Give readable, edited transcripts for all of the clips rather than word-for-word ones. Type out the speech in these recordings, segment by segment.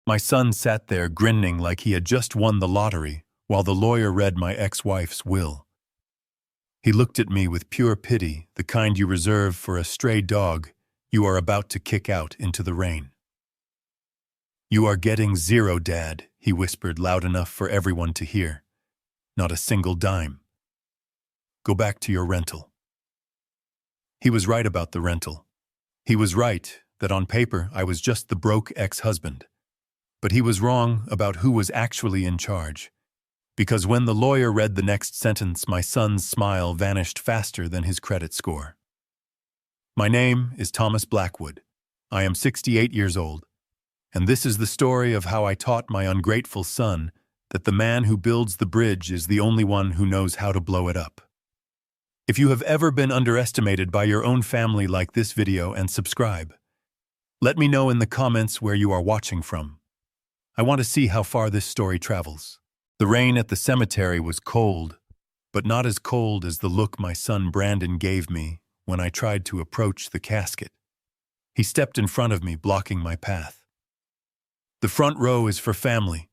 My son sat there grinning like he had just won the lottery while the lawyer read my ex-wife's will. He looked at me with pure pity, the kind you reserve for a stray dog you are about to kick out into the rain. "You are getting zero, Dad," he whispered loud enough for everyone to hear. "Not a single dime. Go back to your rental." He was right about the rental. He was right that on paper I was just the broke ex-husband. But he was wrong about who was actually in charge. Because when the lawyer read the next sentence, my son's smile vanished faster than his credit score. "My name is Thomas Blackwood. I am 68 years old. And this is the story of how I taught my ungrateful son that the man who builds the bridge is the only one who knows how to blow it up." If you have ever been underestimated by your own family, like this video and subscribe. Let me know in the comments where you are watching from. I want to see how far this story travels. The rain at the cemetery was cold, but not as cold as the look my son Brandon gave me when I tried to approach the casket. He stepped in front of me, blocking my path. "The front row is for family."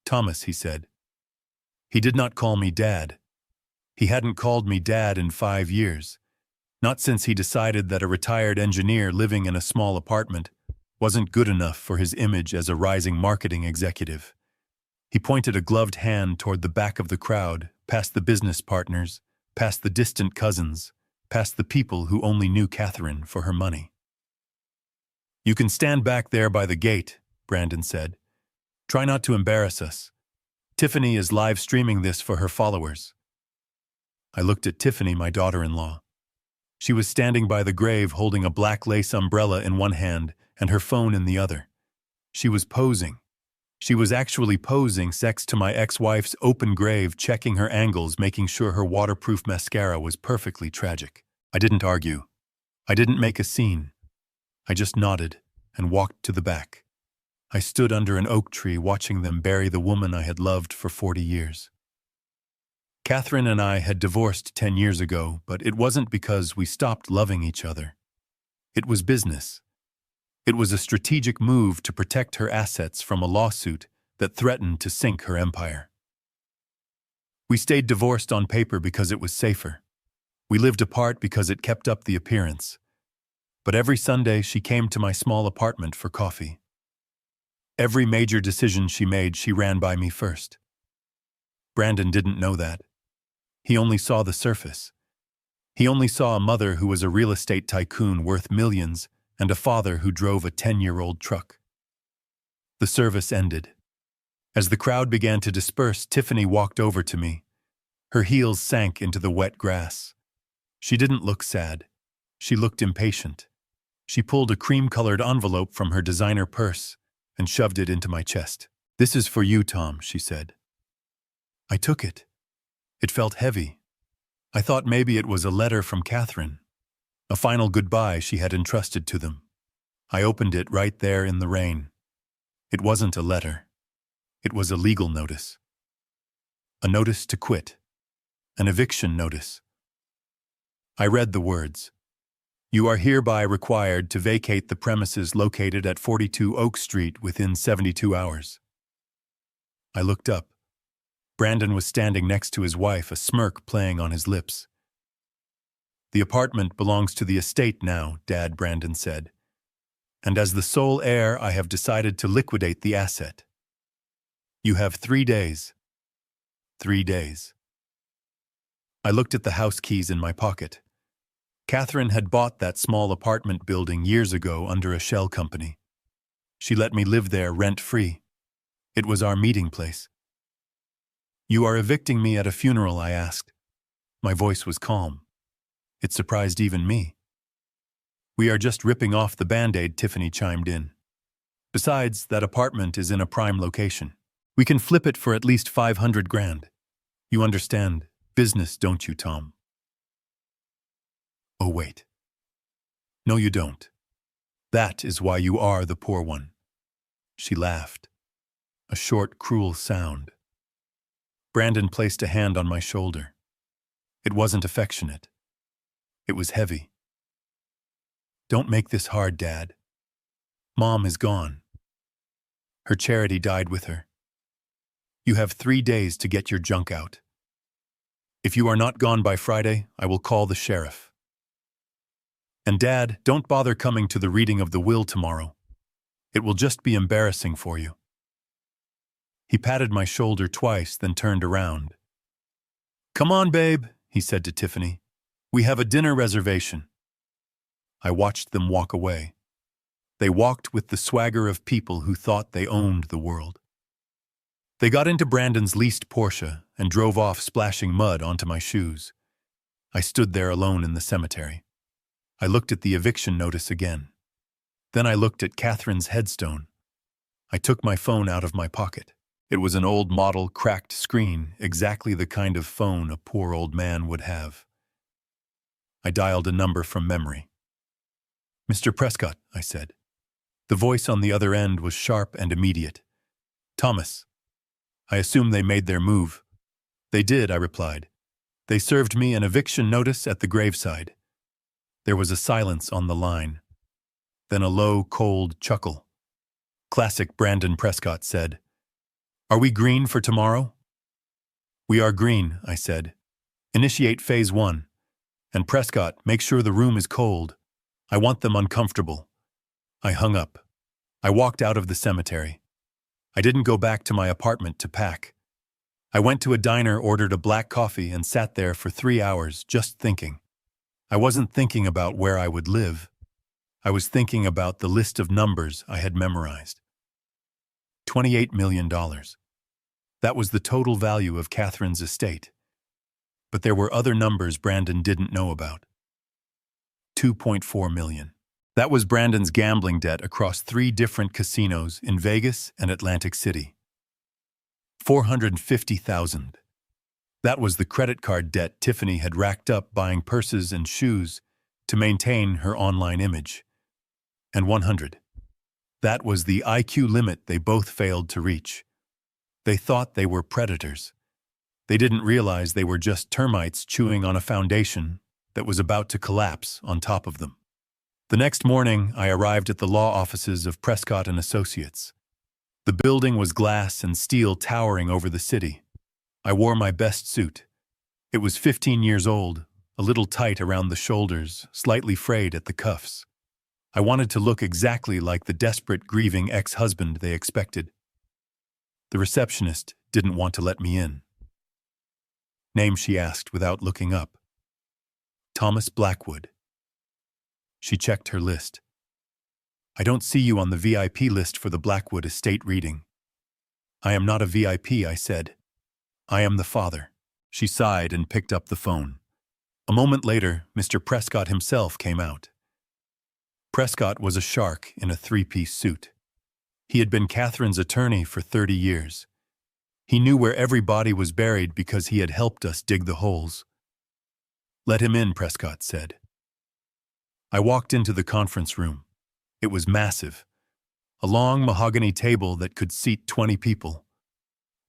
"Thomas," he said. He did not call me Dad. He hadn't called me Dad in 5 years. Not since he decided that a retired engineer living in a small apartment wasn't good enough for his image as a rising marketing executive. He pointed a gloved hand toward the back of the crowd, past the business partners, past the distant cousins, past the people who only knew Catherine for her money. "You can stand back there by the gate," Brandon said. "Try not to embarrass us. Tiffany is live streaming this for her followers." I looked at Tiffany, my daughter-in-law. She was standing by the grave holding a black lace umbrella in one hand and her phone in the other. She was posing. She was actually posing next to my ex-wife's open grave, checking her angles, making sure her waterproof mascara was perfectly tragic. I didn't argue. I didn't make a scene. I just nodded and walked to the back. I stood under an oak tree watching them bury the woman I had loved for 40 years. Catherine and I had divorced 10 years ago, but it wasn't because we stopped loving each other. It was business. It was a strategic move to protect her assets from a lawsuit that threatened to sink her empire. We stayed divorced on paper because it was safer. We lived apart because it kept up the appearance. But every Sunday she came to my small apartment for coffee. Every major decision she made, she ran by me first. Brandon didn't know that. He only saw the surface. He only saw a mother who was a real estate tycoon worth millions and a father who drove a 10-year-old truck. The service ended. As the crowd began to disperse, Tiffany walked over to me. Her heels sank into the wet grass. She didn't look sad. She looked impatient. She pulled a cream-colored envelope from her designer purse and shoved it into my chest. "This is for you, Tom," she said. I took it. It felt heavy. I thought maybe it was a letter from Catherine, a final goodbye she had entrusted to them. I opened it right there in the rain. It wasn't a letter. It was a legal notice. A notice to quit. An eviction notice. I read the words. "You are hereby required to vacate the premises located at 42 Oak Street within 72 hours. I looked up. Brandon was standing next to his wife, a smirk playing on his lips. "The apartment belongs to the estate now, Dad," Brandon said. "And as the sole heir, I have decided to liquidate the asset. You have 3 days. 3 days. I looked at the house keys in my pocket. Catherine had bought that small apartment building years ago under a shell company. She let me live there rent-free. It was our meeting place. "You are evicting me at a funeral?" I asked. My voice was calm. It surprised even me. "We are just ripping off the Band-Aid," Tiffany chimed in. "Besides, that apartment is in a prime location. We can flip it for at least 500 grand. You understand business, don't you, Tom?" "Oh, wait. No, you don't. That is why you are the poor one." She laughed. A short, cruel sound. Brandon placed a hand on my shoulder. It wasn't affectionate. It was heavy. "Don't make this hard, Dad. Mom is gone." Her charity died with her. You have 3 days to get your junk out. If you are not gone by Friday, I will call the sheriff. And Dad, don't bother coming to the reading of the will tomorrow. It will just be embarrassing for you. He patted my shoulder twice, then turned around. Come on, babe, he said to Tiffany. We have a dinner reservation. I watched them walk away. They walked with the swagger of people who thought they owned the world. They got into Brandon's leased Porsche and drove off, splashing mud onto my shoes. I stood there alone in the cemetery. I looked at the eviction notice again. Then I looked at Catherine's headstone. I took my phone out of my pocket. It was an old model, cracked screen, exactly the kind of phone a poor old man would have. I dialed a number from memory. Mr. Prescott, I said. The voice on the other end was sharp and immediate. Thomas. I assume they made their move. They did, I replied. They served me an eviction notice at the graveside. There was a silence on the line. Then a low, cold chuckle. Classic Brandon Prescott said. Are we green for tomorrow? We are green, I said. Initiate phase 1. And Prescott, make sure the room is cold. I want them uncomfortable. I hung up. I walked out of the cemetery. I didn't go back to my apartment to pack. I went to a diner, ordered a black coffee, and sat there for 3 hours just thinking. I wasn't thinking about where I would live. I was thinking about the list of numbers I had memorized. $28 million. That was the total value of Catherine's estate. But there were other numbers Brandon didn't know about. $2.4 million. That was Brandon's gambling debt across 3 different casinos in Vegas and Atlantic City. $450,000. That was the credit card debt Tiffany had racked up buying purses and shoes to maintain her online image. And $100. That was the IQ limit they both failed to reach. They thought they were predators. They didn't realize they were just termites chewing on a foundation that was about to collapse on top of them. The next morning, I arrived at the law offices of Prescott and Associates. The building was glass and steel towering over the city. I wore my best suit. It was 15 years old, a little tight around the shoulders, slightly frayed at the cuffs. I wanted to look exactly like the desperate, grieving ex-husband they expected. The receptionist didn't want to let me in. Name, she asked without looking up. Thomas Blackwood. She checked her list. I don't see you on the VIP list for the Blackwood estate reading. I am not a VIP, I said. I am the father. She sighed and picked up the phone. A moment later, Mr. Prescott himself came out. Prescott was a shark in a 3-piece suit. He had been Catherine's attorney for 30 years. He knew where every body was buried because he had helped us dig the holes. Let him in, Prescott said. I walked into the conference room. It was massive. A long mahogany table that could seat 20 people.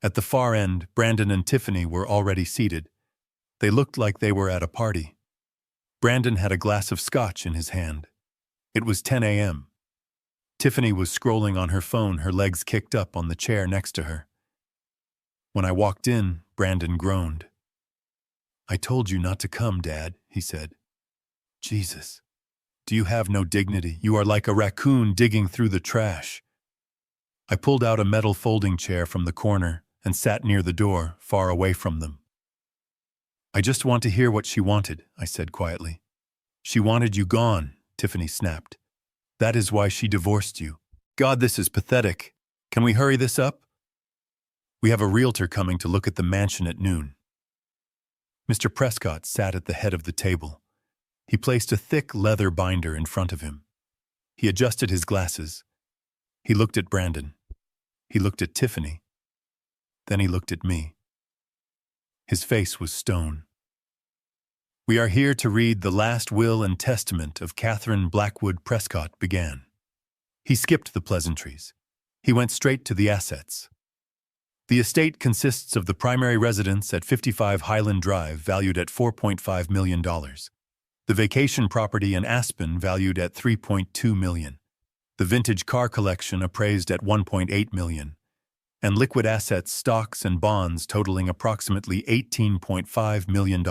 At the far end, Brandon and Tiffany were already seated. They looked like they were at a party. Brandon had a glass of scotch in his hand. It was 10 a.m. Tiffany was scrolling on her phone, her legs kicked up on the chair next to her. When I walked in, Brandon groaned. I told you not to come, Dad, he said. Jesus. Do you have no dignity? You are like a raccoon digging through the trash. I pulled out a metal folding chair from the corner and sat near the door, far away from them. I just want to hear what she wanted, I said quietly. She wanted you gone, Tiffany snapped. That is why she divorced you. God, this is pathetic. Can we hurry this up? We have a realtor coming to look at the mansion at noon. Mr. Prescott sat at the head of the table. He placed a thick leather binder in front of him. He adjusted his glasses. He looked at Brandon. He looked at Tiffany. Then he looked at me. His face was stone. We are here to read the last will and testament of Catherine Blackwood Prescott began. He skipped the pleasantries. He went straight to the assets. The estate consists of the primary residence at 55 Highland Drive, valued at $4.5 million. The vacation property in Aspen, valued at $3.2 million. the vintage car collection appraised at $1.8 million, and liquid assets, stocks, and bonds totaling approximately $18.5 million.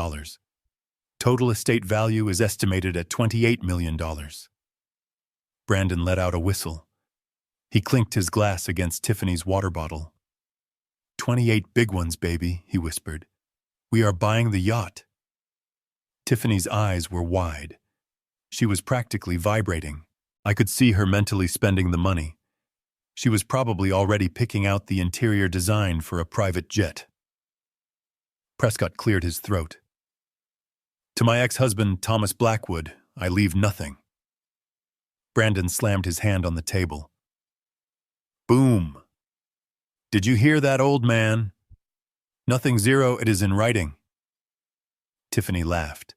Total estate value is estimated at $28 million. Brandon let out a whistle. He clinked his glass against Tiffany's water bottle. 28 big ones, baby, he whispered. We are buying the yacht. Tiffany's eyes were wide. She was practically vibrating. I could see her mentally spending the money. She was probably already picking out the interior design for a private jet. Prescott cleared his throat. To my ex-husband, Thomas Blackwood, I leave nothing. Brandon slammed his hand on the table. Boom. Did you hear that, old man? Nothing, zero, it is in writing. Tiffany laughed.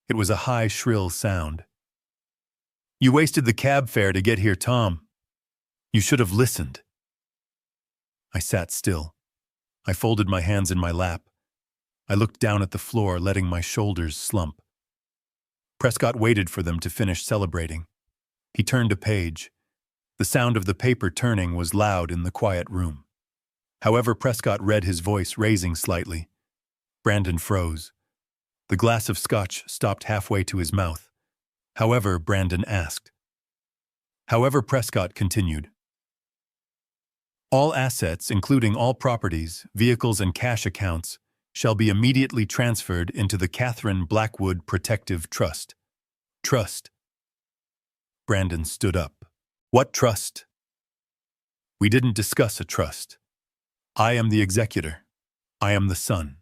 It was a high, shrill sound. You wasted the cab fare to get here, Tom. You should have listened. I sat still. I folded my hands in my lap. I looked down at the floor, letting my shoulders slump. Prescott waited for them to finish celebrating. He turned a page. The sound of the paper turning was loud in the quiet room. However, Prescott read, his voice raising slightly. Brandon froze. The glass of scotch stopped halfway to his mouth. However, Brandon asked. However, Prescott continued. All assets, including all properties, vehicles, and cash accounts, shall be immediately transferred into the Catherine Blackwood Protective Trust. Trust. Brandon stood up. What trust? We didn't discuss a trust. I am the executor. I am the son.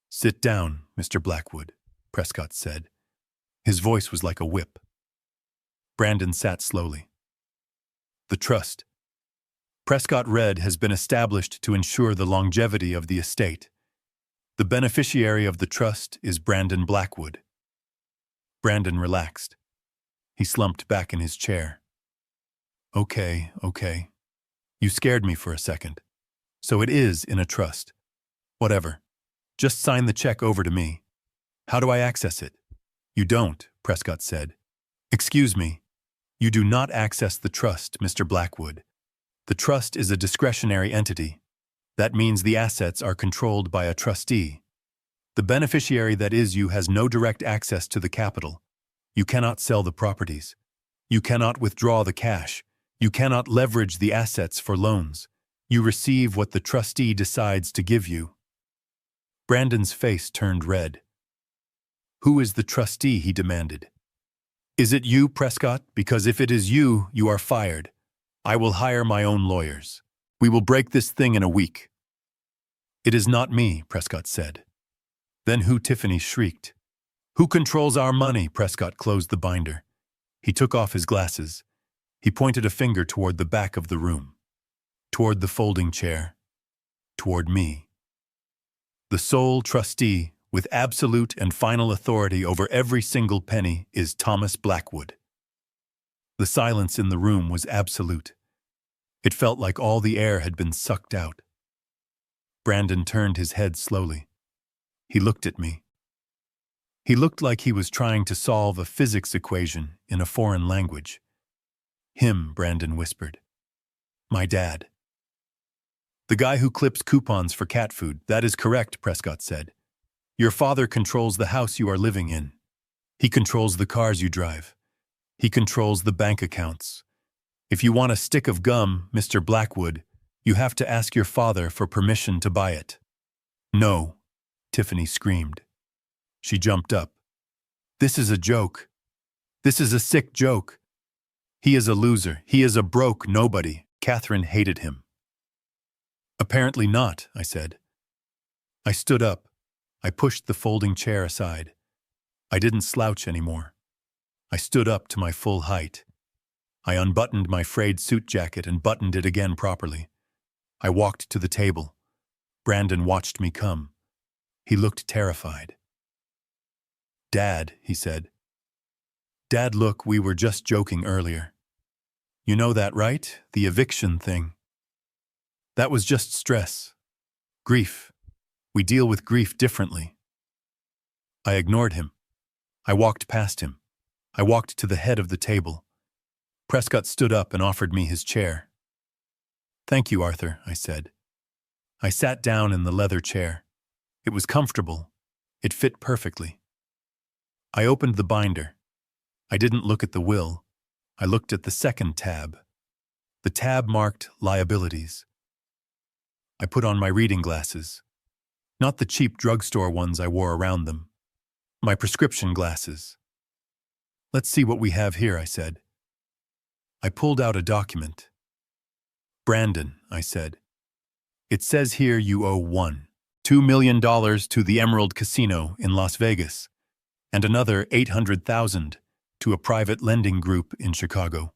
Sit down, Mr. Blackwood, Prescott said. His voice was like a whip. Brandon sat slowly. The trust, Prescott read, has been established to ensure the longevity of the estate. The beneficiary of the trust is Brandon Blackwood. Brandon relaxed. He slumped back in his chair. Okay. You scared me for a second. So it is in a trust. Whatever. Just sign the check over to me. How do I access it? You don't, Prescott said. Excuse me. You do not access the trust, Mr. Blackwood. The trust is a discretionary entity. That means the assets are controlled by a trustee. The beneficiary, that is you, has no direct access to the capital. You cannot sell the properties. You cannot withdraw the cash. You cannot leverage the assets for loans. You receive what the trustee decides to give you. Brandon's face turned red. Who is the trustee? He demanded. Is it you, Prescott? Because if it is you, you are fired. I will hire my own lawyers. We will break this thing in a week. It is not me, Prescott said. Then who? Tiffany shrieked. Who controls our money? Prescott closed the binder. He took off his glasses. He pointed a finger toward the back of the room, toward the folding chair, toward me. The sole trustee, with absolute and final authority over every single penny, is Thomas Blackwood. The silence in the room was absolute. It felt like all the air had been sucked out. Brandon turned his head slowly. He looked at me. He looked like he was trying to solve a physics equation in a foreign language. Him, Brandon whispered. My dad. The guy who clips coupons for cat food. That is correct, Prescott said. Your father controls the house you are living in. He controls the cars you drive. He controls the bank accounts. If you want a stick of gum, Mr. Blackwood, you have to ask your father for permission to buy it. No, Tiffany screamed. She jumped up. This is a joke. This is a sick joke. He is a loser. He is a broke nobody. Catherine hated him. Apparently not, I said. I stood up. I pushed the folding chair aside. I didn't slouch anymore. I stood up to my full height. I unbuttoned my frayed suit jacket and buttoned it again properly. I walked to the table. Brandon watched me come. He looked terrified. Dad, he said. Dad, look, we were just joking earlier. You know that, right? The eviction thing. That was just stress. Grief. We deal with grief differently. I ignored him. I walked past him. I walked to the head of the table. Prescott stood up and offered me his chair. "Thank you, Arthur," I said. I sat down in the leather chair. It was comfortable. It fit perfectly. I opened the binder. I didn't look at the will. I looked at the second tab. The tab marked liabilities. I put on my reading glasses. Not the cheap drugstore ones I wore around them. My prescription glasses. "Let's see what we have here," I said. I pulled out a document. "Brandon," I said. "It says here you owe $2 million to the Emerald Casino in Las Vegas, and another $800,000 to a private lending group in Chicago.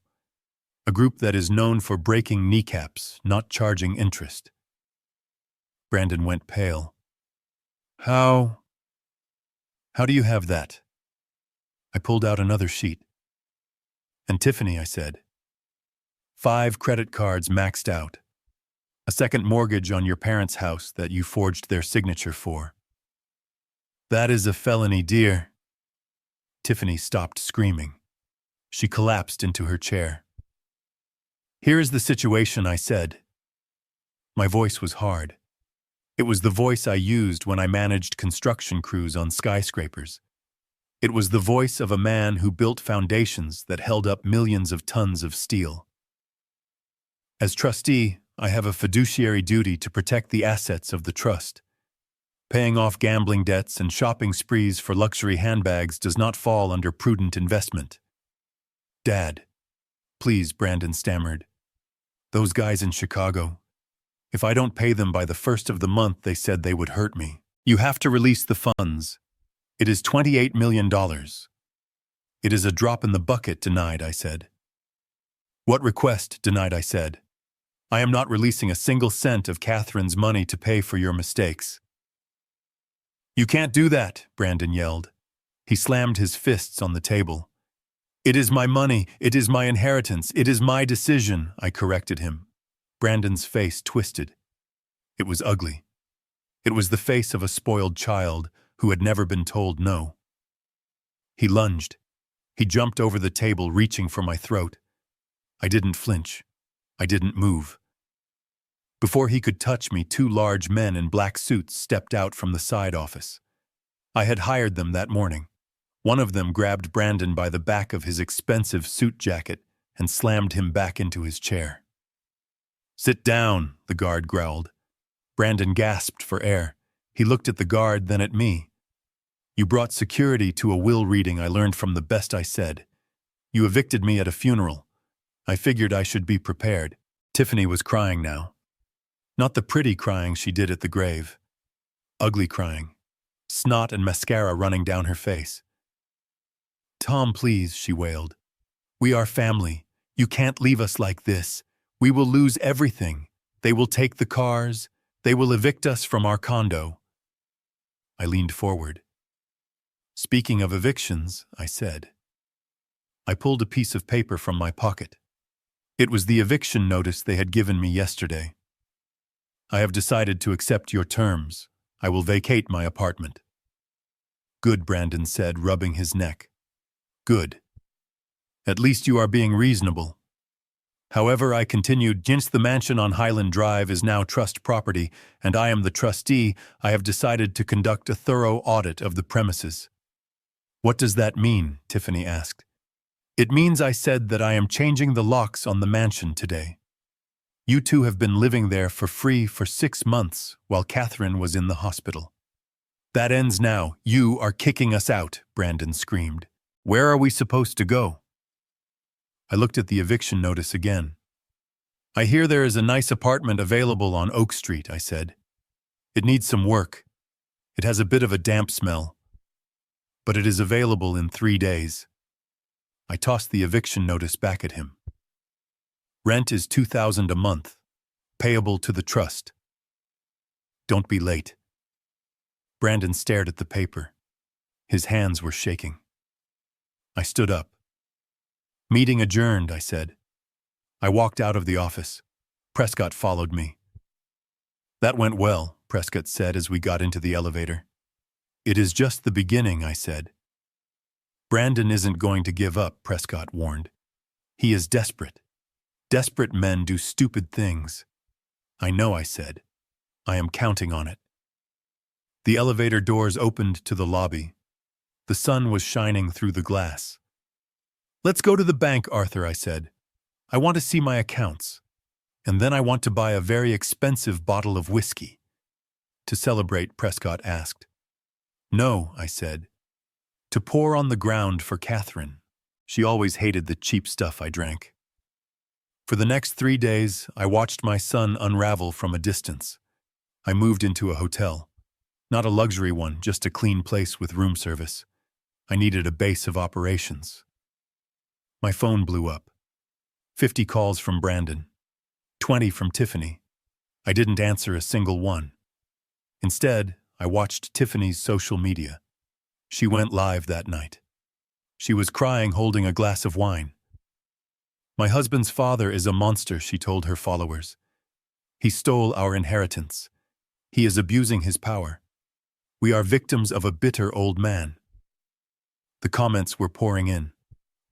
A group that is known for breaking kneecaps, not charging interest." Brandon went pale. How do you have that?" I pulled out another sheet. "And Tiffany," I said. 5 credit cards maxed out. A second mortgage on your parents' house that you forged their signature for." "That is a felony, dear." Tiffany stopped screaming. She collapsed into her chair. "Here is the situation," I said. My voice was hard. It was the voice I used when I managed construction crews on skyscrapers. It was the voice of a man who built foundations that held up millions of tons of steel. "As trustee, I have a fiduciary duty to protect the assets of the trust. Paying off gambling debts and shopping sprees for luxury handbags does not fall under prudent investment." "Dad, please," Brandon stammered. "Those guys in Chicago. If I don't pay them by the 1st of the month, they said they would hurt me. You have to release the funds. It is $28 million. It is a drop in the bucket," denied, I said. "What request?" denied, I said. "I am not releasing a single cent of Catherine's money to pay for your mistakes." "You can't do that," Brandon yelled. He slammed his fists on the table. "It is my money. It is my inheritance. It is my decision," I corrected him. Brandon's face twisted. It was ugly. It was the face of a spoiled child who had never been told no. He lunged. He jumped over the table, reaching for my throat. I didn't flinch. I didn't move. Before he could touch me, 2 large men in black suits stepped out from the side office. I had hired them that morning. One of them grabbed Brandon by the back of his expensive suit jacket and slammed him back into his chair. "Sit down," the guard growled. Brandon gasped for air. He looked at the guard, then at me. "You brought security to a will reading I learned from the best," I said. "You evicted me at a funeral. I figured I should be prepared." Tiffany was crying now. Not the pretty crying she did at the grave. Ugly crying. Snot and mascara running down her face. "Tom, please," she wailed. "We are family. You can't leave us like this. We will lose everything. They will take the cars. They will evict us from our condo." I leaned forward. "Speaking of evictions," I said. I pulled a piece of paper from my pocket. It was the eviction notice they had given me yesterday. "I have decided to accept your terms. I will vacate my apartment." "Good," Brandon said, rubbing his neck. "Good. At least you are being reasonable." However, I continued, "Since the mansion on Highland Drive is now trust property, and I am the trustee, I have decided to conduct a thorough audit of the premises." "What does that mean?" Tiffany asked. "It means," I said, "that I am changing the locks on the mansion today. You two have been living there for free for 6 months while Catherine was in the hospital. That ends now. You are kicking us out," Brandon screamed. "Where are we supposed to go?" I looked at the eviction notice again. "I hear there is a nice apartment available on Oak Street," I said. "It needs some work. It has a bit of a damp smell. But it is available in 3 days." I tossed the eviction notice back at him. "Rent is $2,000 a month, payable to the trust. Don't be late." Brandon stared at the paper. His hands were shaking. I stood up. "Meeting adjourned," I said. I walked out of the office. Prescott followed me. "That went well," Prescott said as we got into the elevator. "It is just the beginning," I said. "Brandon isn't going to give up," Prescott warned. He is desperate. Desperate men do stupid things. I know, I said. I am counting on it. The elevator doors opened to the lobby. The sun was shining through the glass. Let's go to the bank, Arthur, I said. I want to see my accounts. And then I want to buy a very expensive bottle of whiskey. To celebrate, Prescott asked. No, I said. To pour on the ground for Catherine. She always hated the cheap stuff I drank. For the next 3 days, I watched my son unravel from a distance. I moved into a hotel. Not a luxury one, just a clean place with room service. I needed a base of operations. My phone blew up. 50 calls from Brandon. 20 from Tiffany. I didn't answer a single one. Instead, I watched Tiffany's social media. She went live that night. She was crying, holding a glass of wine. My husband's father is a monster, she told her followers. He stole our inheritance. He is abusing his power. We are victims of a bitter old man. The comments were pouring in.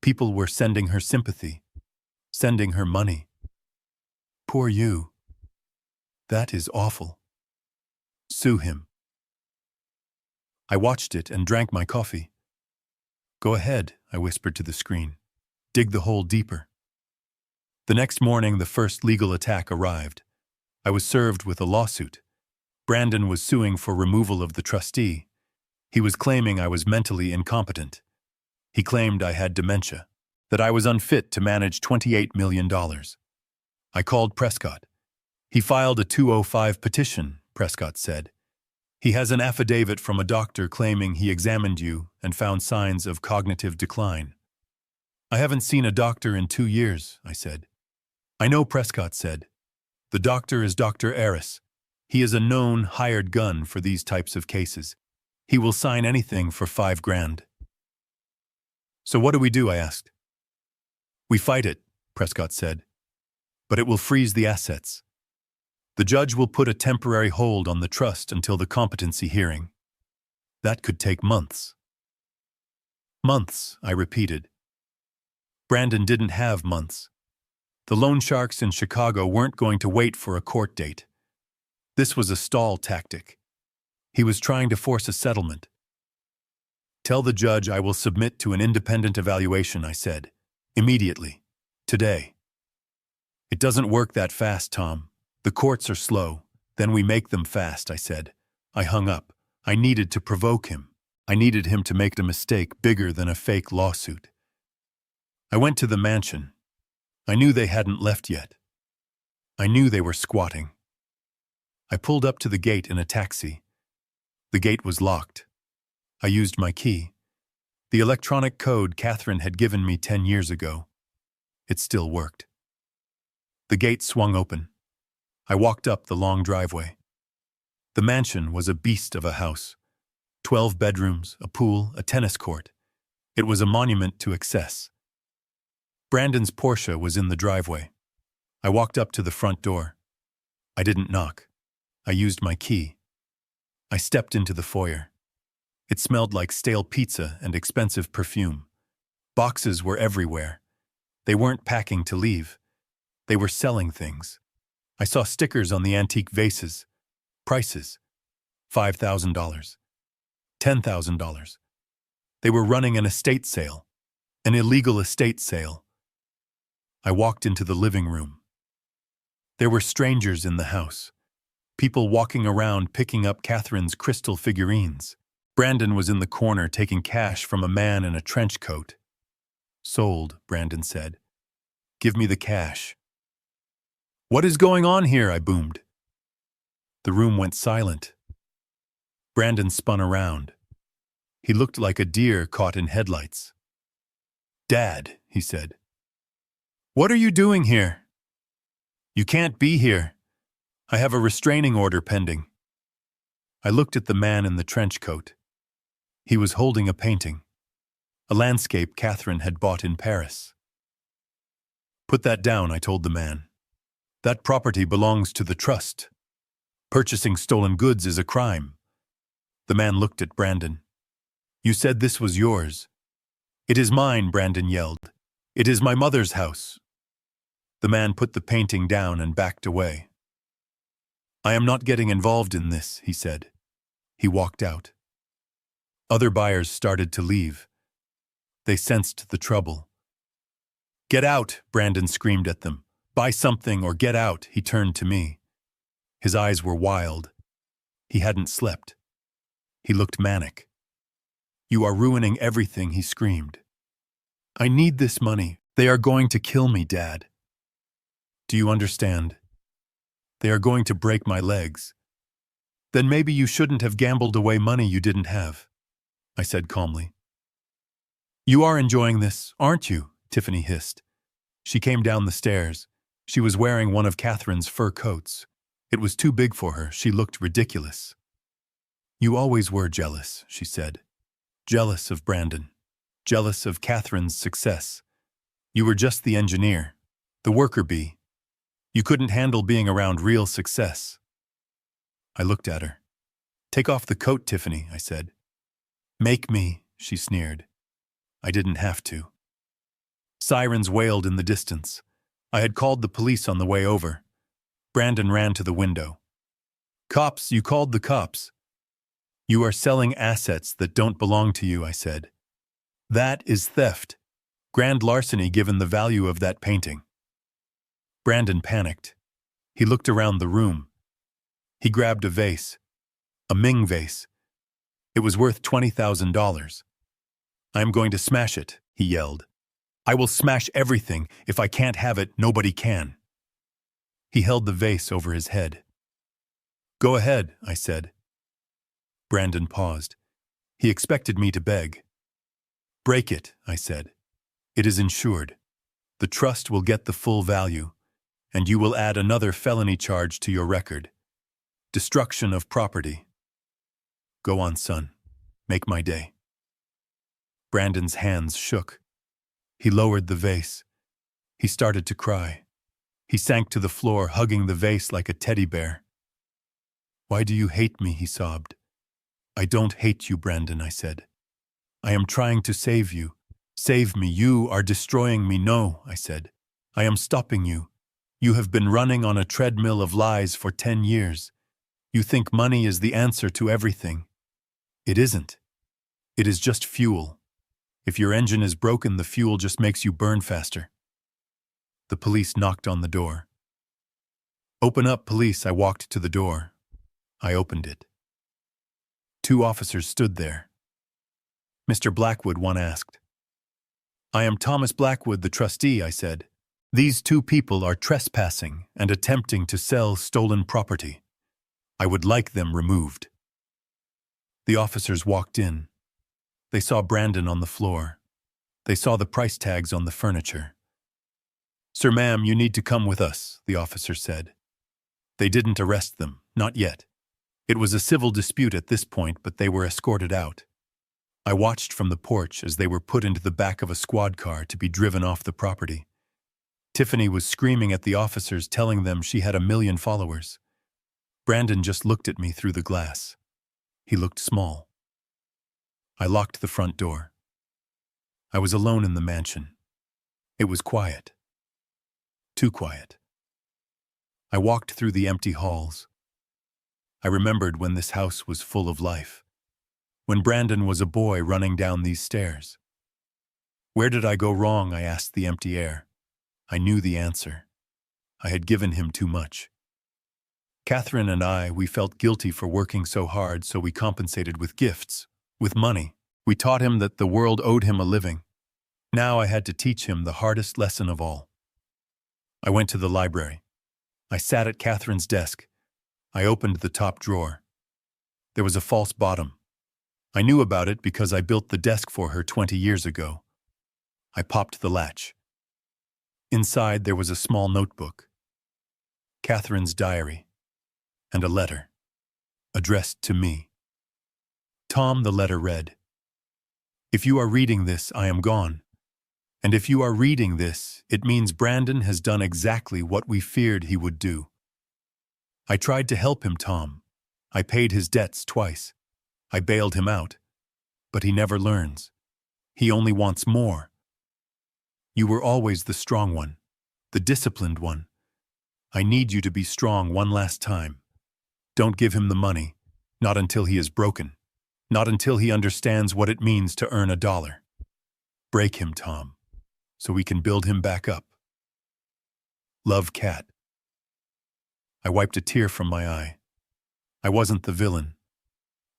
People were sending her sympathy, sending her money. Poor you. That is awful. Sue him. I watched it and drank my coffee. Go ahead, I whispered to the screen. Dig the hole deeper. The next morning, the first legal attack arrived. I was served with a lawsuit. Brandon was suing for removal of the trustee. He was claiming I was mentally incompetent. He claimed I had dementia, that I was unfit to manage $28 million. I called Prescott. He filed a 205 petition, Prescott said. He has an affidavit from a doctor claiming he examined you and found signs of cognitive decline. I haven't seen a doctor in 2 years, I said. I know, Prescott said. The doctor is Dr. Eris. He is a known hired gun for these types of cases. He will sign anything for $5,000. So what do we do, I asked. We fight it, Prescott said. But it will freeze the assets. The judge will put a temporary hold on the trust until the competency hearing. That could take months. Months, I repeated. Brandon didn't have months. The loan sharks in Chicago weren't going to wait for a court date. This was a stall tactic. He was trying to force a settlement. Tell the judge I will submit to an independent evaluation, I said. Immediately. Today. It doesn't work that fast, Tom. The courts are slow. Then we make them fast, I said. I hung up. I needed to provoke him. I needed him to make a mistake bigger than a fake lawsuit. I went to the mansion. I knew they hadn't left yet. I knew they were squatting. I pulled up to the gate in a taxi. The gate was locked. I used my key. The electronic code Catherine had given me 10 years ago. It still worked. The gate swung open. I walked up the long driveway. The mansion was a beast of a house. 12 bedrooms, a pool, a tennis court. It was a monument to excess. Brandon's Porsche was in the driveway. I walked up to the front door. I didn't knock. I used my key. I stepped into the foyer. It smelled like stale pizza and expensive perfume. Boxes were everywhere. They weren't packing to leave. They were selling things. I saw stickers on the antique vases. Prices. $5,000. $10,000. They were running an estate sale. An illegal estate sale. I walked into the living room. There were strangers in the house. People walking around picking up Catherine's crystal figurines. Brandon was in the corner taking cash from a man in a trench coat. Sold, Brandon said. Give me the cash. What is going on here? I boomed. The room went silent. Brandon spun around. He looked like a deer caught in headlights. Dad, he said. What are you doing here? You can't be here. I have a restraining order pending. I looked at the man in the trench coat. He was holding a painting. A landscape Catherine had bought in Paris. Put that down, I told the man. That property belongs to the trust. Purchasing stolen goods is a crime. The man looked at Brandon. You said this was yours. It is mine, Brandon yelled. It is my mother's house. The man put the painting down and backed away. I am not getting involved in this, he said. He walked out. Other buyers started to leave. They sensed the trouble. Get out, Brandon screamed at them. Buy something or get out, he turned to me. His eyes were wild. He hadn't slept. He looked manic. You are ruining everything, he screamed. I need this money. They are going to kill me, Dad. Do you understand? They are going to break my legs. Then maybe you shouldn't have gambled away money you didn't have, I said calmly. You are enjoying this, aren't you? Tiffany hissed. She came down the stairs. She was wearing one of Catherine's fur coats. It was too big for her. She looked ridiculous. You always were jealous, she said. Jealous of Brandon. Jealous of Catherine's success. You were just the engineer, the worker bee. You couldn't handle being around real success. I looked at her. Take off the coat, Tiffany, I said. Make me, she sneered. I didn't have to. Sirens wailed in the distance. I had called the police on the way over. Brandon ran to the window. Cops, you called the cops. You are selling assets that don't belong to you, I said. That is theft. Grand larceny given the value of that painting. Brandon panicked. He looked around the room. He grabbed a vase. A Ming vase. It was worth $20,000. I am going to smash it, he yelled. I will smash everything. If I can't have it, nobody can. He held the vase over his head. Go ahead, I said. Brandon paused. He expected me to beg. Break it, I said. It is insured. The trust will get the full value, and you will add another felony charge to your record. Destruction of property. Go on, son. Make my day. Brandon's hands shook. He lowered the vase. He started to cry. He sank to the floor, hugging the vase like a teddy bear. Why do you hate me? He sobbed. I don't hate you, Brandon, I said. I am trying to save you. Save me. You are destroying me. No, I said. I am stopping you. You have been running on a treadmill of lies for 10 years. You think money is the answer to everything. It isn't. It is just fuel. If your engine is broken, the fuel just makes you burn faster. The police knocked on the door. Open up, police. I walked to the door. I opened it. 2 officers stood there. Mr. Blackwood, one asked. I am Thomas Blackwood, the trustee, I said. These 2 people are trespassing and attempting to sell stolen property. I would like them removed. The officers walked in. They saw Brandon on the floor. They saw the price tags on the furniture. Sir, ma'am, you need to come with us, the officer said. They didn't arrest them, not yet. It was a civil dispute at this point, but they were escorted out. I watched from the porch as they were put into the back of a squad car to be driven off the property. Tiffany was screaming at the officers, telling them she had 1 million followers. Brandon just looked at me through the glass. He looked small. I locked the front door. I was alone in the mansion. It was quiet. Too quiet. I walked through the empty halls. I remembered when this house was full of life. When Brandon was a boy running down these stairs. Where did I go wrong? I asked the empty air. I knew the answer. I had given him too much. Catherine and I, we felt guilty for working so hard, so we compensated with gifts, with money. We taught him that the world owed him a living. Now I had to teach him the hardest lesson of all. I went to the library. I sat at Catherine's desk. I opened the top drawer. There was a false bottom. I knew about it because I built the desk for her 20 years ago. I popped the latch. Inside there was a small notebook. Catherine's diary. And a letter. Addressed to me. Tom, the letter read. If you are reading this, I am gone. And if you are reading this, it means Brandon has done exactly what we feared he would do. I tried to help him, Tom. I paid his debts twice. I bailed him out. But he never learns. He only wants more. You were always the strong one, the disciplined one. I need you to be strong one last time. Don't give him the money, not until he is broken, not until he understands what it means to earn $1. Break him, Tom, so we can build him back up. Love, Kat. I wiped a tear from my eye. I wasn't the villain.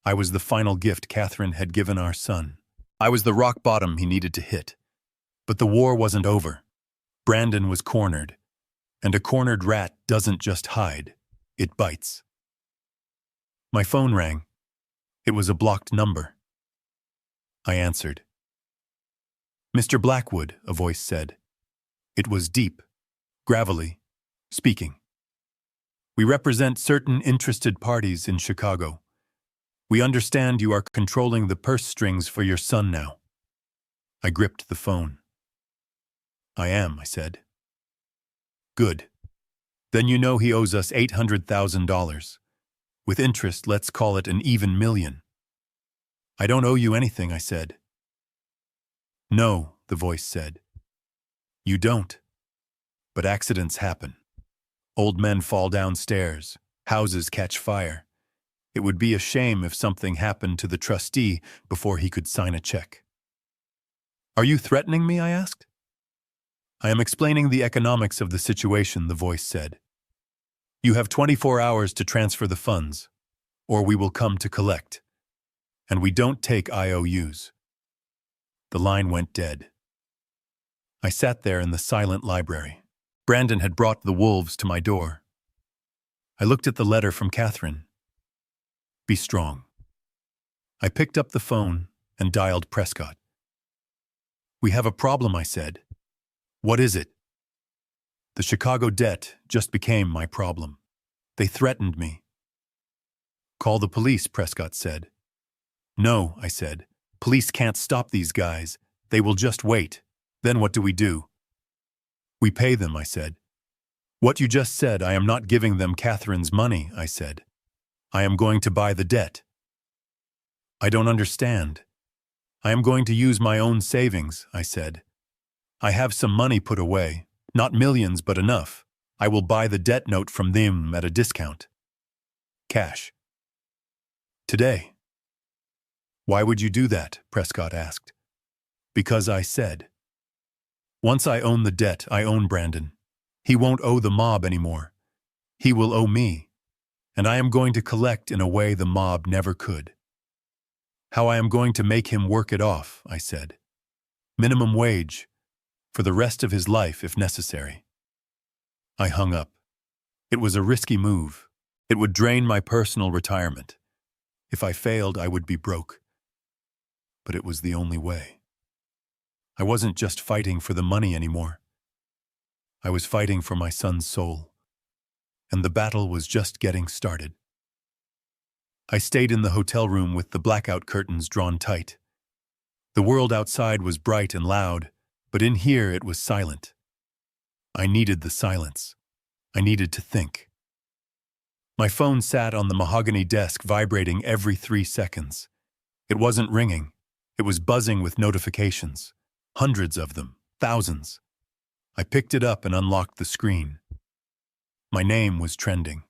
I was the final gift Catherine had given our son. I was the rock bottom he needed to hit. But the war wasn't over. Brandon was cornered. And a cornered rat doesn't just hide, it bites. My phone rang. It was a blocked number. I answered. Mr. Blackwood, a voice said. It was deep, gravelly, speaking. We represent certain interested parties in Chicago. We understand you are controlling the purse strings for your son now. I gripped the phone. I am, I said. Good. Then you know he owes us $800,000. With interest, let's call it an even million. I don't owe you anything, I said. No, the voice said. You don't. But accidents happen. Old men fall downstairs. Houses catch fire. It would be a shame if something happened to the trustee before he could sign a check. Are you threatening me? I asked. I am explaining the economics of the situation, the voice said. You have 24 hours to transfer the funds, or we will come to collect. And we don't take IOUs. The line went dead. I sat there in the silent library. Brandon had brought the wolves to my door. I looked at the letter from Catherine. Be strong. I picked up the phone and dialed Prescott. We have a problem, I said. What is it? The Chicago debt just became my problem. They threatened me. Call the police, Prescott said. No, I said. Police can't stop these guys. They will just wait. Then what do? We pay them, I said. What you just said, I am not giving them Catherine's money, I said. I am going to buy the debt. I don't understand. I am going to use my own savings, I said. I have some money put away, not millions, but enough. I will buy the debt note from them at a discount. Cash. Today. Why would you do that? Prescott asked. Because I said. Once I own the debt, I own Brandon. He won't owe the mob anymore. He will owe me. And I am going to collect in a way the mob never could. How I am going to make him work it off, I said. Minimum wage. For the rest of his life, if necessary. I hung up. It was a risky move. It would drain my personal retirement. If I failed, I would be broke. But it was the only way. I wasn't just fighting for the money anymore. I was fighting for my son's soul. And the battle was just getting started. I stayed in the hotel room with the blackout curtains drawn tight. The world outside was bright and loud, but in here it was silent. I needed the silence. I needed to think. My phone sat on the mahogany desk, vibrating every 3 seconds. It wasn't ringing. It was buzzing with notifications. Hundreds of them. Thousands. I picked it up and unlocked the screen. My name was trending.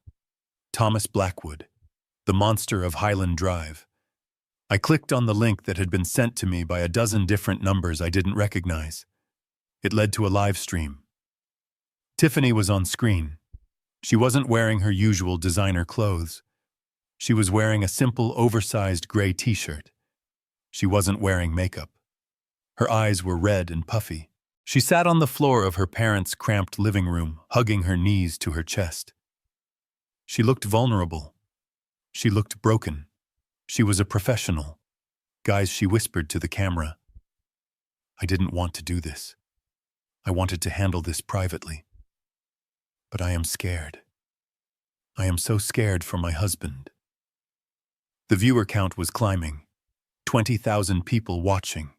Thomas Blackwood, the monster of Highland Drive. I clicked on the link that had been sent to me by a dozen different numbers I didn't recognize. It led to a live stream. Tiffany was on screen. She wasn't wearing her usual designer clothes. She was wearing a simple, oversized gray t-shirt. She wasn't wearing makeup. Her eyes were red and puffy. She sat on the floor of her parents' cramped living room, hugging her knees to her chest. She looked vulnerable. She looked broken. She was a professional. Guys, she whispered to the camera. I didn't want to do this. I wanted to handle this privately. But I am scared. I am so scared for my husband. The viewer count was climbing. 20,000 people watching.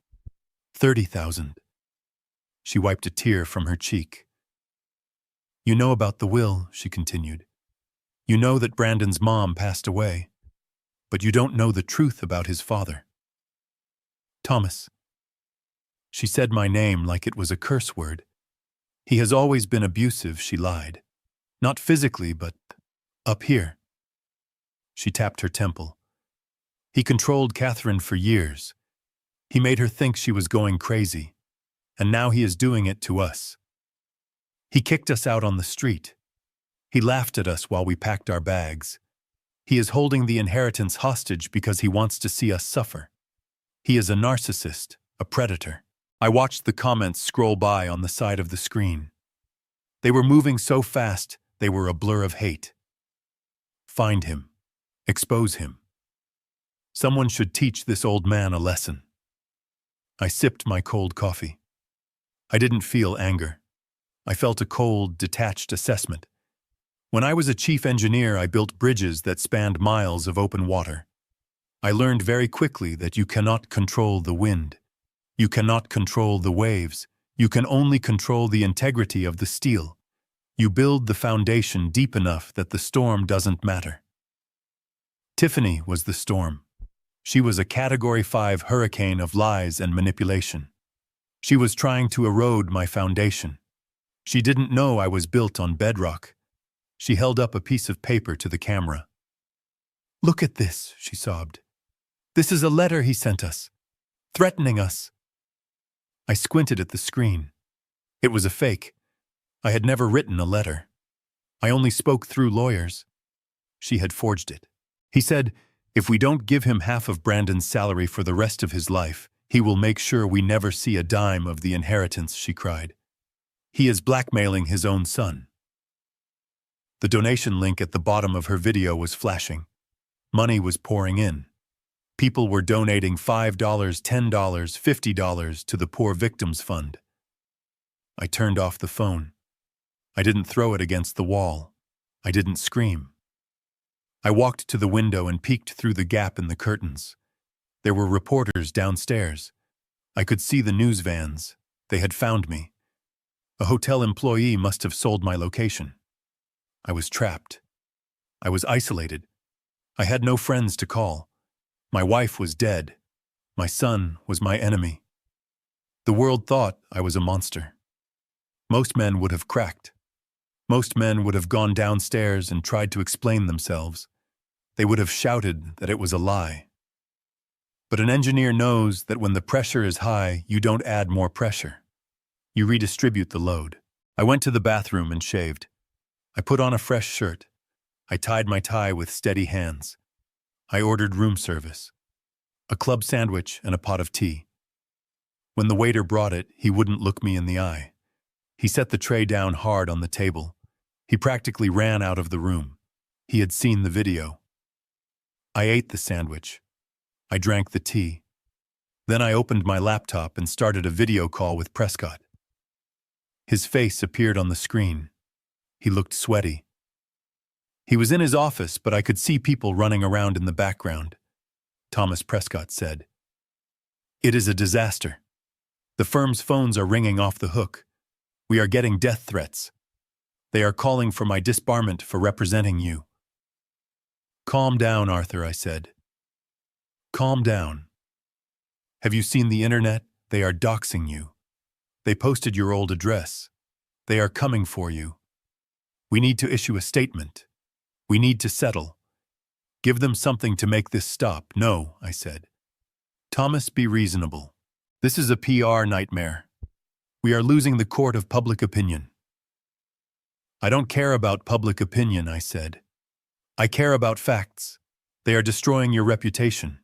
30,000. She wiped a tear from her cheek. You know about the will, she continued. You know that Brandon's mom passed away, but you don't know the truth about his father. Thomas. She said my name like it was a curse word. He has always been abusive, she lied. Not physically, but up here. She tapped her temple. He controlled Catherine for years. He made her think she was going crazy, and now he is doing it to us. He kicked us out on the street. He laughed at us while we packed our bags. He is holding the inheritance hostage because he wants to see us suffer. He is a narcissist, a predator. I watched the comments scroll by on the side of the screen. They were moving so fast, they were a blur of hate. Find him. Expose him. Someone should teach this old man a lesson. I sipped my cold coffee. I didn't feel anger. I felt a cold, detached assessment. When I was a chief engineer, I built bridges that spanned miles of open water. I learned very quickly that you cannot control the wind. You cannot control the waves. You can only control the integrity of the steel. You build the foundation deep enough that the storm doesn't matter. Tiffany was the storm. She was a Category 5 hurricane of lies and manipulation. She was trying to erode my foundation. She didn't know I was built on bedrock. She held up a piece of paper to the camera. "Look at this," she sobbed. "This is a letter he sent us, threatening us." I squinted at the screen. It was a fake. I had never written a letter. I only spoke through lawyers. She had forged it. He said, "If we don't give him half of Brandon's salary for the rest of his life, he will make sure we never see a dime of the inheritance," she cried. "He is blackmailing his own son." The donation link at the bottom of her video was flashing. Money was pouring in. People were donating $5, $10, $50 to the Poor Victims Fund. I turned off the phone. I didn't throw it against the wall. I didn't scream. I walked to the window and peeked through the gap in the curtains. There were reporters downstairs. I could see the news vans. They had found me. A hotel employee must have sold my location. I was trapped. I was isolated. I had no friends to call. My wife was dead. My son was my enemy. The world thought I was a monster. Most men would have cracked. Most men would have gone downstairs and tried to explain themselves. They would have shouted that it was a lie. But an engineer knows that when the pressure is high, you don't add more pressure. You redistribute the load. I went to the bathroom and shaved. I put on a fresh shirt. I tied my tie with steady hands. I ordered room service, a club sandwich and a pot of tea. When the waiter brought it, he wouldn't look me in the eye. He set the tray down hard on the table. He practically ran out of the room. He had seen the video. I ate the sandwich. I drank the tea. Then I opened my laptop and started a video call with Prescott. His face appeared on the screen. He looked sweaty. He was in his office, but I could see people running around in the background. Thomas Prescott said, "It is a disaster. The firm's phones are ringing off the hook. We are getting death threats. They are calling for my disbarment for representing you." "Calm down, Arthur," I said. "Calm down. Have you seen the internet? They are doxing you. They posted your old address. They are coming for you. We need to issue a statement. We need to settle. Give them something to make this stop." "No," I said. "Thomas, be reasonable. This is a PR nightmare. We are losing the court of public opinion." "I don't care about public opinion," I said. "I care about facts. They are destroying your reputation."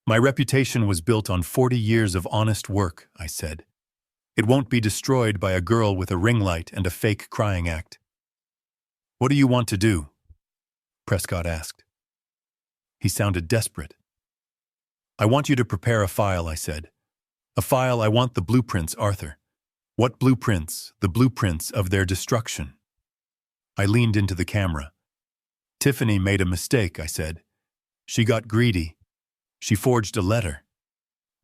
"My reputation was built on 40 years of honest work," I said. "It won't be destroyed by a girl with a ring light and a fake crying act." "What do you want to do?" Prescott asked. He sounded desperate. "I want you to prepare a file," I said. "A file. I want the blueprints, Arthur." "What blueprints?" "The blueprints of their destruction." I leaned into the camera. "Tiffany made a mistake," I said. "She got greedy. She forged a letter.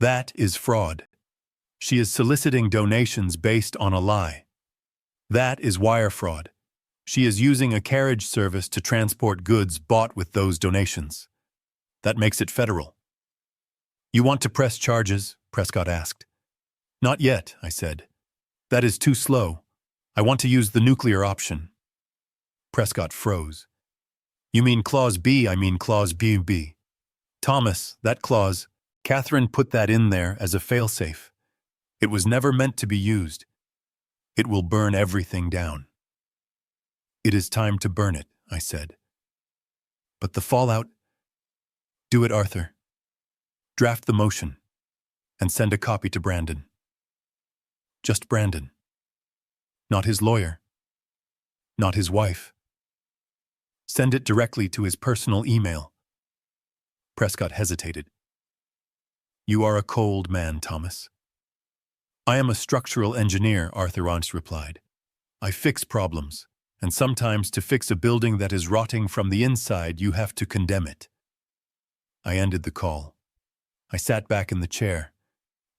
That is fraud. She is soliciting donations based on a lie. That is wire fraud. She is using a carriage service to transport goods bought with those donations. That makes it federal." "You want to press charges?" Prescott asked. Not yet, I said. That is too slow. I want to use the nuclear option. Prescott froze. You mean Clause B, I mean Clause B. Thomas, that clause, Catherine put that in there as a failsafe. It was never meant to be used. It will burn everything down. It is time to burn it, I said. But the fallout? Do it, Arthur. Draft the motion and send a copy to Brandon. Just Brandon. Not his lawyer. Not his wife. Send it directly to his personal email. Prescott hesitated. You are a cold man, Thomas. I am a structural engineer, Arthur Rance replied. I fix problems, and sometimes to fix a building that is rotting from the inside, you have to condemn it. I ended the call. I sat back in the chair.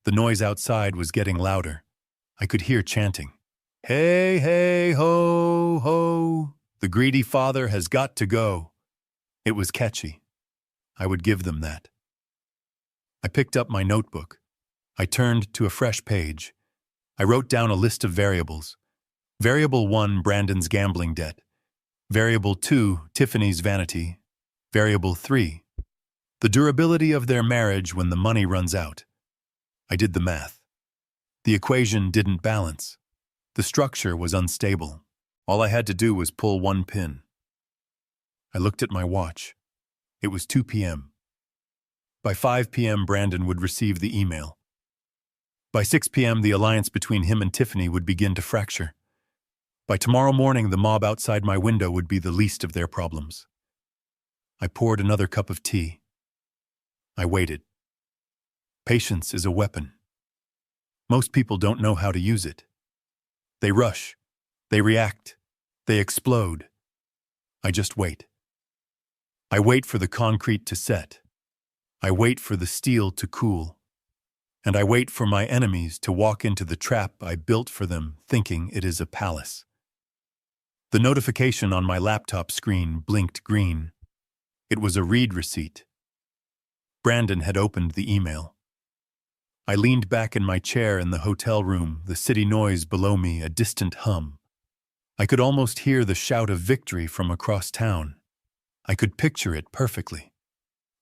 The noise outside was getting louder. I could hear chanting. Hey, hey, ho, ho, the greedy father has got to go. It was catchy. I would give them that. I picked up my notebook. I turned to a fresh page. I wrote down a list of variables. Variable 1, Brandon's gambling debt. Variable 2, Tiffany's vanity. Variable 3, the durability of their marriage when the money runs out. I did the math. The equation didn't balance. The structure was unstable. All I had to do was pull one pin. I looked at my watch. It was 2 p.m. By 5 p.m., Brandon would receive the email. By 6 p.m., the alliance between him and Tiffany would begin to fracture. By tomorrow morning, the mob outside my window would be the least of their problems. I poured another cup of tea. I waited. Patience is a weapon. Most people don't know how to use it. They rush. They react. They explode. I just wait. I wait for the concrete to set. I wait for the steel to cool. And I wait for my enemies to walk into the trap I built for them, thinking it is a palace. The notification on my laptop screen blinked green. It was a read receipt. Brandon had opened the email. I leaned back in my chair in the hotel room, the city noise below me a distant hum. I could almost hear the shout of victory from across town. I could picture it perfectly.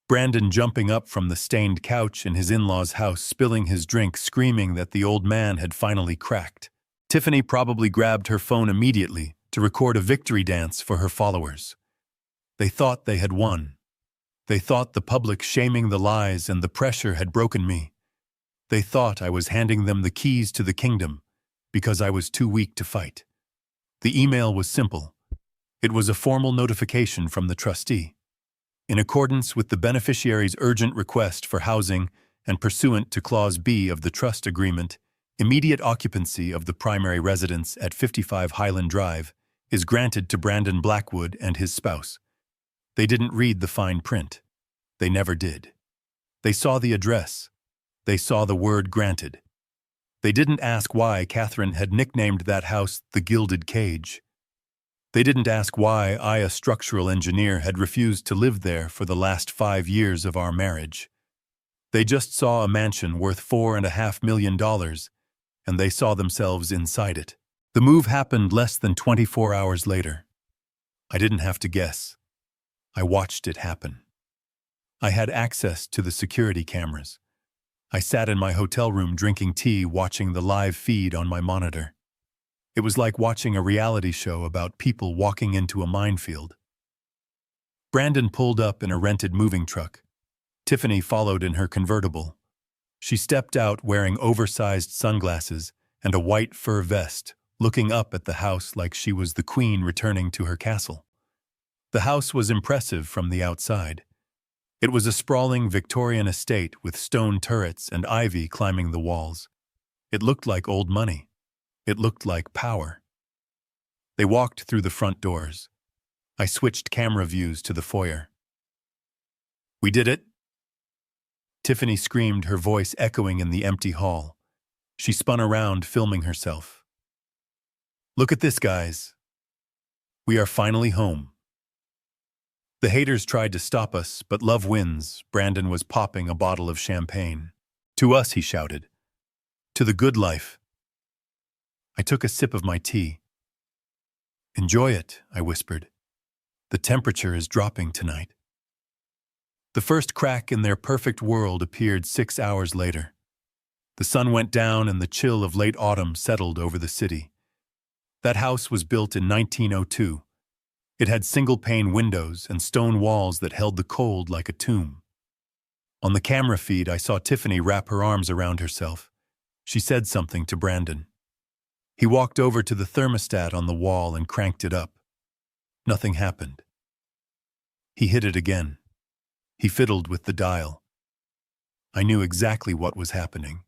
Brandon jumping up from the stained couch in his in-laws' house, spilling his drink, screaming that the old man had finally cracked. Tiffany probably grabbed her phone immediately to record a victory dance for her followers. They thought they had won. They thought the public shaming the lies and the pressure had broken me. They thought I was handing them the keys to the kingdom because I was too weak to fight. The email was simple. It was a formal notification from the trustee. In accordance with the beneficiary's urgent request for housing and pursuant to Clause B of the trust agreement, immediate occupancy of the primary residence at 55 Highland Drive is granted to Brandon Blackwood and his spouse. They didn't read the fine print. They never did. They saw the address. They saw the word granted. They didn't ask why Catherine had nicknamed that house the Gilded Cage. They didn't ask why I, a structural engineer, had refused to live there for the last 5 years of our marriage. They just saw a mansion worth $4.5 million, and they saw themselves inside it. The move happened less than 24 hours later. I didn't have to guess. I watched it happen. I had access to the security cameras. I sat in my hotel room drinking tea, watching the live feed on my monitor. It was like watching a reality show about people walking into a minefield. Brandon pulled up in a rented moving truck. Tiffany followed in her convertible. She stepped out wearing oversized sunglasses and a white fur vest, looking up at the house like she was the queen returning to her castle. The house was impressive from the outside. It was a sprawling Victorian estate with stone turrets and ivy climbing the walls. It looked like old money. It looked like power. They walked through the front doors. I switched camera views to the foyer. We did it? Tiffany screamed, her voice echoing in the empty hall. She spun around, filming herself. Look at this, guys. We are finally home. The haters tried to stop us, but love wins. Brandon was popping a bottle of champagne. To us, he shouted. To the good life. I took a sip of my tea. Enjoy it, I whispered. The temperature is dropping tonight. The first crack in their perfect world appeared 6 hours later. The sun went down and the chill of late autumn settled over the city. That house was built in 1902. It had single-pane windows and stone walls that held the cold like a tomb. On the camera feed, I saw Tiffany wrap her arms around herself. She said something to Brandon. He walked over to the thermostat on the wall and cranked it up. Nothing happened. He hit it again. He fiddled with the dial. I knew exactly what was happening.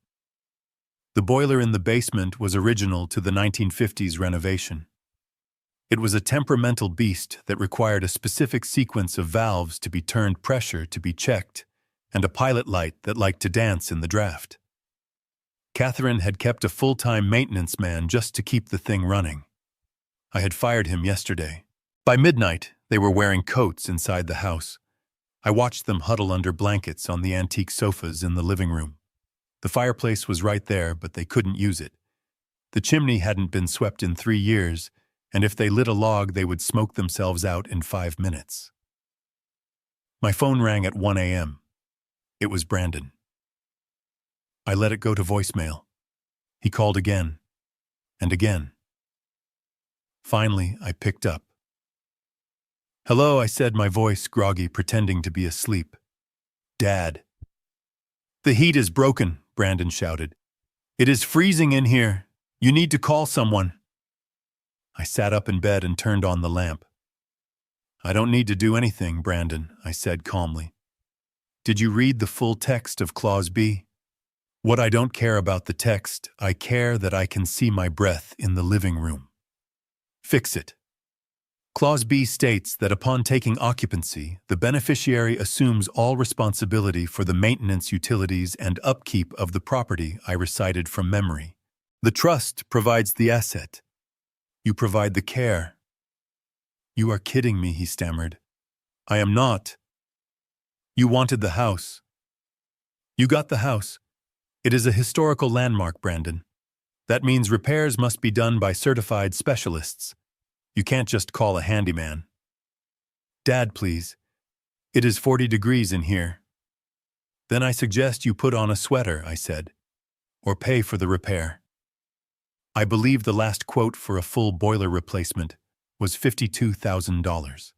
The boiler in the basement was original to the 1950s renovation. It was a temperamental beast that required a specific sequence of valves to be turned pressure to be checked, and a pilot light that liked to dance in the draft. Catherine had kept a full-time maintenance man just to keep the thing running. I had fired him yesterday. By midnight, they were wearing coats inside the house. I watched them huddle under blankets on the antique sofas in the living room. The fireplace was right there, but they couldn't use it. The chimney hadn't been swept in 3 years, and if they lit a log, they would smoke themselves out in 5 minutes. My phone rang at 1 a.m. It was Brandon. I let it go to voicemail. He called again, and again. Finally, I picked up. "Hello," I said, my voice groggy, pretending to be asleep. "Dad." "The heat is broken," Brandon shouted. "It is freezing in here. You need to call someone." I sat up in bed and turned on the lamp. "I don't need to do anything, Brandon," I said calmly. "Did you read the full text of Clause B? What I don't care about the text, I care that I can see my breath in the living room. Fix it." Clause B states that upon taking occupancy, the beneficiary assumes all responsibility for the maintenance, utilities, and upkeep of the property. I recited from memory. The trust provides the asset. You provide the care. "You are kidding me," he stammered. "I am not." "You wanted the house." "You got the house. It is a historical landmark, Brandon. That means repairs must be done by certified specialists. You can't just call a handyman." "Dad, please. It is 40 degrees in here." "Then I suggest you put on a sweater," I said, "or pay for the repair." I believe the last quote for a full boiler replacement was $52,000.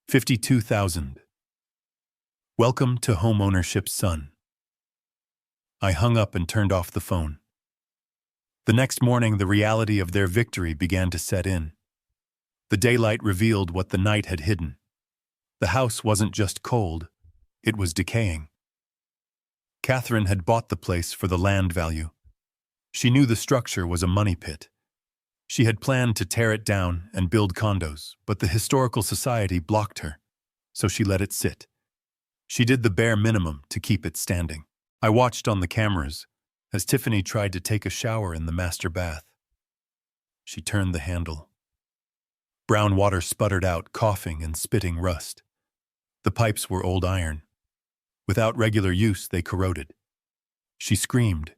$52,000. Welcome to homeownership, son. I hung up and turned off the phone. The next morning, the reality of their victory began to set in. The daylight revealed what the night had hidden. The house wasn't just cold, it was decaying. Catherine had bought the place for the land value. She knew the structure was a money pit. She had planned to tear it down and build condos, but the Historical Society blocked her, so she let it sit. She did the bare minimum to keep it standing. I watched on the cameras as Tiffany tried to take a shower in the master bath. She turned the handle. Brown water sputtered out, coughing and spitting rust. The pipes were old iron. Without regular use, they corroded. She screamed.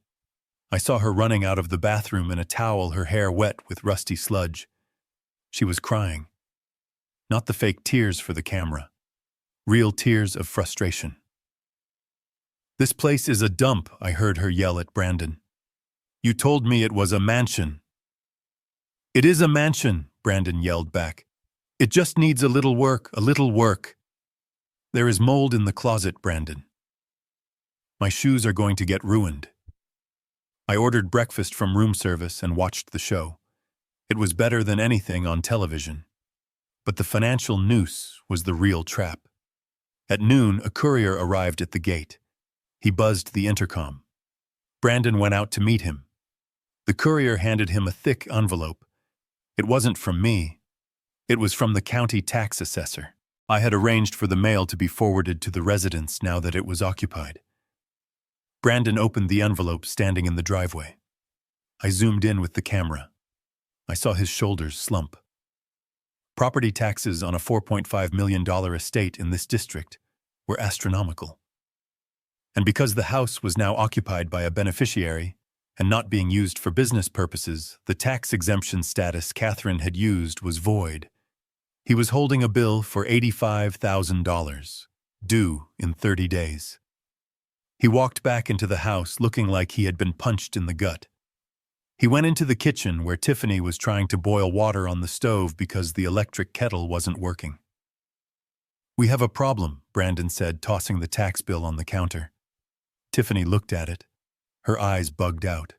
I saw her running out of the bathroom in a towel, her hair wet with rusty sludge. She was crying. Not the fake tears for the camera. Real tears of frustration. "This place is a dump," I heard her yell at Brandon. "You told me it was a mansion." "It is a mansion," Brandon yelled back. "It just needs a little work, a little work." "There is mold in the closet, Brandon. My shoes are going to get ruined." I ordered breakfast from room service and watched the show. It was better than anything on television. But the financial noose was the real trap. At noon, a courier arrived at the gate. He buzzed the intercom. Brandon went out to meet him. The courier handed him a thick envelope. It wasn't from me. It was from the county tax assessor. I had arranged for the mail to be forwarded to the residence now that it was occupied. Brandon opened the envelope standing in the driveway. I zoomed in with the camera. I saw his shoulders slump. Property taxes on a $4.5 million estate in this district were astronomical. And because the house was now occupied by a beneficiary and not being used for business purposes, the tax exemption status Catherine had used was void. He was holding a bill for $85,000, due in 30 days. He walked back into the house looking like he had been punched in the gut. He went into the kitchen where Tiffany was trying to boil water on the stove because the electric kettle wasn't working. "We have a problem," Brandon said, tossing the tax bill on the counter. Tiffany looked at it. Her eyes bugged out.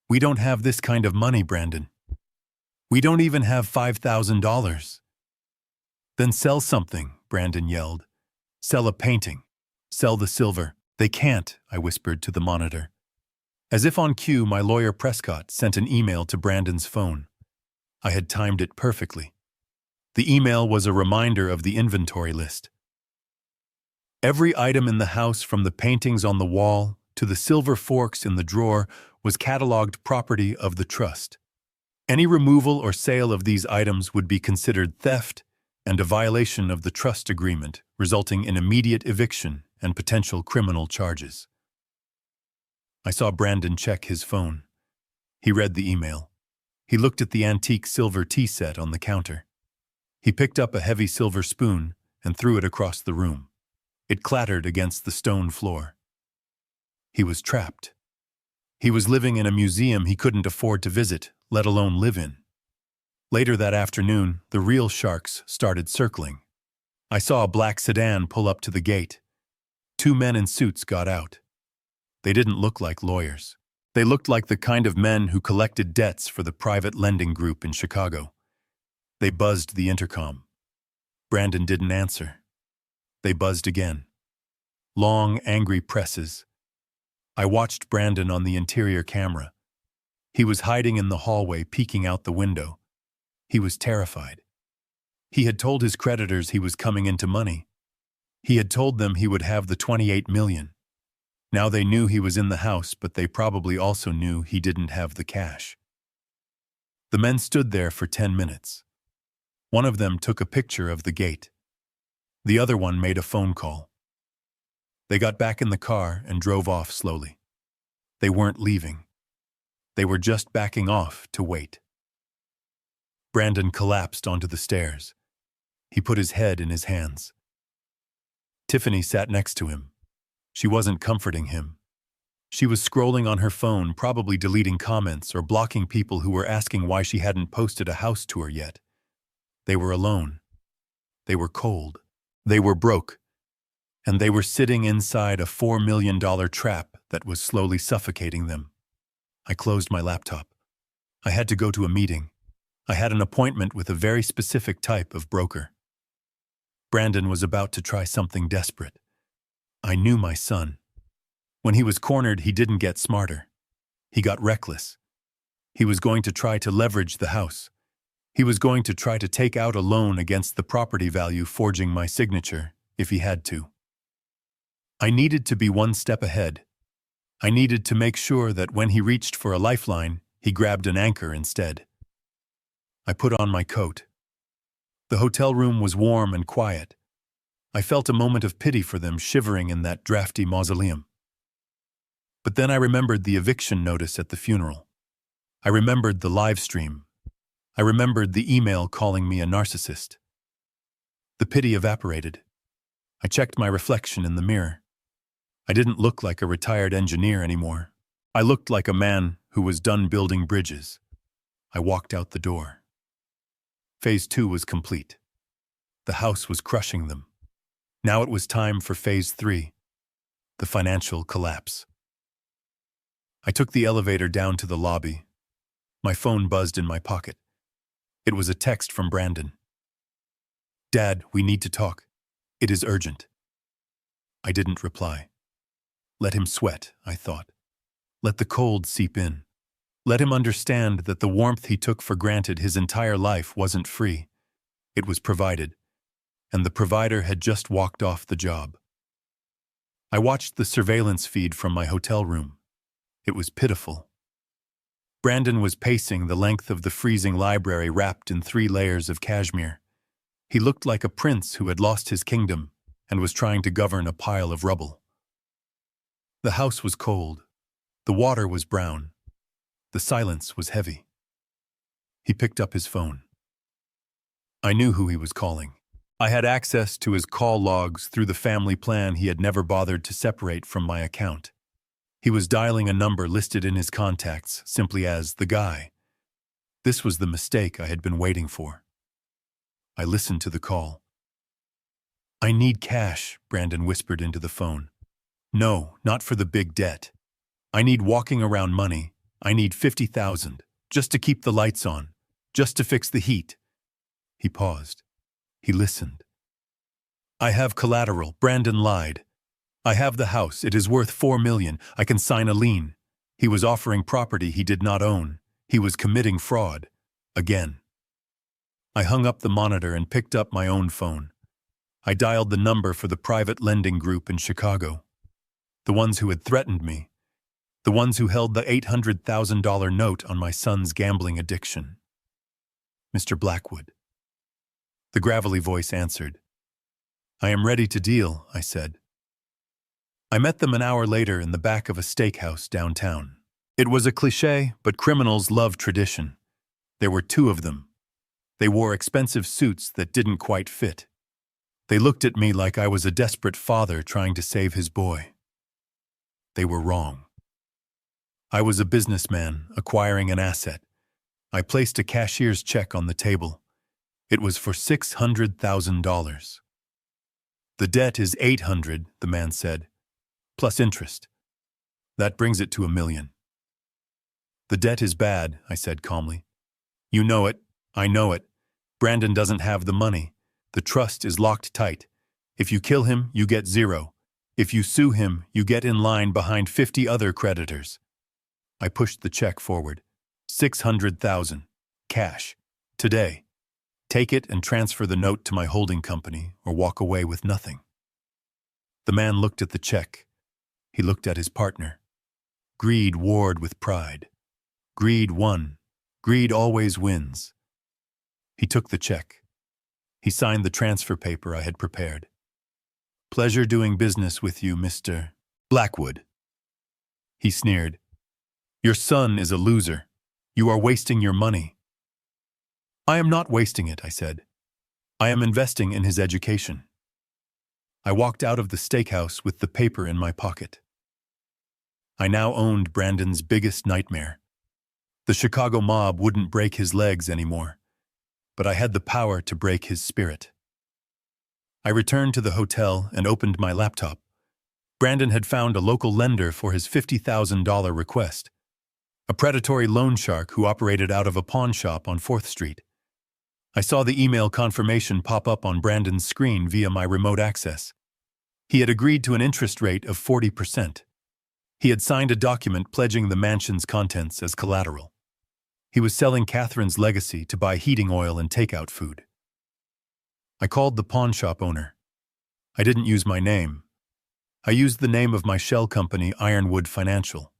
"We don't have this kind of money, Brandon. We don't even have $5,000. "Then sell something," Brandon yelled. "Sell a painting. Sell the silver." "They can't," I whispered to the monitor. As if on cue, my lawyer Prescott sent an email to Brandon's phone. I had timed it perfectly. The email was a reminder of the inventory list. Every item in the house, from the paintings on the wall to the silver forks in the drawer, was cataloged property of the trust. Any removal or sale of these items would be considered theft and a violation of the trust agreement, resulting in immediate eviction and potential criminal charges. I saw Brandon check his phone. He read the email. He looked at the antique silver tea set on the counter. He picked up a heavy silver spoon and threw it across the room. It clattered against the stone floor. He was trapped. He was living in a museum he couldn't afford to visit, let alone live in. Later that afternoon, the real sharks started circling. I saw a black sedan pull up to the gate. 2 men in suits got out. They didn't look like lawyers. They looked like the kind of men who collected debts for the private lending group in Chicago. They buzzed the intercom. Brandon didn't answer. They buzzed again. Long, angry presses. I watched Brandon on the interior camera. He was hiding in the hallway, peeking out the window. He was terrified. He had told his creditors he was coming into money. He had told them he would have the $28 million. Now they knew he was in the house, but they probably also knew he didn't have the cash. The men stood there for 10 minutes. One of them took a picture of the gate. The other one made a phone call. They got back in the car and drove off slowly. They weren't leaving. They were just backing off to wait. Brandon collapsed onto the stairs. He put his head in his hands. Tiffany sat next to him. She wasn't comforting him. She was scrolling on her phone, probably deleting comments or blocking people who were asking why she hadn't posted a house tour yet. They were alone. They were cold. They were broke. And they were sitting inside a $4 million trap that was slowly suffocating them. I closed my laptop. I had to go to a meeting. I had an appointment with a very specific type of broker. Brandon was about to try something desperate. I knew my son. When he was cornered, he didn't get smarter. He got reckless. He was going to try to leverage the house. He was going to try to take out a loan against the property value, forging my signature, if he had to. I needed to be one step ahead. I needed to make sure that when he reached for a lifeline, he grabbed an anchor instead. I put on my coat. The hotel room was warm and quiet. I felt a moment of pity for them shivering in that drafty mausoleum. But then I remembered the eviction notice at the funeral. I remembered the live stream. I remembered the email calling me a narcissist. The pity evaporated. I checked my reflection in the mirror. I didn't look like a retired engineer anymore. I looked like a man who was done building bridges. I walked out the door. Phase 2 was complete. The house was crushing them. Now it was time for Phase 3, the financial collapse. I took the elevator down to the lobby. My phone buzzed in my pocket. It was a text from Brandon. "Dad, we need to talk. It is urgent." I didn't reply. Let him sweat, I thought. Let the cold seep in. Let him understand that the warmth he took for granted his entire life wasn't free. It was provided. And the provider had just walked off the job. I watched the surveillance feed from my hotel room. It was pitiful. Brandon was pacing the length of the freezing library wrapped in 3 layers of cashmere. He looked like a prince who had lost his kingdom and was trying to govern a pile of rubble. The house was cold. The water was brown. The silence was heavy. He picked up his phone. I knew who he was calling. I had access to his call logs through the family plan he had never bothered to separate from my account. He was dialing a number listed in his contacts simply as the guy. This was the mistake I had been waiting for. I listened to the call. "I need cash," Brandon whispered into the phone. "No, not for the big debt. I need walking around money. I need 50,000, just to keep the lights on, just to fix the heat." He paused. He listened. "I have collateral," Brandon lied. "I have the house. It is worth $4 million. I can sign a lien." He was offering property he did not own. He was committing fraud. Again. I hung up the monitor and picked up my own phone. I dialed the number for the private lending group in Chicago. The ones who had threatened me. The ones who held the $800,000 note on my son's gambling addiction. "Mr. Blackwood." The gravelly voice answered. "I am ready to deal," I said. I met them an hour later in the back of a steakhouse downtown. It was a cliché, but criminals love tradition. There were two of them. They wore expensive suits that didn't quite fit. They looked at me like I was a desperate father trying to save his boy. They were wrong. I was a businessman acquiring an asset. I placed a cashier's check on the table. It was for $600,000. "The debt is $800," the man said, "plus interest. That brings it to $1 million. "The debt is bad," I said calmly. "You know it. I know it. Brandon doesn't have the money. The trust is locked tight. If you kill him, you get $0. If you sue him, you get in line behind 50 other creditors." I pushed the check forward. $600,000. Cash. Today. Take it and transfer the note to my holding company or walk away with nothing. The man looked at the check. He looked at his partner. Greed warred with pride. Greed won. Greed always wins. He took the check. He signed the transfer paper I had prepared. "Pleasure doing business with you, Mr. Blackwood." He sneered. "Your son is a loser. You are wasting your money." "I am not wasting it," I said. "I am investing in his education." I walked out of the steakhouse with the paper in my pocket. I now owned Brandon's biggest nightmare. The Chicago mob wouldn't break his legs anymore, but I had the power to break his spirit. I returned to the hotel and opened my laptop. Brandon had found a local lender for his $50,000 request, a predatory loan shark who operated out of a pawn shop on 4th Street. I saw the email confirmation pop up on Brandon's screen via my remote access. He had agreed to an interest rate of 40%. He had signed a document pledging the mansion's contents as collateral. He was selling Catherine's legacy to buy heating oil and takeout food. I called the pawn shop owner. I didn't use my name. I used the name of my shell company, Ironwood Financial.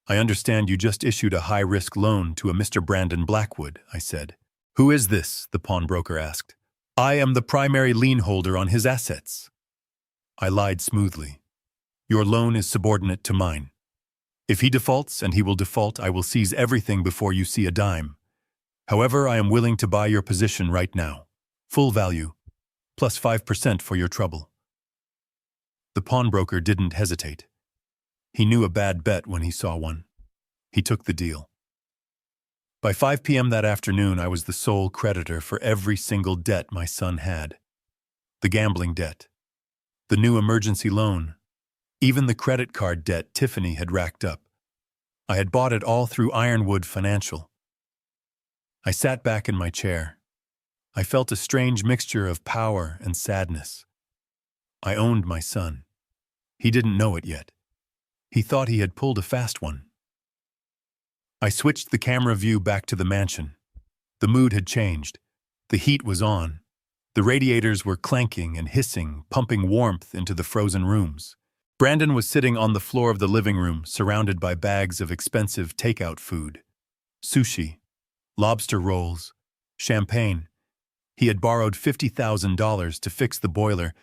"I understand you just issued a high-risk loan to a Mr. Brandon Blackwood," I said. "Who is this?" the pawnbroker asked. "I am the primary lien holder on his assets." I lied smoothly. "Your loan is subordinate to mine. If he defaults, and he will default, I will seize everything before you see a dime. However, I am willing to buy your position right now. Full value, plus 5% for your trouble." The pawnbroker didn't hesitate. He knew a bad bet when he saw one. He took the deal. By 5 p.m. that afternoon, I was the sole creditor for every single debt my son had. The gambling debt, the new emergency loan, even the credit card debt Tiffany had racked up. I had bought it all through Ironwood Financial. I sat back in my chair. I felt a strange mixture of power and sadness. I owned my son. He didn't know it yet. He thought he had pulled a fast one. I switched the camera view back to the mansion. The mood had changed. The heat was on. The radiators were clanking and hissing, pumping warmth into the frozen rooms. Brandon was sitting on the floor of the living room, surrounded by bags of expensive takeout food. Sushi, lobster rolls, champagne. He had borrowed $50,000 to fix the boiler,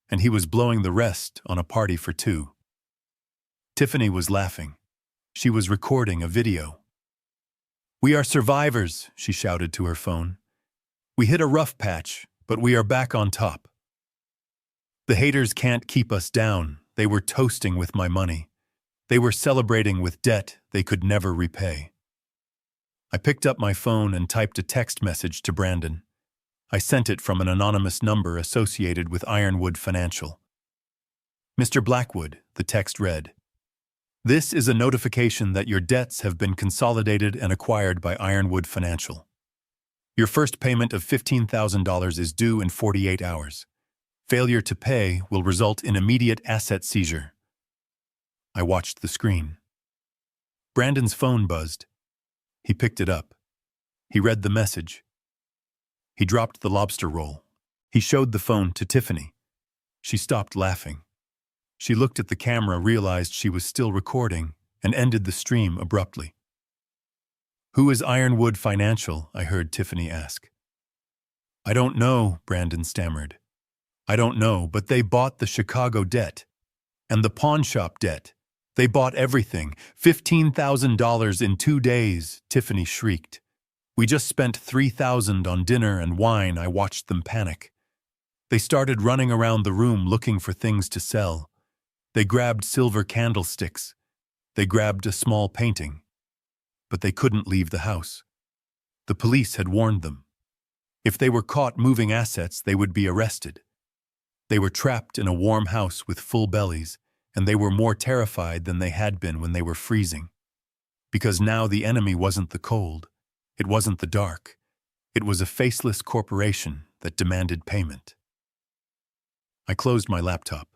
and he was blowing the rest on a party for two. Tiffany was laughing. She was recording a video. "We are survivors," she shouted to her phone. "We hit a rough patch, but we are back on top. The haters can't keep us down. They were toasting with my money. They were celebrating with debt they could never repay." I picked up my phone and typed a text message to Brandon. I sent it from an anonymous number associated with Ironwood Financial. "Mr. Blackwood," the text read, "this is a notification that your debts have been consolidated and acquired by Ironwood Financial. Your first payment of $15,000 is due in 48 hours. Failure to pay will result in immediate asset seizure." I watched the screen. Brandon's phone buzzed. He picked it up. He read the message. He dropped the lobster roll. He showed the phone to Tiffany. She stopped laughing. She looked at the camera, realized she was still recording, and ended the stream abruptly. "Who is Ironwood Financial?" I heard Tiffany ask. "I don't know," Brandon stammered. "I don't know, but they bought the Chicago debt. And the pawn shop debt. They bought everything. $15,000 in 2 days," Tiffany shrieked. "We just spent $3,000 on dinner and wine." I watched them panic. They started running around the room looking for things to sell. They grabbed silver candlesticks. They grabbed a small painting. But they couldn't leave the house. The police had warned them. If they were caught moving assets, they would be arrested. They were trapped in a warm house with full bellies, and they were more terrified than they had been when they were freezing. Because now the enemy wasn't the cold. It wasn't the dark. It was a faceless corporation that demanded payment. I closed my laptop.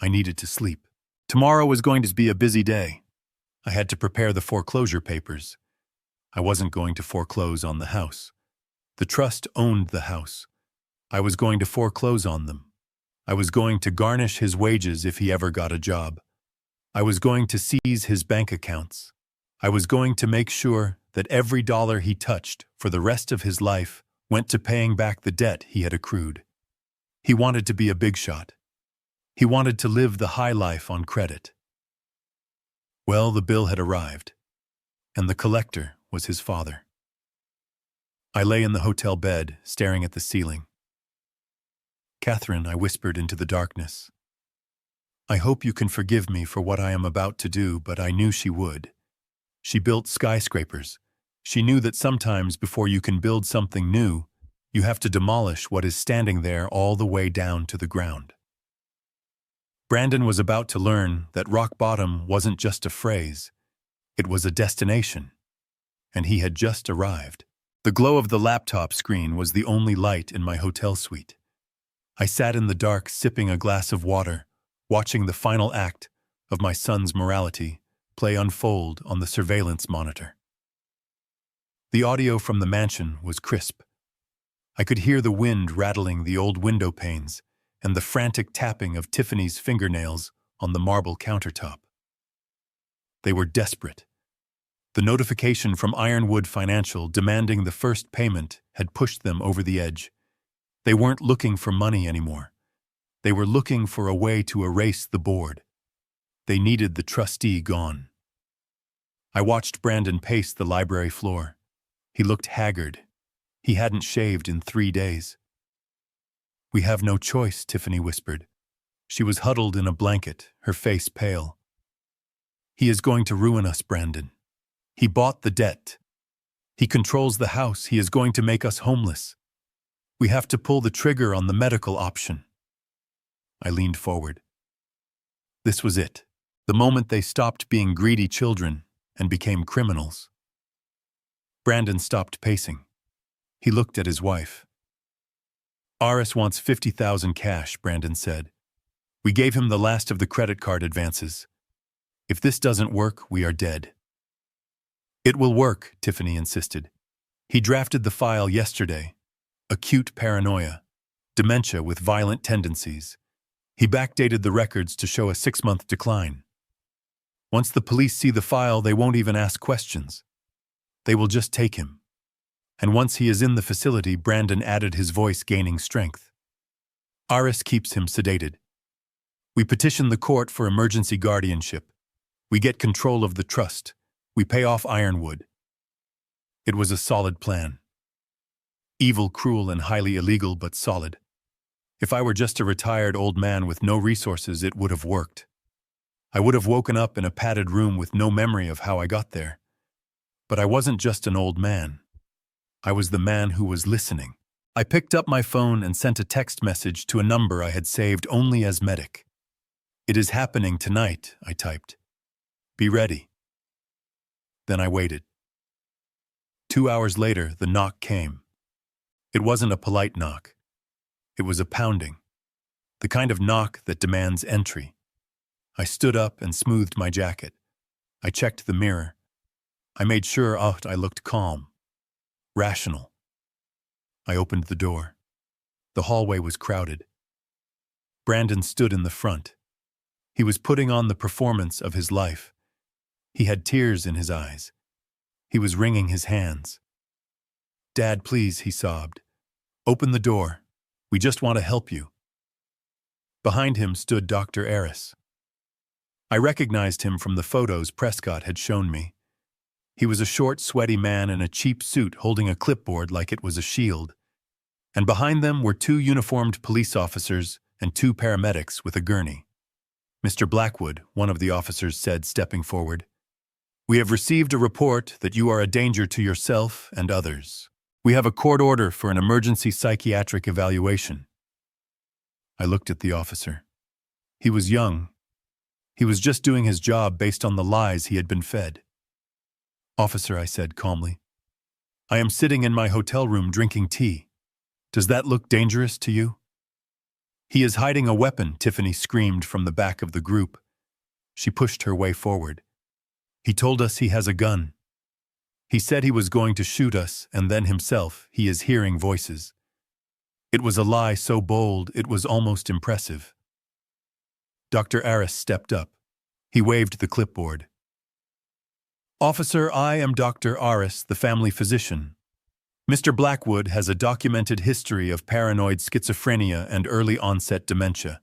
I needed to sleep. Tomorrow was going to be a busy day. I had to prepare the foreclosure papers. I wasn't going to foreclose on the house. The trust owned the house. I was going to foreclose on them. I was going to garnish his wages if he ever got a job. I was going to seize his bank accounts. I was going to make sure that every dollar he touched for the rest of his life went to paying back the debt he had accrued. He wanted to be a big shot. He wanted to live the high life on credit. Well, the bill had arrived, and the collector was his father. I lay in the hotel bed, staring at the ceiling. "Catherine," I whispered into the darkness. "I hope you can forgive me for what I am about to do," but I knew she would. She built skyscrapers. She knew that sometimes before you can build something new, you have to demolish what is standing there all the way down to the ground. Brandon was about to learn that rock bottom wasn't just a phrase. It was a destination. And he had just arrived. The glow of the laptop screen was the only light in my hotel suite. I sat in the dark sipping a glass of water, watching the final act of my son's morality play unfold on the surveillance monitor. The audio from the mansion was crisp. I could hear the wind rattling the old window panes and the frantic tapping of Tiffany's fingernails on the marble countertop. They were desperate. The notification from Ironwood Financial demanding the first payment had pushed them over the edge. They weren't looking for money anymore. They were looking for a way to erase the board. They needed the trustee gone. I watched Brandon pace the library floor. He looked haggard. He hadn't shaved in 3 days. "We have no choice," Tiffany whispered. She was huddled in a blanket, her face pale. "He is going to ruin us, Brandon. He bought the debt. He controls the house. He is going to make us homeless. We have to pull the trigger on the medical option." I leaned forward. This was it, the moment they stopped being greedy children and became criminals. Brandon stopped pacing. He looked at his wife. "Aris wants $50,000 cash," Brandon said. "We gave him the last of the credit card advances. If this doesn't work, we are dead." "It will work," Tiffany insisted. "He drafted the file yesterday. Acute paranoia. Dementia with violent tendencies. He backdated the records to show a 6-month decline. Once the police see the file, they won't even ask questions. They will just take him. And once he is in the facility," Brandon added, his voice gaining strength, "Aris keeps him sedated. We petitioned the court for emergency guardianship. We get control of the trust. We pay off Ironwood. It was a solid plan. Evil, cruel, and highly illegal, but solid. If I were just a retired old man with no resources, it would have worked. I would have woken up in a padded room with no memory of how I got there. But I wasn't just an old man. I was the man who was listening. I picked up my phone and sent a text message to a number I had saved only as medic. "It is happening tonight," I typed. "Be ready." Then I waited. 2 hours later, the knock came. It wasn't a polite knock. It was a pounding. The kind of knock that demands entry. I stood up and smoothed my jacket. I checked the mirror. I made sure I looked calm. Rational. I opened the door. The hallway was crowded. Brandon stood in the front. He was putting on the performance of his life. He had tears in his eyes. He was wringing his hands. "Dad, please," he sobbed. "Open the door. We just want to help you." Behind him stood Dr. Aris. I recognized him from the photos Prescott had shown me. He was a short, sweaty man in a cheap suit holding a clipboard like it was a shield. And behind them were 2 uniformed police officers and 2 paramedics with a gurney. "Mr. Blackwood," one of the officers said, stepping forward, "we have received a report that you are a danger to yourself and others. We have a court order for an emergency psychiatric evaluation." I looked at the officer. He was young. He was just doing his job based on the lies he had been fed. "Officer," I said calmly, "I am sitting in my hotel room drinking tea. Does that look dangerous to you?" "He is hiding a weapon," Tiffany screamed from the back of the group. She pushed her way forward. "He told us he has a gun. He said he was going to shoot us, and then himself, he is hearing voices." It was a lie so bold it was almost impressive. Dr. Aris stepped up. He waved the clipboard. "Officer, I am Dr. Aris, the family physician. Mr. Blackwood has a documented history of paranoid schizophrenia and early-onset dementia.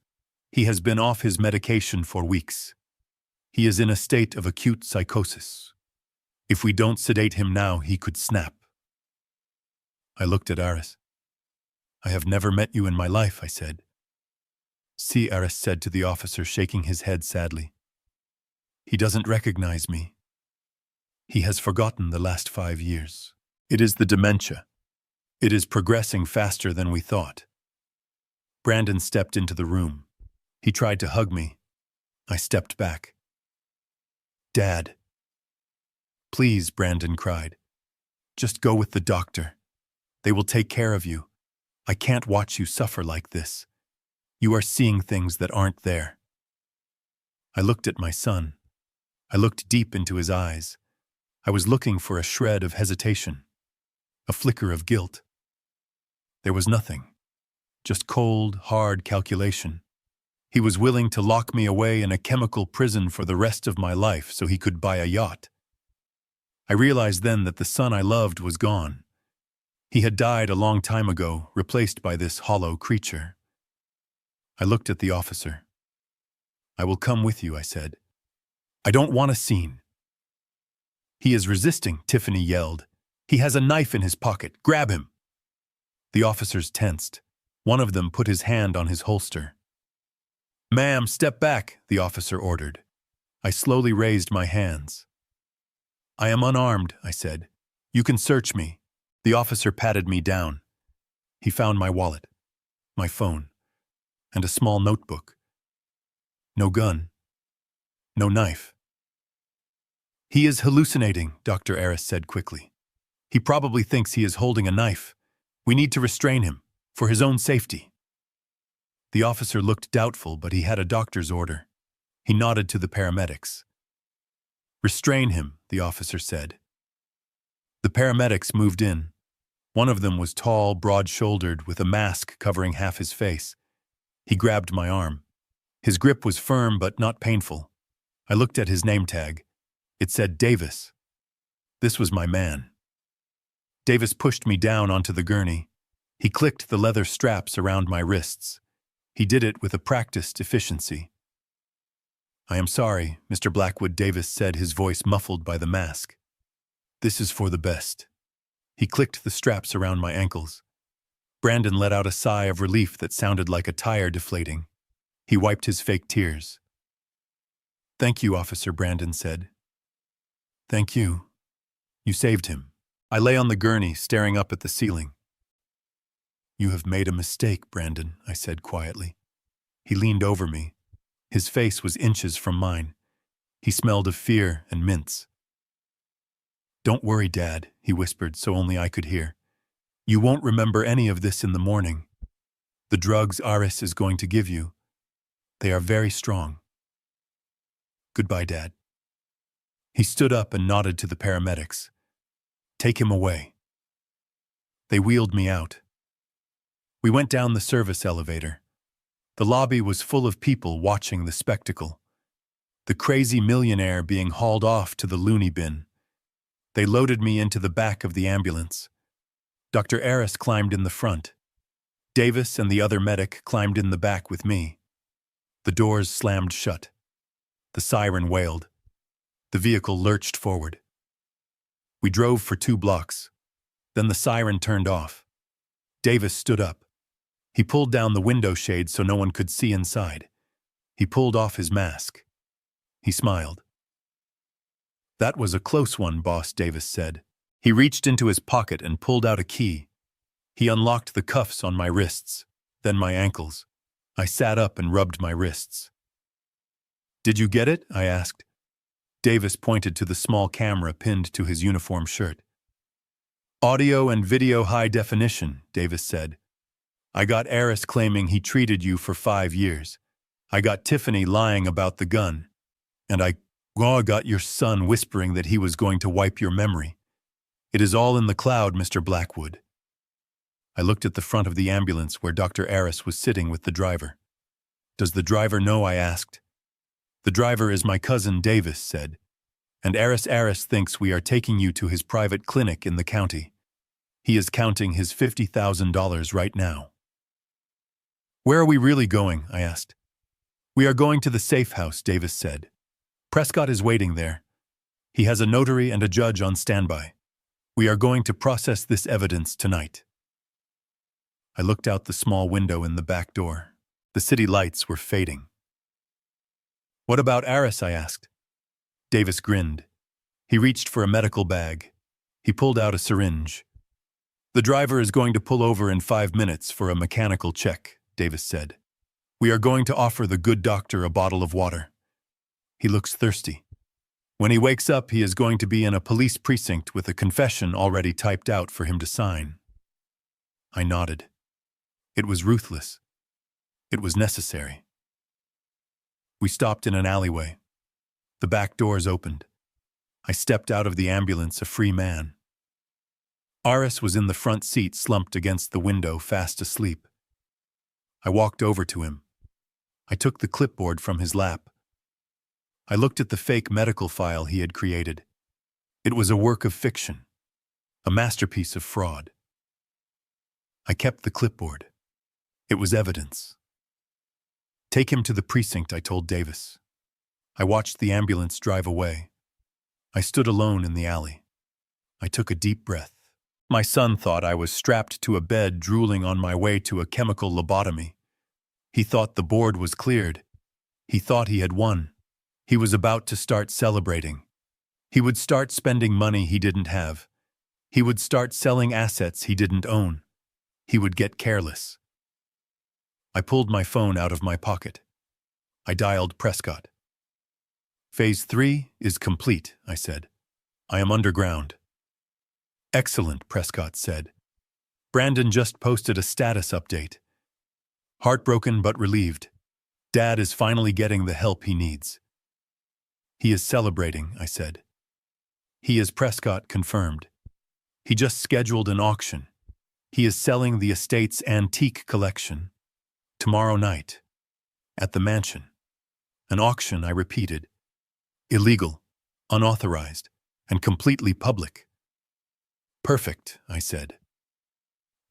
He has been off his medication for weeks. He is in a state of acute psychosis. If we don't sedate him now, he could snap." I looked at Aris. "I have never met you in my life," I said. "See," Aris said to the officer, shaking his head sadly. "He doesn't recognize me. He has forgotten the last 5 years. It is the dementia. It is progressing faster than we thought." Brandon stepped into the room. He tried to hug me. I stepped back. "Dad." "Please," Brandon cried. "Just go with the doctor. They will take care of you. I can't watch you suffer like this. You are seeing things that aren't there." I looked at my son. I looked deep into his eyes. I was looking for a shred of hesitation, a flicker of guilt. There was nothing, just cold, hard calculation. He was willing to lock me away in a chemical prison for the rest of my life so he could buy a yacht. I realized then that the son I loved was gone. He had died a long time ago, replaced by this hollow creature. I looked at the officer. "I will come with you," I said. "I don't want a scene." "He is resisting," Tiffany yelled. "He has a knife in his pocket. Grab him." The officers tensed. One of them put his hand on his holster. "Ma'am, step back," the officer ordered. I slowly raised my hands. "I am unarmed," I said. "You can search me." The officer patted me down. He found my wallet, my phone, and a small notebook. No gun. No knife. "He is hallucinating," Dr. Aris said quickly. "He probably thinks he is holding a knife. We need to restrain him, for his own safety." The officer looked doubtful, but he had a doctor's order. He nodded to the paramedics. "Restrain him," the officer said. The paramedics moved in. One of them was tall, broad-shouldered, with a mask covering half his face. He grabbed my arm. His grip was firm but not painful. I looked at his name tag. It said Davis. This was my man. Davis pushed me down onto the gurney. He clicked the leather straps around my wrists. He did it with a practiced efficiency. I am sorry, Mr. Blackwood Davis said, his voice muffled by the mask. This is for the best. He clicked the straps around my ankles. Brandon let out a sigh of relief that sounded like a tire deflating. He wiped his fake tears. Thank you, Officer, Brandon said. Thank you. You saved him. I lay on the gurney, staring up at the ceiling. You have made a mistake, Brandon, I said quietly. He leaned over me. His face was inches from mine. He smelled of fear and mints. Don't worry, Dad, he whispered so only I could hear. You won't remember any of this in the morning. The drugs Aris is going to give you, they are very strong. Goodbye, Dad. He stood up and nodded to the paramedics. Take him away. They wheeled me out. We went down the service elevator. The lobby was full of people watching the spectacle. The crazy millionaire being hauled off to the loony bin. They loaded me into the back of the ambulance. Dr. Aris climbed in the front. Davis and the other medic climbed in the back with me. The doors slammed shut. The siren wailed. The vehicle lurched forward. We drove for 2 blocks. Then the siren turned off. Davis stood up. He pulled down the window shade so no one could see inside. He pulled off his mask. He smiled. That was a close one, boss, Davis said. He reached into his pocket and pulled out a key. He unlocked the cuffs on my wrists, then my ankles. I sat up and rubbed my wrists. Did you get it? I asked. Davis pointed to the small camera pinned to his uniform shirt. Audio and video high definition, Davis said. I got Aris claiming he treated you for 5 years. I got Tiffany lying about the gun. And I got your son whispering that he was going to wipe your memory. It is all in the cloud, Mr. Blackwood. I looked at the front of the ambulance where Dr. Aris was sitting with the driver. Does the driver know? I asked. The driver is my cousin, Davis said. And Aris thinks we are taking you to his private clinic in the county. He is counting his $50,000 right now. Where are we really going? I asked. We are going to the safe house, Davis said. Prescott is waiting there. He has a notary and a judge on standby. We are going to process this evidence tonight. I looked out the small window in the back door. The city lights were fading. What about Aris? I asked. Davis grinned. He reached for a medical bag. He pulled out a syringe. The driver is going to pull over in 5 minutes for a mechanical check, Davis said. We are going to offer the good doctor a bottle of water. He looks thirsty. When he wakes up, he is going to be in a police precinct with a confession already typed out for him to sign. I nodded. It was ruthless. It was necessary. We stopped in an alleyway. The back doors opened. I stepped out of the ambulance a free man. Aris was in the front seat, slumped against the window, fast asleep. I walked over to him. I took the clipboard from his lap. I looked at the fake medical file he had created. It was a work of fiction, a masterpiece of fraud. I kept the clipboard. It was evidence. Take him to the precinct, I told Davis. I watched the ambulance drive away. I stood alone in the alley. I took a deep breath. My son thought I was strapped to a bed, drooling on my way to a chemical lobotomy. He thought the board was cleared. He thought he had won. He was about to start celebrating. He would start spending money he didn't have. He would start selling assets he didn't own. He would get careless. I pulled my phone out of my pocket. I dialed Prescott. Phase 3 is complete, I said. I am underground. Excellent, Prescott said. Brandon just posted a status update. Heartbroken but relieved. Dad is finally getting the help he needs. He is celebrating, I said. He is Prescott confirmed. He just scheduled an auction. He is selling the estate's antique collection. Tomorrow night. At the mansion. An auction, I repeated. Illegal, unauthorized, and completely public. Perfect, I said.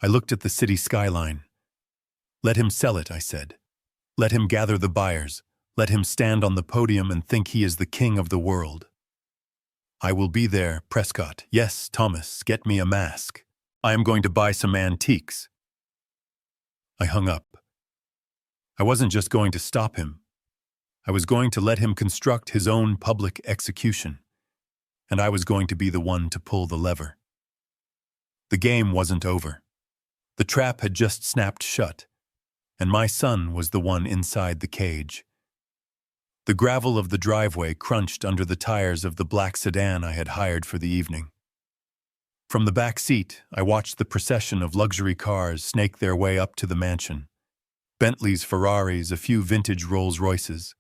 I looked at the city skyline. Let him sell it, I said. Let him gather the buyers. Let him stand on the podium and think he is the king of the world. I will be there, Prescott. Yes, Thomas, get me a mask. I am going to buy some antiques. I hung up. I wasn't just going to stop him. I was going to let him construct his own public execution, and I was going to be the one to pull the lever. The game wasn't over. The trap had just snapped shut, and my son was the one inside the cage. The gravel of the driveway crunched under the tires of the black sedan I had hired for the evening. From the back seat, I watched the procession of luxury cars snake their way up to the mansion. Bentleys, Ferraris, a few vintage Rolls-Royces.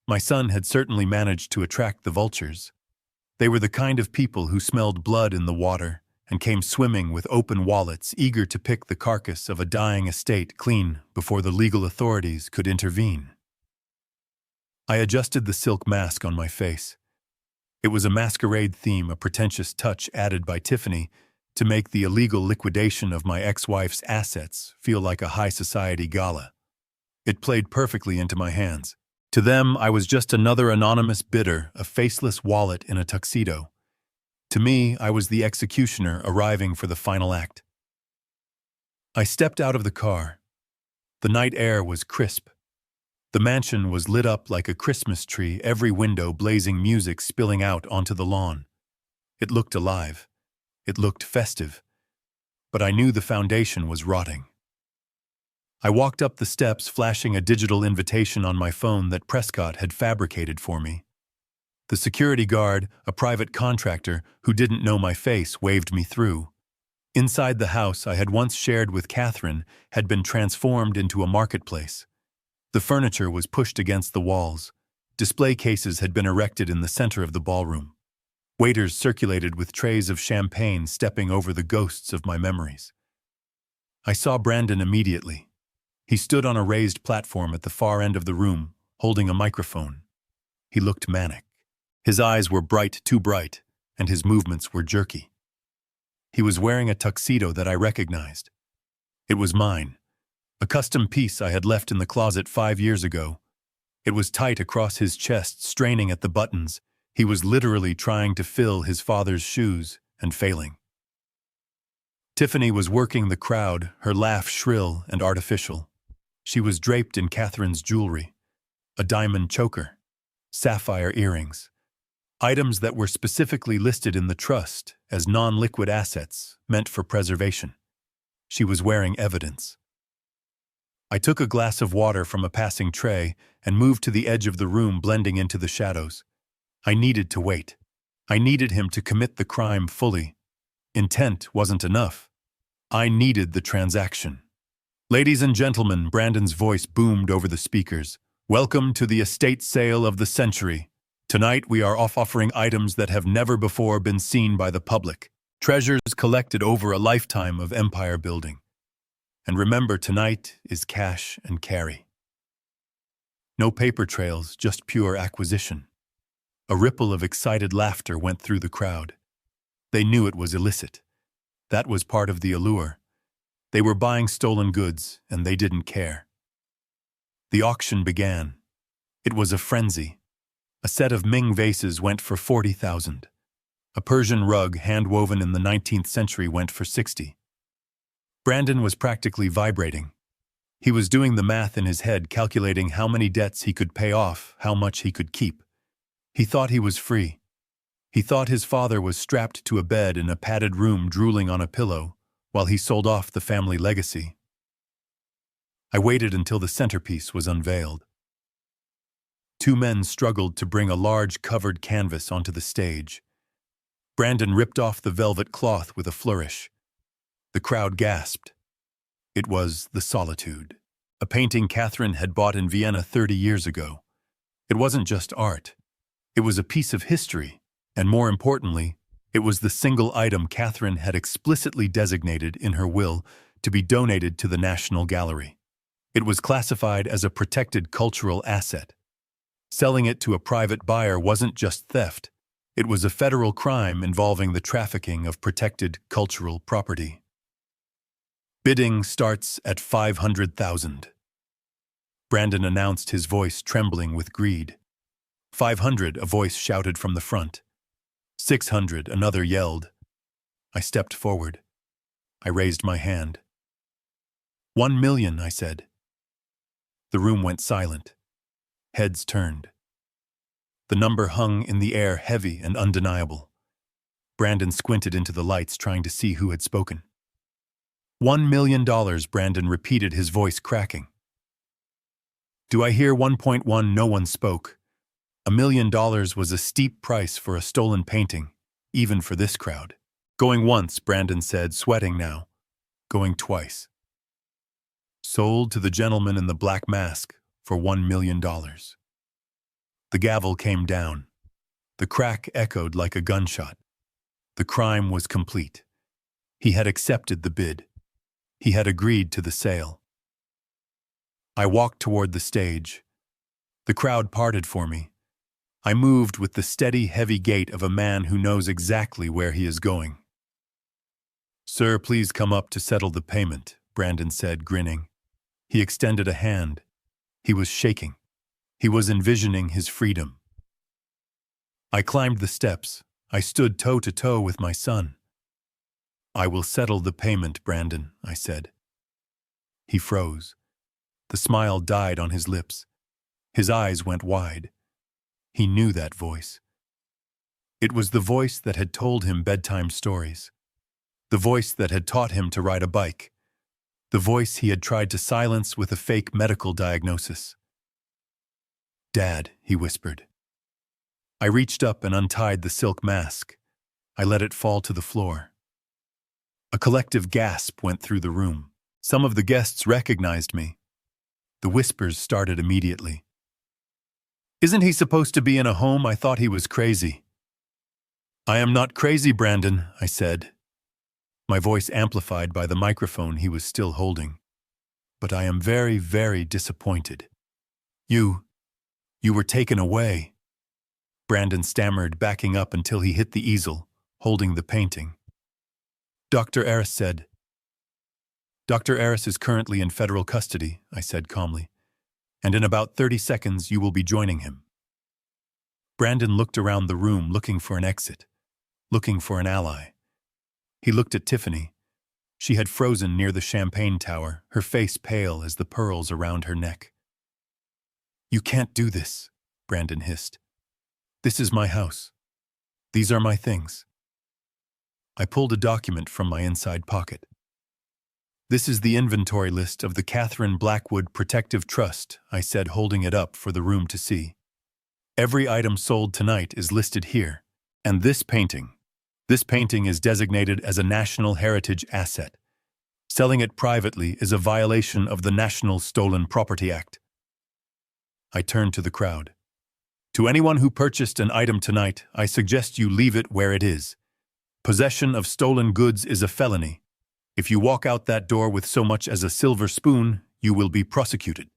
My son had certainly managed to attract the vultures. They were the kind of people who smelled blood in the water and came swimming with open wallets, eager to pick the carcass of a dying estate clean before the legal authorities could intervene. I adjusted the silk mask on my face. It was a masquerade theme, a pretentious touch added by Tiffany to make the illegal liquidation of my ex-wife's assets feel like a high society gala. It played perfectly into my hands. To them, I was just another anonymous bidder, a faceless wallet in a tuxedo. To me, I was the executioner arriving for the final act. I stepped out of the car. The night air was crisp. The mansion was lit up like a Christmas tree, every window blazing music spilling out onto the lawn. It looked alive. It looked festive. But I knew the foundation was rotting. I walked up the steps, flashing a digital invitation on my phone that Prescott had fabricated for me. The security guard, a private contractor who didn't know my face, waved me through. Inside the house I had once shared with Catherine had been transformed into a marketplace. The furniture was pushed against the walls. Display cases had been erected in the center of the ballroom. Waiters circulated with trays of champagne, stepping over the ghosts of my memories. I saw Brandon immediately. He stood on a raised platform at the far end of the room, holding a microphone. He looked manic. His eyes were bright, too bright, and his movements were jerky. He was wearing a tuxedo that I recognized. It was mine. A custom piece I had left in the closet 5 years ago. It was tight across his chest, straining at the buttons. He was literally trying to fill his father's shoes and failing. Tiffany was working the crowd, her laugh shrill and artificial. She was draped in Catherine's jewelry, a diamond choker, sapphire earrings, items that were specifically listed in the trust as non-liquid assets meant for preservation. She was wearing evidence. I took a glass of water from a passing tray and moved to the edge of the room, blending into the shadows. I needed to wait. I needed him to commit the crime fully. Intent wasn't enough. I needed the transaction. Ladies and gentlemen, Brandon's voice boomed over the speakers. Welcome to the estate sale of the century. Tonight we are offering items that have never before been seen by the public. Treasures collected over a lifetime of empire building. And remember, tonight is cash and carry. No paper trails, just pure acquisition. A ripple of excited laughter went through the crowd. They knew it was illicit. That was part of the allure. They were buying stolen goods, and they didn't care. The auction began. It was a frenzy. A set of Ming vases went for $40,000. A Persian rug hand-woven in the 19th century went for $60,000. Brandon was practically vibrating. He was doing the math in his head, calculating how many debts he could pay off, how much he could keep. He thought he was free. He thought his father was strapped to a bed in a padded room, drooling on a pillow, while he sold off the family legacy. I waited until the centerpiece was unveiled. 2 men struggled to bring a large covered canvas onto the stage. Brandon ripped off the velvet cloth with a flourish. The crowd gasped. It was The Solitude, a painting Catherine had bought in Vienna 30 years ago. It wasn't just art. It was a piece of history, and more importantly, it was the single item Catherine had explicitly designated in her will to be donated to the National Gallery. It was classified as a protected cultural asset. Selling it to a private buyer wasn't just theft. It was a federal crime involving the trafficking of protected cultural property. Bidding starts at $500,000. Brandon announced, his voice trembling with greed. 500, a voice shouted from the front. 600, another yelled. I stepped forward. I raised my hand. 1 million, I said. The room went silent. Heads turned. The number hung in the air, heavy and undeniable. Brandon squinted into the lights, trying to see who had spoken. $1 million, Brandon repeated, his voice cracking. Do I hear 1.1? No one spoke. $1 million was a steep price for a stolen painting, even for this crowd. Going once, Brandon said, sweating now. Going twice. Sold to the gentleman in the black mask for $1 million. The gavel came down. The crack echoed like a gunshot. The crime was complete. He had accepted the bid. He had agreed to the sale. I walked toward the stage. The crowd parted for me. I moved with the steady, heavy gait of a man who knows exactly where he is going. Sir, please come up to settle the payment, Brandon said, grinning. He extended a hand. He was shaking. He was envisioning his freedom. I climbed the steps. I stood toe to toe with my son. I will settle the payment, Brandon, I said. He froze. The smile died on his lips. His eyes went wide. He knew that voice. It was the voice that had told him bedtime stories. The voice that had taught him to ride a bike. The voice he had tried to silence with a fake medical diagnosis. Dad, he whispered. I reached up and untied the silk mask. I let it fall to the floor. A collective gasp went through the room. Some of the guests recognized me. The whispers started immediately. Isn't he supposed to be in a home? I thought he was crazy. I am not crazy, Brandon, I said. My voice amplified by the microphone he was still holding. But I am very, very disappointed. You were taken away. Brandon stammered, backing up until he hit the easel, holding the painting. Dr. Aris said. Dr. Aris is currently in federal custody, I said calmly, and in about 30 seconds you will be joining him. Brandon looked around the room, looking for an exit, looking for an ally. He looked at Tiffany. She had frozen near the champagne tower, her face pale as the pearls around her neck. You can't do this, Brandon hissed. This is my house. These are my things. I pulled a document from my inside pocket. This is the inventory list of the Catherine Blackwood Protective Trust, I said, holding it up for the room to see. Every item sold tonight is listed here, and this painting is designated as a National Heritage Asset. Selling it privately is a violation of the National Stolen Property Act. I turned to the crowd. To anyone who purchased an item tonight, I suggest you leave it where it is. Possession of stolen goods is a felony. If you walk out that door with so much as a silver spoon, you will be prosecuted.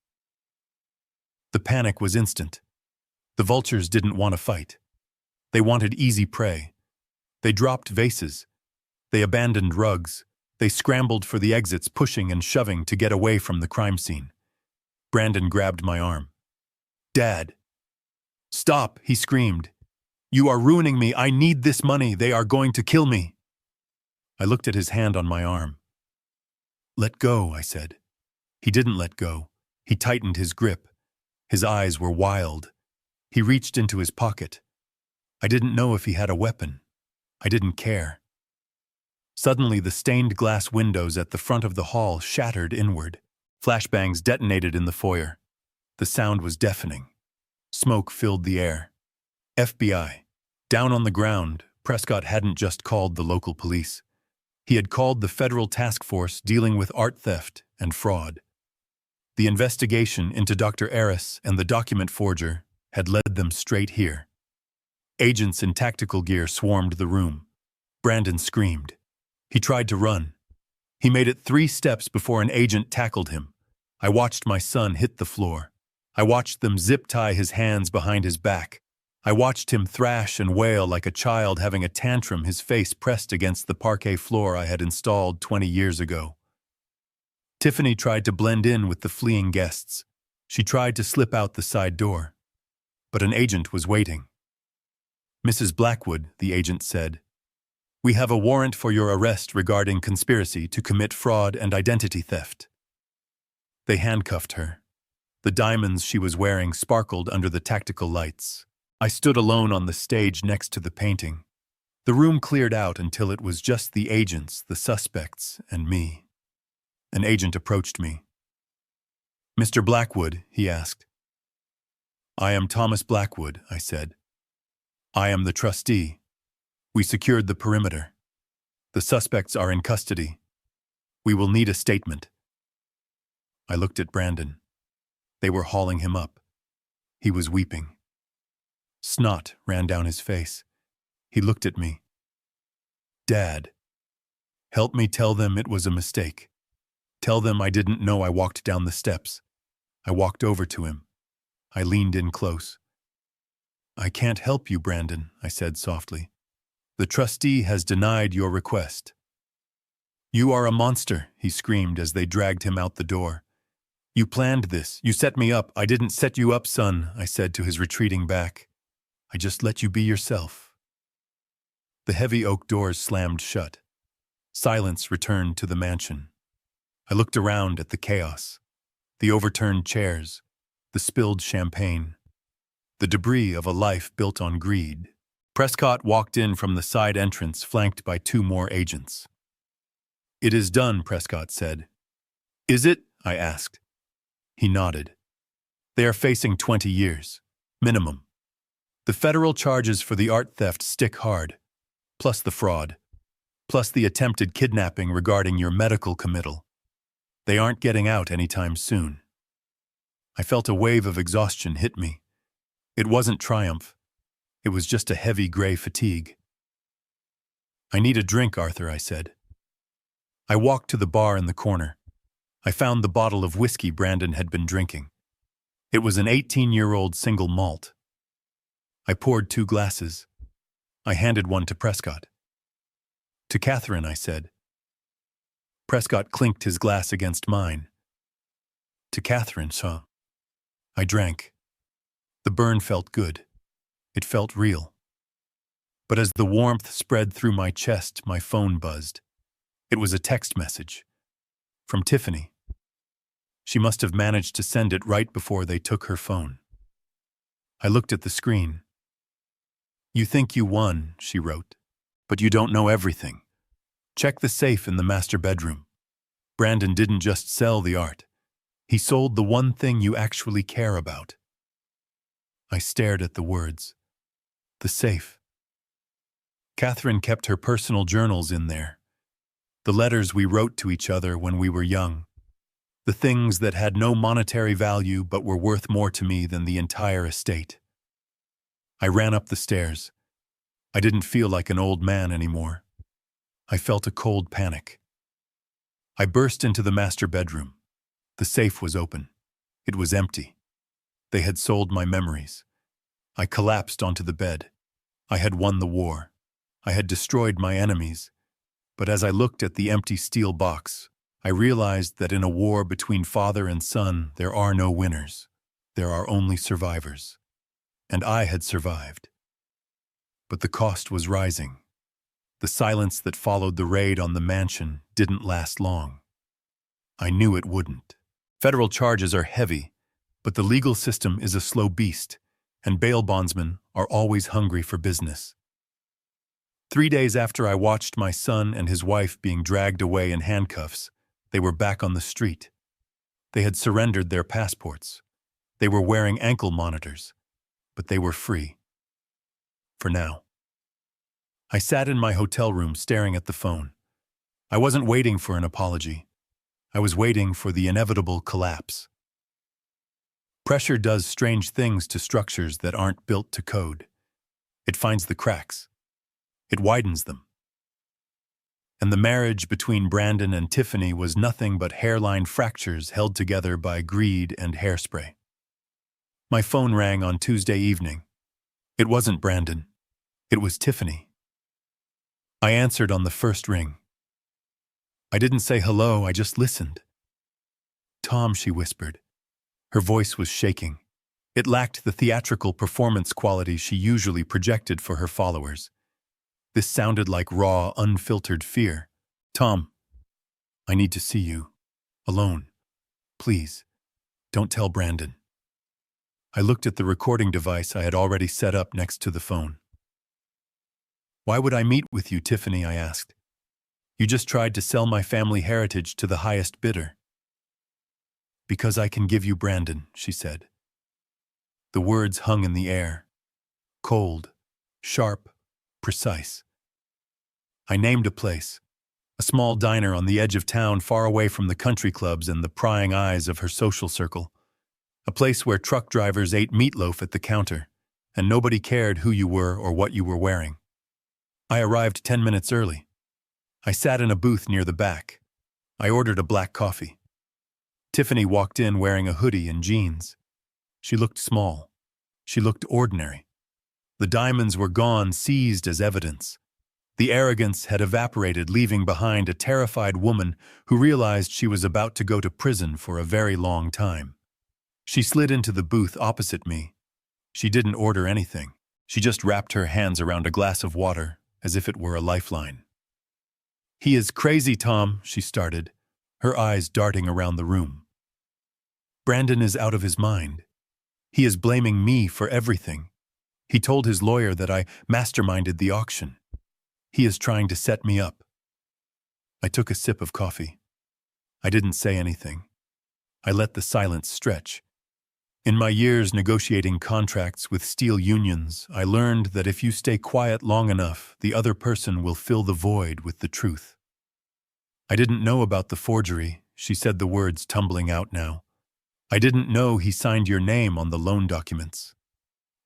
The panic was instant. The vultures didn't want to fight. They wanted easy prey. They dropped vases. They abandoned rugs. They scrambled for the exits, pushing and shoving to get away from the crime scene. Brandon grabbed my arm. Dad. Stop, he screamed. You are ruining me. I need this money. They are going to kill me. I looked at his hand on my arm. Let go, I said. He didn't let go. He tightened his grip. His eyes were wild. He reached into his pocket. I didn't know if he had a weapon. I didn't care. Suddenly, the stained glass windows at the front of the hall shattered inward. Flashbangs detonated in the foyer. The sound was deafening. Smoke filled the air. FBI. Down on the ground, Prescott hadn't just called the local police. He had called the federal task force dealing with art theft and fraud. The investigation into Dr. Aris and the document forger had led them straight here. Agents in tactical gear swarmed the room. Brandon screamed. He tried to run. He made it 3 steps before an agent tackled him. I watched my son hit the floor. I watched them zip-tie his hands behind his back. I watched him thrash and wail like a child having a tantrum, his face pressed against the parquet floor I had installed 20 years ago. Tiffany tried to blend in with the fleeing guests. She tried to slip out the side door, but an agent was waiting. "Mrs. Blackwood," the agent said, "we have a warrant for your arrest regarding conspiracy to commit fraud and identity theft." They handcuffed her. The diamonds she was wearing sparkled under the tactical lights. I stood alone on the stage next to the painting. The room cleared out until it was just the agents, the suspects, and me. An agent approached me. "Mr. Blackwood," he asked. "I am Thomas Blackwood," I said. "I am the trustee. We secured the perimeter. The suspects are in custody. We will need a statement." I looked at Brandon. They were hauling him up. He was weeping. Snot ran down his face. He looked at me. "Dad, help me tell them it was a mistake. Tell them I didn't know I walked down the steps." I walked over to him. I leaned in close. "I can't help you, Brandon," I said softly. "The trustee has denied your request." "You are a monster," he screamed as they dragged him out the door. "You planned this. You set me up." "I didn't set you up, son," I said to his retreating back. "I just let you be yourself." The heavy oak doors slammed shut. Silence returned to the mansion. I looked around at the chaos. The overturned chairs, the spilled champagne, the debris of a life built on greed. Prescott walked in from the side entrance, flanked by 2 more agents. "It is done," Prescott said. "Is it?" I asked. He nodded. "They are facing 20 years, minimum. The federal charges for the art theft stick hard, plus the fraud, plus the attempted kidnapping regarding your medical committal. They aren't getting out anytime soon." I felt a wave of exhaustion hit me. It wasn't triumph. It was just a heavy gray fatigue. "I need a drink, Arthur," I said. I walked to the bar in the corner. I found the bottle of whiskey Brandon had been drinking. It was an 18-year-old single malt. I poured 2 glasses. I handed one to Prescott. "To Catherine," I said. Prescott clinked his glass against mine. "To Catherine, sir." I drank. The burn felt good. It felt real. But as the warmth spread through my chest, my phone buzzed. It was a text message. From Tiffany. She must have managed to send it right before they took her phone. I looked at the screen. "You think you won," she wrote, "but you don't know everything. Check the safe in the master bedroom. Brandon didn't just sell the art. He sold the one thing you actually care about." I stared at the words. The safe. Catherine kept her personal journals in there. The letters we wrote to each other when we were young. The things that had no monetary value but were worth more to me than the entire estate. I ran up the stairs. I didn't feel like an old man anymore. I felt a cold panic. I burst into the master bedroom. The safe was open. It was empty. They had sold my memories. I collapsed onto the bed. I had won the war. I had destroyed my enemies. But as I looked at the empty steel box, I realized that in a war between father and son, there are no winners. There are only survivors. And I had survived. But the cost was rising. The silence that followed the raid on the mansion didn't last long. I knew it wouldn't. Federal charges are heavy, but the legal system is a slow beast, and bail bondsmen are always hungry for business. 3 days after I watched my son and his wife being dragged away in handcuffs, they were back on the street. They had surrendered their passports. They were wearing ankle monitors, but they were free. For now. I sat in my hotel room staring at the phone. I wasn't waiting for an apology. I was waiting for the inevitable collapse. Pressure does strange things to structures that aren't built to code. It finds the cracks. It widens them. And the marriage between Brandon and Tiffany was nothing but hairline fractures held together by greed and hairspray. My phone rang on Tuesday evening. It wasn't Brandon. It was Tiffany. I answered on the first ring. I didn't say hello, I just listened. "Tom," she whispered, Her voice was shaking. It lacked the theatrical performance quality she usually projected for her followers. This sounded like raw, unfiltered fear. "Tom, I need to see you. Alone. Please, don't tell Brandon." I looked at the recording device I had already set up next to the phone. "Why would I meet with you, Tiffany?" I asked. "You just tried to sell my family heritage to the highest bidder." "Because I can give you Brandon," she said. The words hung in the air. Cold, sharp, precise. I named a place. A small diner on the edge of town, far away from the country clubs and the prying eyes of her social circle. A place where truck drivers ate meatloaf at the counter, and nobody cared who you were or what you were wearing. I arrived 10 minutes early. I sat in a booth near the back. I ordered a black coffee. Tiffany walked in wearing a hoodie and jeans. She looked small. She looked ordinary. The diamonds were gone, seized as evidence. The arrogance had evaporated, leaving behind a terrified woman who realized she was about to go to prison for a very long time. She slid into the booth opposite me. She didn't order anything. She just wrapped her hands around a glass of water, as if it were a lifeline. "He is crazy, Tom," she started, her eyes darting around the room. "Brandon is out of his mind. He is blaming me for everything. He told his lawyer that I masterminded the auction. He is trying to set me up." I took a sip of coffee. I didn't say anything. I let the silence stretch. In my years negotiating contracts with steel unions, I learned that if you stay quiet long enough, the other person will fill the void with the truth. "I didn't know about the forgery," she said, the words tumbling out now. "I didn't know he signed your name on the loan documents.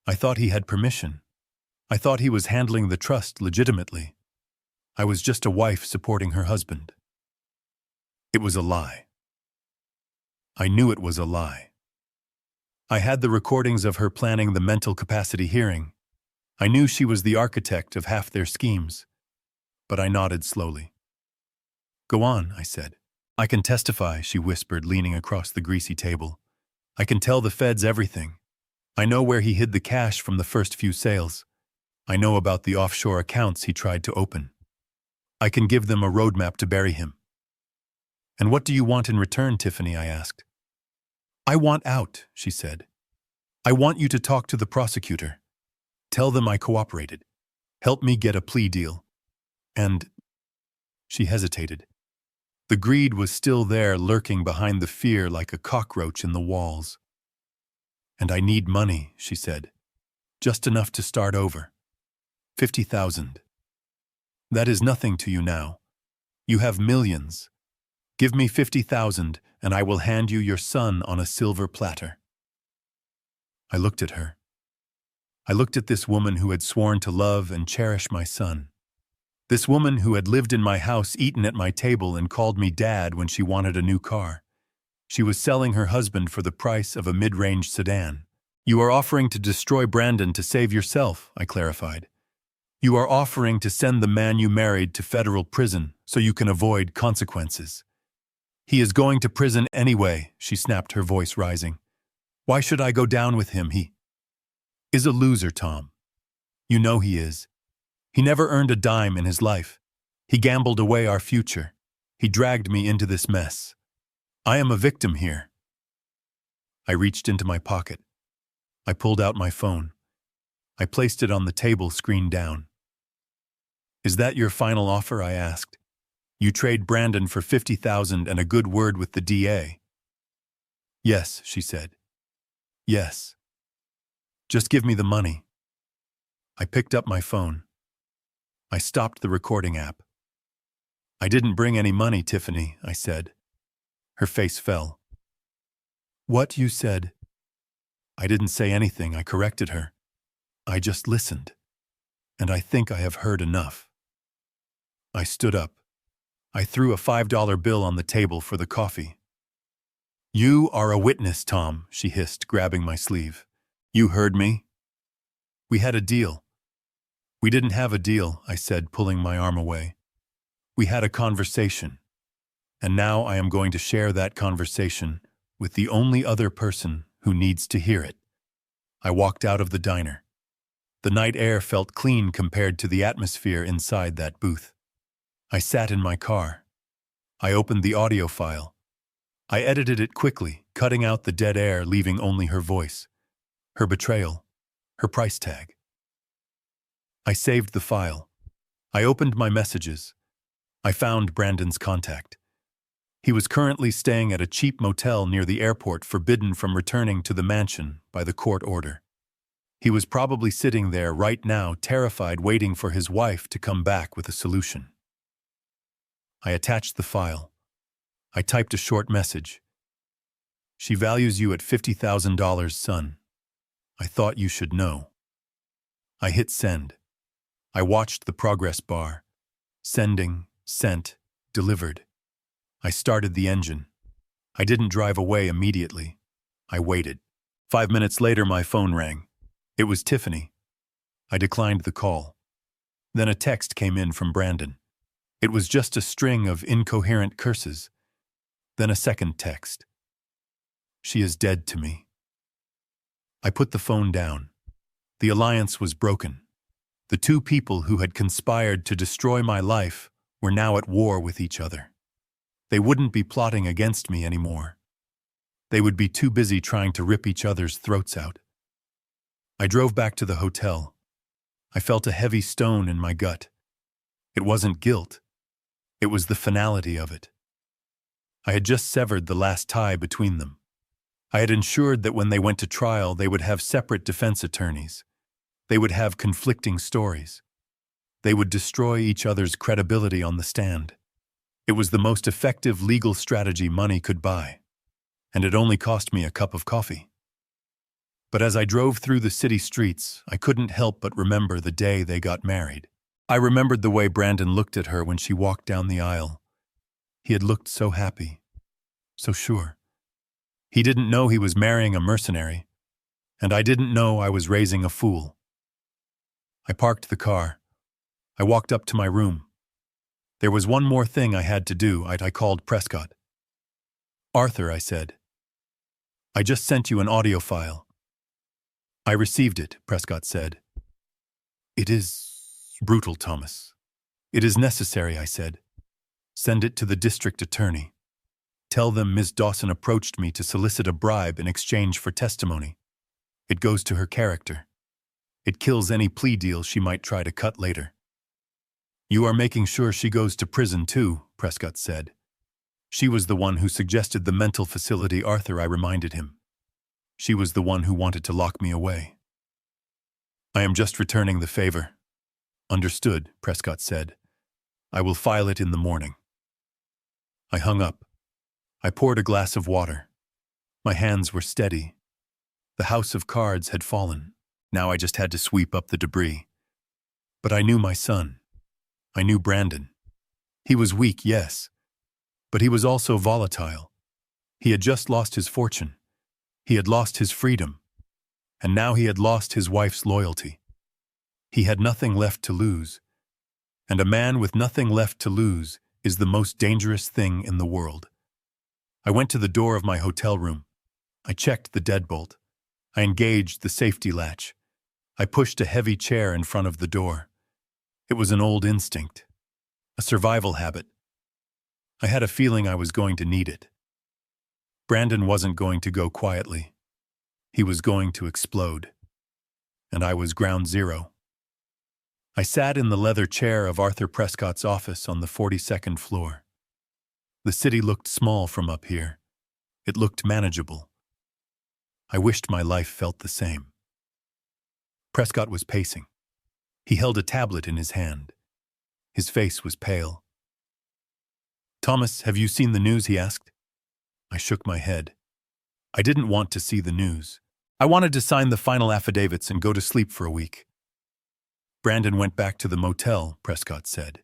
I thought he had permission. I thought he was handling the trust legitimately. I was just a wife supporting her husband." It was a lie. I knew it was a lie. I had the recordings of her planning the mental capacity hearing. I knew she was the architect of half their schemes. But I nodded slowly. "Go on," I said. "I can testify," she whispered, leaning across the greasy table. "I can tell the feds everything. I know where he hid the cash from the first few sales. I know about the offshore accounts he tried to open. I can give them a roadmap to bury him." "And what do you want in return, Tiffany?" I asked. "I want out," she said. "I want you to talk to the prosecutor. Tell them I cooperated. Help me get a plea deal. And—" She hesitated. The greed was still there, lurking behind the fear like a cockroach in the walls. "And I need money," she said. "Just enough to start over. 50,000. That is nothing to you now. You have millions. Give me 50,000 and I will hand you your son on a silver platter." I looked at her. I looked at this woman who had sworn to love and cherish my son. This woman who had lived in my house, eaten at my table, and called me dad when she wanted a new car. She was selling her husband for the price of a mid-range sedan. "You are offering to destroy Brandon to save yourself," I clarified. "You are offering to send the man you married to federal prison so you can avoid consequences." "He is going to prison anyway," she snapped, her voice rising. "Why should I go down with him? He is a loser, Tom. You know he is. He never earned a dime in his life. He gambled away our future. He dragged me into this mess. I am a victim here." I reached into my pocket. I pulled out my phone. I placed it on the table, screen down. "Is that your final offer?" I asked. "You trade Brandon for 50,000 and a good word with the DA." "Yes," she said. "Yes. Just give me the money." I picked up my phone. I stopped the recording app. "I didn't bring any money, Tiffany," I said. Her face fell. "What you said?" I didn't say anything, I corrected her. I just listened. And I think I have heard enough. I stood up. I threw a $5 bill on the table for the coffee. "You are a witness, Tom," she hissed, grabbing my sleeve. "You heard me? We had a deal." "We didn't have a deal," I said, pulling my arm away. "We had a conversation. And now I am going to share that conversation with the only other person who needs to hear it. I walked out of the diner. The night air felt clean compared to the atmosphere inside that booth. I sat in my car. I opened the audio file. I edited it quickly, cutting out the dead air, leaving only her voice, her betrayal, her price tag. I saved the file. I opened my messages. I found Brandon's contact. He was currently staying at a cheap motel near the airport, forbidden from returning to the mansion by the court order. He was probably sitting there right now, terrified, waiting for his wife to come back with a solution. I attached the file. I typed a short message. She values you at $50,000, son. I thought you should know. I hit send. I watched the progress bar. Sending, sent, delivered. I started the engine. I didn't drive away immediately. I waited. 5 minutes later, my phone rang. It was Tiffany. I declined the call. Then a text came in from Brandon. It was just a string of incoherent curses. Then a second text. She is dead to me. I put the phone down. The alliance was broken. The two people who had conspired to destroy my life were now at war with each other. They wouldn't be plotting against me anymore. They would be too busy trying to rip each other's throats out. I drove back to the hotel. I felt a heavy stone in my gut. It wasn't guilt. It was the finality of it. I had just severed the last tie between them. I had ensured that when they went to trial, they would have separate defense attorneys. They would have conflicting stories. They would destroy each other's credibility on the stand. It was the most effective legal strategy money could buy, and it only cost me a cup of coffee. But as I drove through the city streets, I couldn't help but remember the day they got married. I remembered the way Brandon looked at her when she walked down the aisle. He had looked so happy, so sure. He didn't know he was marrying a mercenary, and I didn't know I was raising a fool. I parked the car. I walked up to my room. There was one more thing I had to do. I called Prescott. Arthur, I said. I just sent you an audio file. I received it, Prescott said. It is brutal, Thomas. It is necessary, I said. Send it to the district attorney. Tell them Ms. Dawson approached me to solicit a bribe in exchange for testimony. It goes to her character. It kills any plea deal she might try to cut later. You are making sure she goes to prison too, Prescott said. She was the one who suggested the mental facility, Arthur, I reminded him. She was the one who wanted to lock me away. I am just returning the favor. Understood, Prescott said. I will file it in the morning. I hung up. I poured a glass of water. My hands were steady. The house of cards had fallen. Now I just had to sweep up the debris. But I knew my son. I knew Brandon. He was weak, yes, but he was also volatile. He had just lost his fortune. He had lost his freedom. And now he had lost his wife's loyalty. He had nothing left to lose. And a man with nothing left to lose is the most dangerous thing in the world. I went to the door of my hotel room. I checked the deadbolt. I engaged the safety latch. I pushed a heavy chair in front of the door. It was an old instinct, a survival habit. I had a feeling I was going to need it. Brandon wasn't going to go quietly. He was going to explode. And I was ground zero. I sat in the leather chair of Arthur Prescott's office on the 42nd floor. The city looked small from up here. It looked manageable. I wished my life felt the same. Prescott was pacing. He held a tablet in his hand. His face was pale. Thomas, have you seen the news? He asked. I shook my head. I didn't want to see the news. I wanted to sign the final affidavits and go to sleep for a week. Brandon went back to the motel, Prescott said.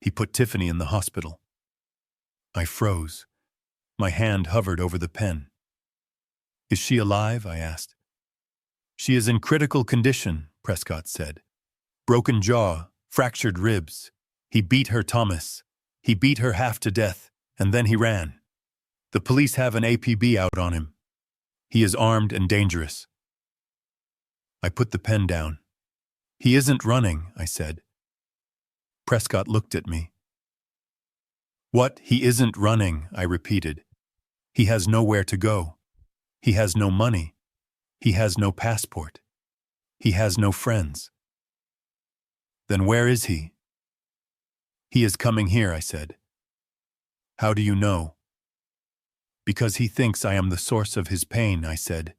He put Tiffany in the hospital. I froze. My hand hovered over the pen. Is she alive? I asked. She is in critical condition, Prescott said. Broken jaw, fractured ribs. He beat her, Thomas. He beat her half to death, and then he ran. The police have an APB out on him. He is armed and dangerous. I put the pen down. He isn't running, I said. Prescott looked at me. What? He isn't running, I repeated. He has nowhere to go. He has no money. He has no passport. He has no friends. Then where is he? He is coming here, I said. How do you know? Because he thinks I am the source of his pain, I said.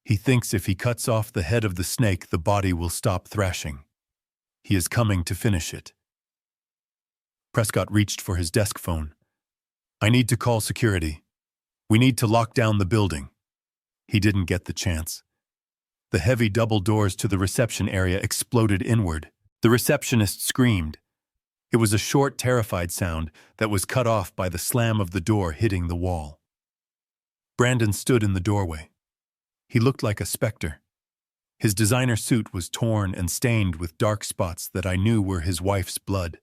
He thinks if he cuts off the head of the snake, the body will stop thrashing. He is coming to finish it. Prescott reached for his desk phone. I need to call security. We need to lock down the building. He didn't get the chance. The heavy double doors to the reception area exploded inward. The receptionist screamed. It was a short, terrified sound that was cut off by the slam of the door hitting the wall. Brandon stood in the doorway. He looked like a specter. His designer suit was torn and stained with dark spots that I knew were his wife's blood.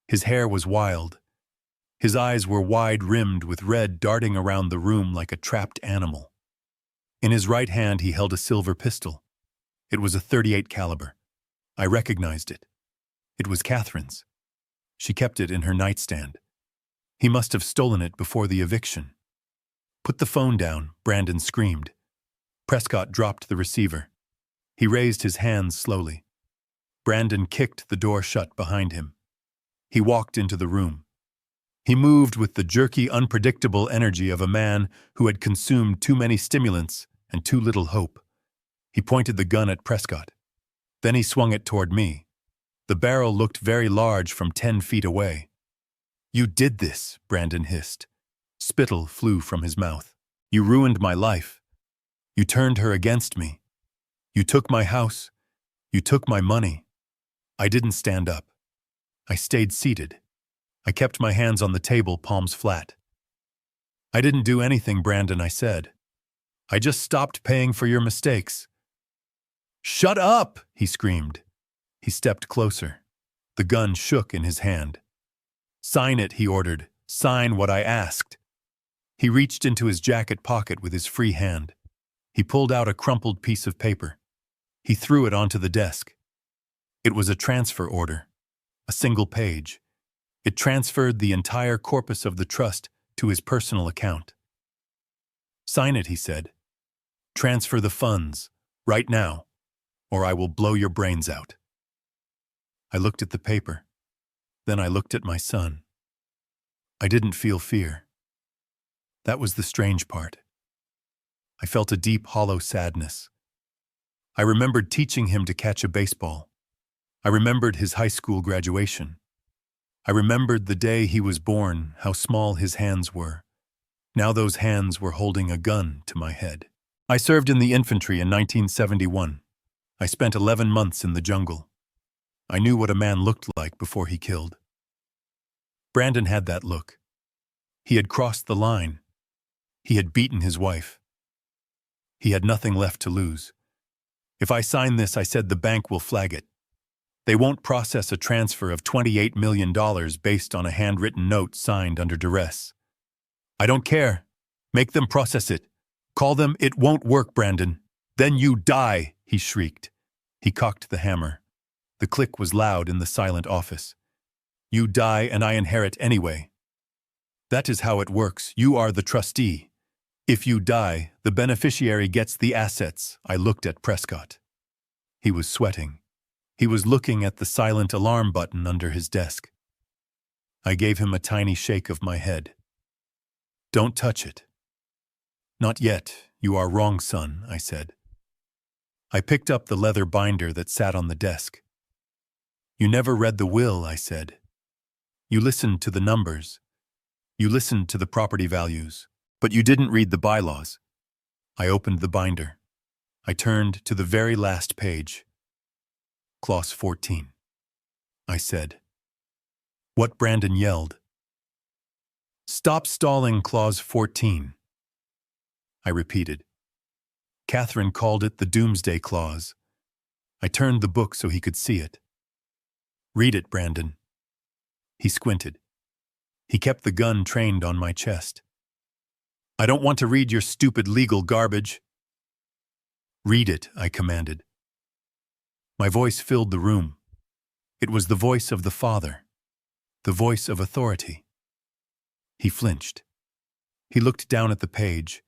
His hair was wild. His eyes were wide-rimmed with red darting around the room like a trapped animal. In his right hand he held a silver pistol. It was a .38 caliber. I recognized it. It was Catherine's. She kept it in her nightstand. He must have stolen it before the eviction. Put the phone down, Brandon screamed. Prescott dropped the receiver. He raised his hands slowly. Brandon kicked the door shut behind him. He walked into the room. He moved with the jerky, unpredictable energy of a man who had consumed too many stimulants and too little hope. He pointed the gun at Prescott. Then he swung it toward me. The barrel looked very large from 10 feet away. You did this, Brandon hissed. Spittle flew from his mouth. You ruined my life. You turned her against me. You took my house. You took my money. I didn't stand up. I stayed seated. I kept my hands on the table, palms flat. I didn't do anything, Brandon, I said. I just stopped paying for your mistakes. Shut up, he screamed. He stepped closer. The gun shook in his hand. Sign it, he ordered. Sign what I asked. He reached into his jacket pocket with his free hand. He pulled out a crumpled piece of paper. He threw it onto the desk. It was a transfer order. A single page. It transferred the entire corpus of the trust to his personal account. Sign it, he said. Transfer the funds, right now, or I will blow your brains out. I looked at the paper. Then I looked at my son. I didn't feel fear. That was the strange part. I felt a deep, hollow sadness. I remembered teaching him to catch a baseball. I remembered his high school graduation. I remembered the day he was born, how small his hands were. Now those hands were holding a gun to my head. I served in the infantry in 1971. I spent 11 months in the jungle. I knew what a man looked like before he killed. Brandon had that look. He had crossed the line. He had beaten his wife. He had nothing left to lose. If I sign this, I said, the bank will flag it. They won't process a transfer of $28 million based on a handwritten note signed under duress. I don't care. Make them process it. Call them, it won't work, Brandon. Then you die, he shrieked. He cocked the hammer. The click was loud in the silent office. You die and I inherit anyway. That is how it works. You are the trustee. If you die, the beneficiary gets the assets. I looked at Prescott. He was sweating. He was looking at the silent alarm button under his desk. I gave him a tiny shake of my head. Don't touch it. Not yet. You are wrong, son, I said. I picked up the leather binder that sat on the desk. You never read the will, I said. You listened to the numbers. You listened to the property values, but you didn't read the bylaws. I opened the binder. I turned to the very last page. Clause 14. I said. What? Brandon yelled. Stop stalling, Clause 14. I repeated. Catherine called it the Doomsday Clause. I turned the book so he could see it. Read it, Brandon. He squinted. He kept the gun trained on my chest. I don't want to read your stupid legal garbage. Read it, I commanded. My voice filled the room. It was the voice of the father, the voice of authority. He flinched. He looked down at the page.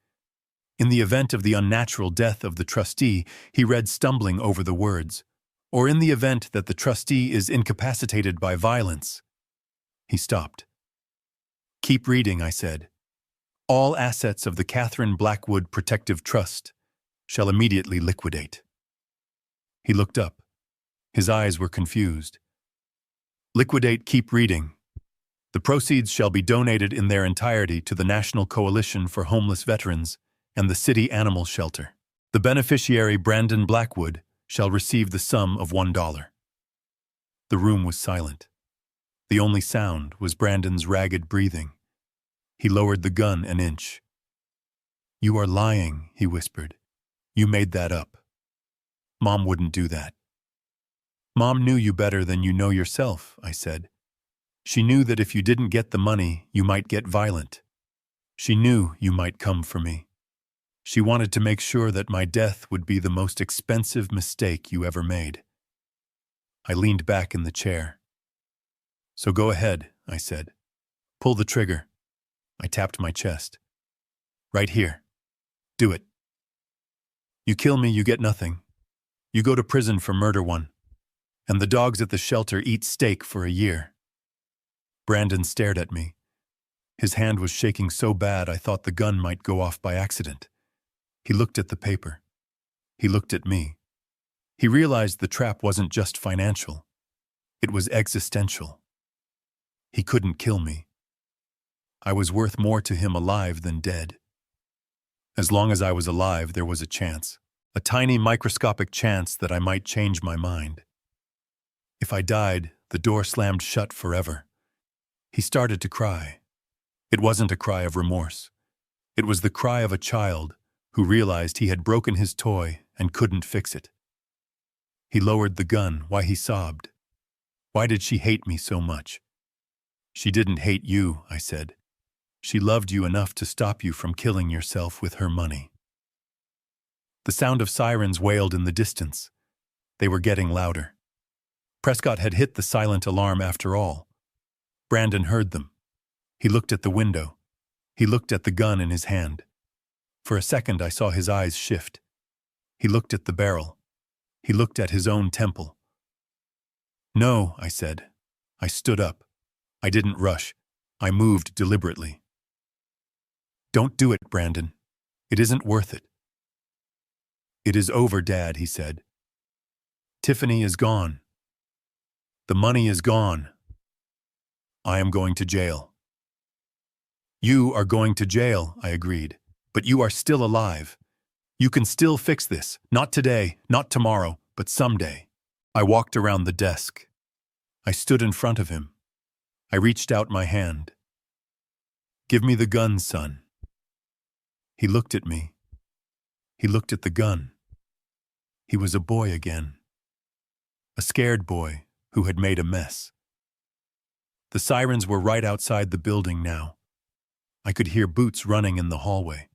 In the event of the unnatural death of the trustee, he read stumbling over the words, or in the event that the trustee is incapacitated by violence. He stopped. Keep reading, I said. All assets of the Catherine Blackwood Protective Trust shall immediately liquidate. He looked up. His eyes were confused. Liquidate, keep reading. The proceeds shall be donated in their entirety to the National Coalition for Homeless Veterans and the City Animal Shelter. The beneficiary, Brandon Blackwood, shall receive the sum of $1. The room was silent. The only sound was Brandon's ragged breathing. He lowered the gun an inch. You are lying, he whispered. You made that up. Mom wouldn't do that. Mom knew you better than you know yourself, I said. She knew that if you didn't get the money, you might get violent. She knew you might come for me. She wanted to make sure that my death would be the most expensive mistake you ever made. I leaned back in the chair. So go ahead, I said. Pull the trigger. I tapped my chest. Right here. Do it. You kill me, you get nothing. You go to prison for murder one. And the dogs at the shelter eat steak for a year. Brandon stared at me. His hand was shaking so bad I thought the gun might go off by accident. He looked at the paper. He looked at me. He realized the trap wasn't just financial. It was existential. He couldn't kill me. I was worth more to him alive than dead. As long as I was alive, there was a chance. A tiny microscopic chance that I might change my mind. If I died, the door slammed shut forever. He started to cry. It wasn't a cry of remorse. It was the cry of a child who realized he had broken his toy and couldn't fix it. He lowered the gun. Why, he sobbed. Why did she hate me so much? She didn't hate you, I said. She loved you enough to stop you from killing yourself with her money. The sound of sirens wailed in the distance. They were getting louder. Prescott had hit the silent alarm after all. Brandon heard them. He looked at the window. He looked at the gun in his hand. For a second I saw his eyes shift. He looked at the barrel. He looked at his own temple. No, I said. I stood up. I didn't rush. I moved deliberately. Don't do it, Brandon. It isn't worth it. It is over, Dad, he said. Tiffany is gone. The money is gone. I am going to jail. You are going to jail, I agreed, but you are still alive. You can still fix this, not today, not tomorrow, but someday. I walked around the desk. I stood in front of him. I reached out my hand. Give me the gun, son. He looked at me. He looked at the gun. He was a boy again. A scared boy who had made a mess. The sirens were right outside the building now. I could hear boots running in the hallway.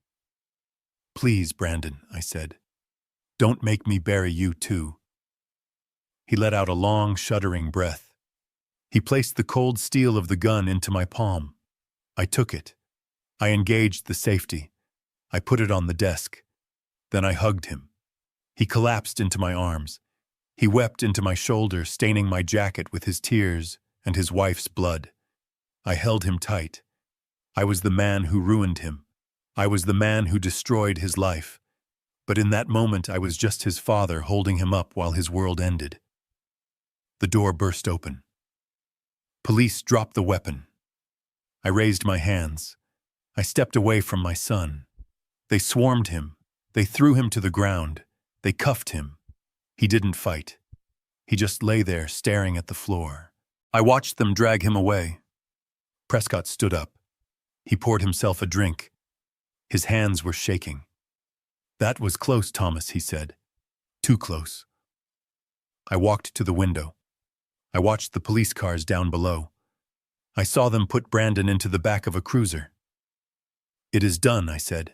Please, Brandon, I said. Don't make me bury you too. He let out a long, shuddering breath. He placed the cold steel of the gun into my palm. I took it. I engaged the safety. I put it on the desk. Then I hugged him. He collapsed into my arms. He wept into my shoulder, staining my jacket with his tears and his wife's blood. I held him tight. I was the man who ruined him. I was the man who destroyed his life. But in that moment, I was just his father holding him up while his world ended. The door burst open. Police dropped the weapon. I raised my hands. I stepped away from my son. They swarmed him. They threw him to the ground. They cuffed him. He didn't fight. He just lay there staring at the floor. I watched them drag him away. Prescott stood up. He poured himself a drink. His hands were shaking. That was close, Thomas, he said. Too close. I walked to the window. I watched the police cars down below. I saw them put Brandon into the back of a cruiser. It is done, I said.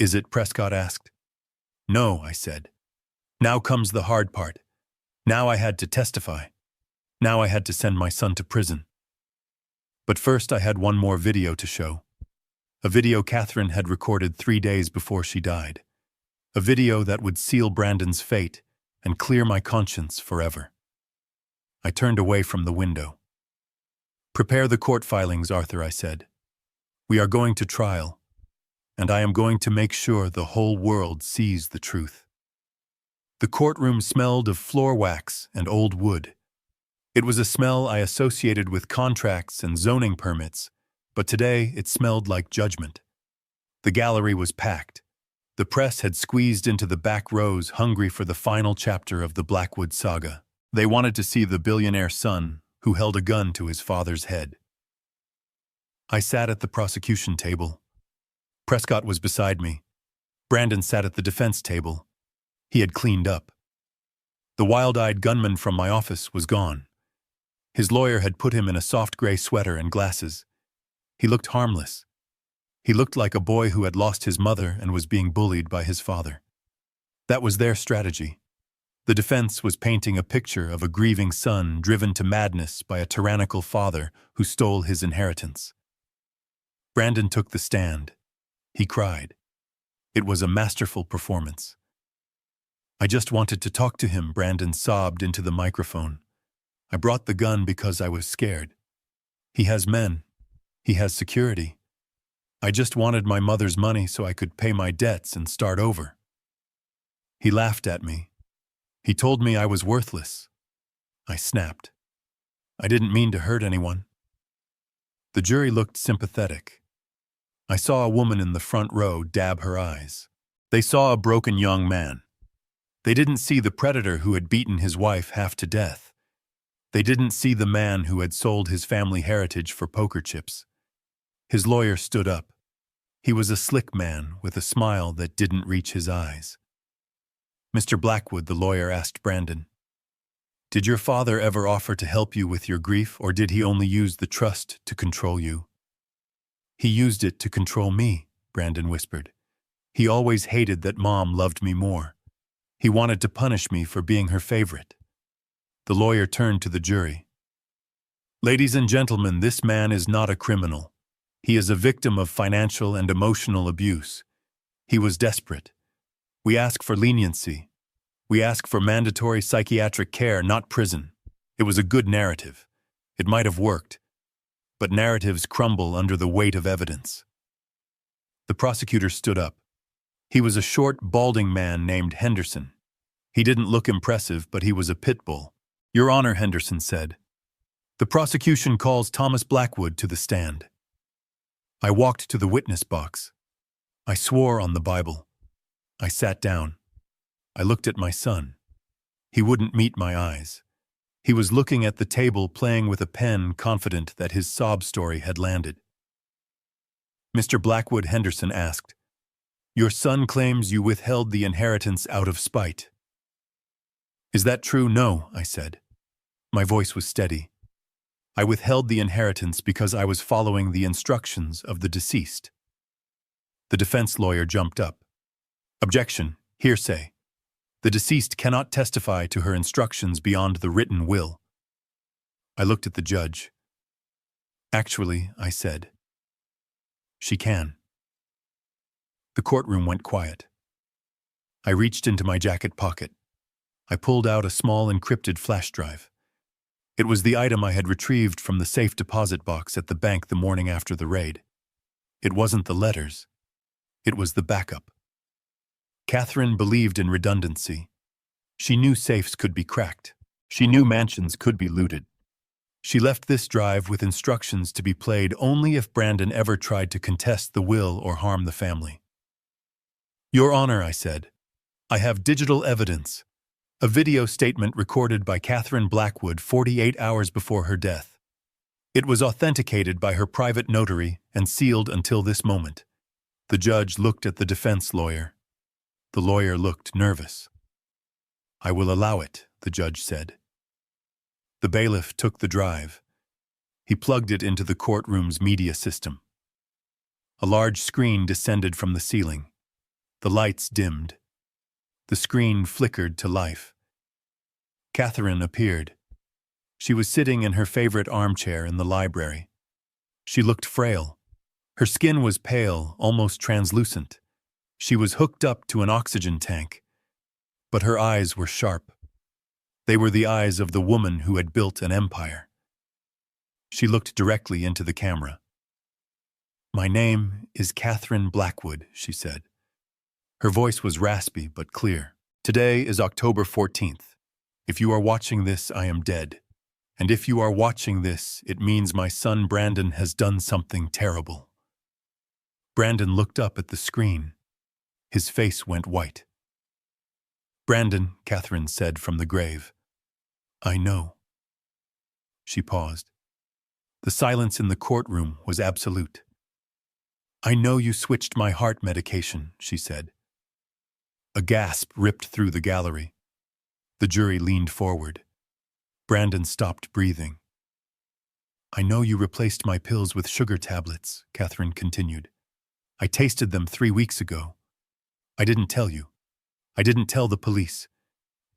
Is it? Prescott asked. No, I said. Now comes the hard part. Now I had to testify. Now I had to send my son to prison. But first I had one more video to show. A video Catherine had recorded 3 days before she died. A video that would seal Brandon's fate and clear my conscience forever. I turned away from the window. Prepare the court filings, Arthur, I said. We are going to trial, and I am going to make sure the whole world sees the truth. The courtroom smelled of floor wax and old wood. It was a smell I associated with contracts and zoning permits, but today it smelled like judgment. The gallery was packed. The press had squeezed into the back rows, hungry for the final chapter of the Blackwood saga. They wanted to see the billionaire son who held a gun to his father's head. I sat at the prosecution table. Prescott was beside me. Brandon sat at the defense table. He had cleaned up. The wild-eyed gunman from my office was gone. His lawyer had put him in a soft gray sweater and glasses. He looked harmless. He looked like a boy who had lost his mother and was being bullied by his father. That was their strategy. The defense was painting a picture of a grieving son driven to madness by a tyrannical father who stole his inheritance. Brandon took the stand. He cried. It was a masterful performance. I just wanted to talk to him, Brandon sobbed into the microphone. I brought the gun because I was scared. He has men. He has security. I just wanted my mother's money so I could pay my debts and start over. He laughed at me. He told me I was worthless. I snapped. I didn't mean to hurt anyone. The jury looked sympathetic. I saw a woman in the front row dab her eyes. They saw a broken young man. They didn't see the predator who had beaten his wife half to death. They didn't see the man who had sold his family heritage for poker chips. His lawyer stood up. He was a slick man with a smile that didn't reach his eyes. Mr. Blackwood, the lawyer asked Brandon, did your father ever offer to help you with your grief, or did he only use the trust to control you? He used it to control me, Brandon whispered. He always hated that Mom loved me more. He wanted to punish me for being her favorite. The lawyer turned to the jury. Ladies and gentlemen, this man is not a criminal. He is a victim of financial and emotional abuse. He was desperate. We ask for leniency. We ask for mandatory psychiatric care, not prison. It was a good narrative. It might have worked. But narratives crumble under the weight of evidence. The prosecutor stood up. He was a short, balding man named Henderson. He didn't look impressive, but he was a pit bull. Your Honor, Henderson said. The prosecution calls Thomas Blackwood to the stand. I walked to the witness box. I swore on the Bible. I sat down. I looked at my son. He wouldn't meet my eyes. He was looking at the table, playing with a pen, confident that his sob story had landed. Mr. Blackwood, Henderson asked, your son claims you withheld the inheritance out of spite. Is that true? No, I said. My voice was steady. I withheld the inheritance because I was following the instructions of the deceased. The defense lawyer jumped up. Objection, hearsay. The deceased cannot testify to her instructions beyond the written will. I looked at the judge. Actually, I said, she can. The courtroom went quiet. I reached into my jacket pocket. I pulled out a small encrypted flash drive. It was the item I had retrieved from the safe deposit box at the bank the morning after the raid. It wasn't the letters. It was the backup. Catherine believed in redundancy. She knew safes could be cracked. She knew mansions could be looted. She left this drive with instructions to be played only if Brandon ever tried to contest the will or harm the family. Your Honor, I said, I have digital evidence. A video statement recorded by Catherine Blackwood 48 hours before her death. It was authenticated by her private notary and sealed until this moment. The judge looked at the defense lawyer. The lawyer looked nervous. I will allow it, the judge said. The bailiff took the drive. He plugged it into the courtroom's media system. A large screen descended from the ceiling. The lights dimmed. The screen flickered to life. Catherine appeared. She was sitting in her favorite armchair in the library. She looked frail. Her skin was pale, almost translucent. She was hooked up to an oxygen tank. But her eyes were sharp. They were the eyes of the woman who had built an empire. She looked directly into the camera. "My name is Catherine Blackwood," she said. Her voice was raspy but clear. "Today is October 14th. If you are watching this, I am dead. And if you are watching this, it means my son Brandon has done something terrible." Brandon looked up at the screen. His face went white. "Brandon," Catherine said from the grave. "I know." She paused. The silence in the courtroom was absolute. "I know you switched my heart medication," she said. A gasp ripped through the gallery. The jury leaned forward. Brandon stopped breathing. "I know you replaced my pills with sugar tablets," Catherine continued. "I tasted them 3 weeks ago. I didn't tell you. I didn't tell the police.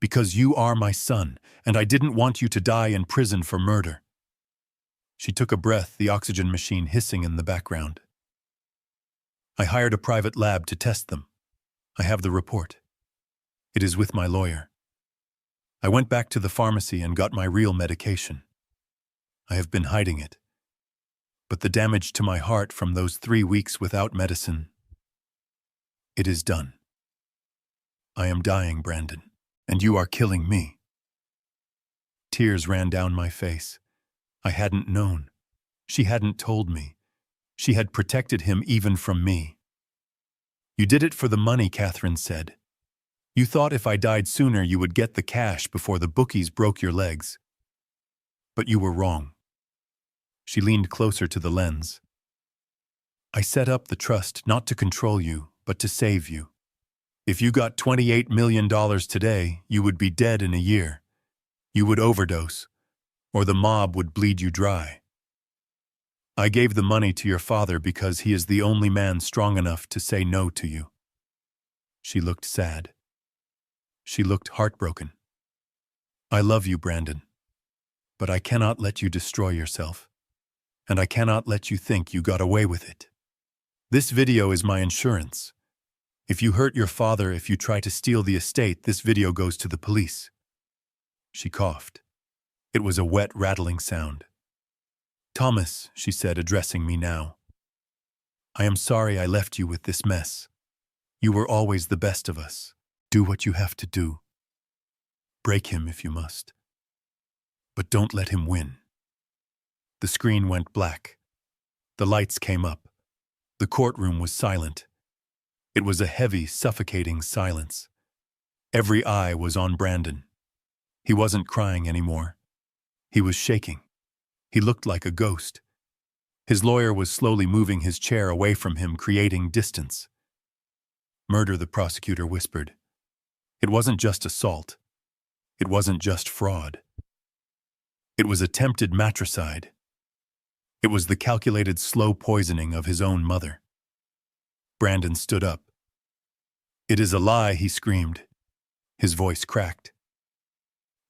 Because you are my son, and I didn't want you to die in prison for murder." She took a breath, the oxygen machine hissing in the background. "I hired a private lab to test them. I have the report. It is with my lawyer. I went back to the pharmacy and got my real medication. I have been hiding it. But the damage to my heart from those 3 weeks without medicine, it is done. I am dying, Brandon, and you are killing me." Tears ran down my face. I hadn't known. She hadn't told me. She had protected him even from me. "You did it for the money," Catherine said. "You thought if I died sooner you would get the cash before the bookies broke your legs. But you were wrong." She leaned closer to the lens. "I set up the trust not to control you, but to save you. If you got $28 million today, you would be dead in a year. You would overdose, or the mob would bleed you dry. I gave the money to your father because he is the only man strong enough to say no to you." She looked sad. She looked heartbroken. "I love you, Brandon, but I cannot let you destroy yourself, and I cannot let you think you got away with it. This video is my insurance. If you hurt your father, if you try to steal the estate, this video goes to the police." She coughed. It was a wet, rattling sound. "Thomas," she said, addressing me now, "I am sorry I left you with this mess. You were always the best of us. Do what you have to do. Break him if you must. But don't let him win." The screen went black. The lights came up. The courtroom was silent. It was a heavy, suffocating silence. Every eye was on Brandon. He wasn't crying anymore. He was shaking. He looked like a ghost. His lawyer was slowly moving his chair away from him, creating distance. "Murder," the prosecutor whispered. "It wasn't just assault. It wasn't just fraud. It was attempted matricide. It was the calculated, slow poisoning of his own mother." Brandon stood up. "It is a lie," he screamed. His voice cracked.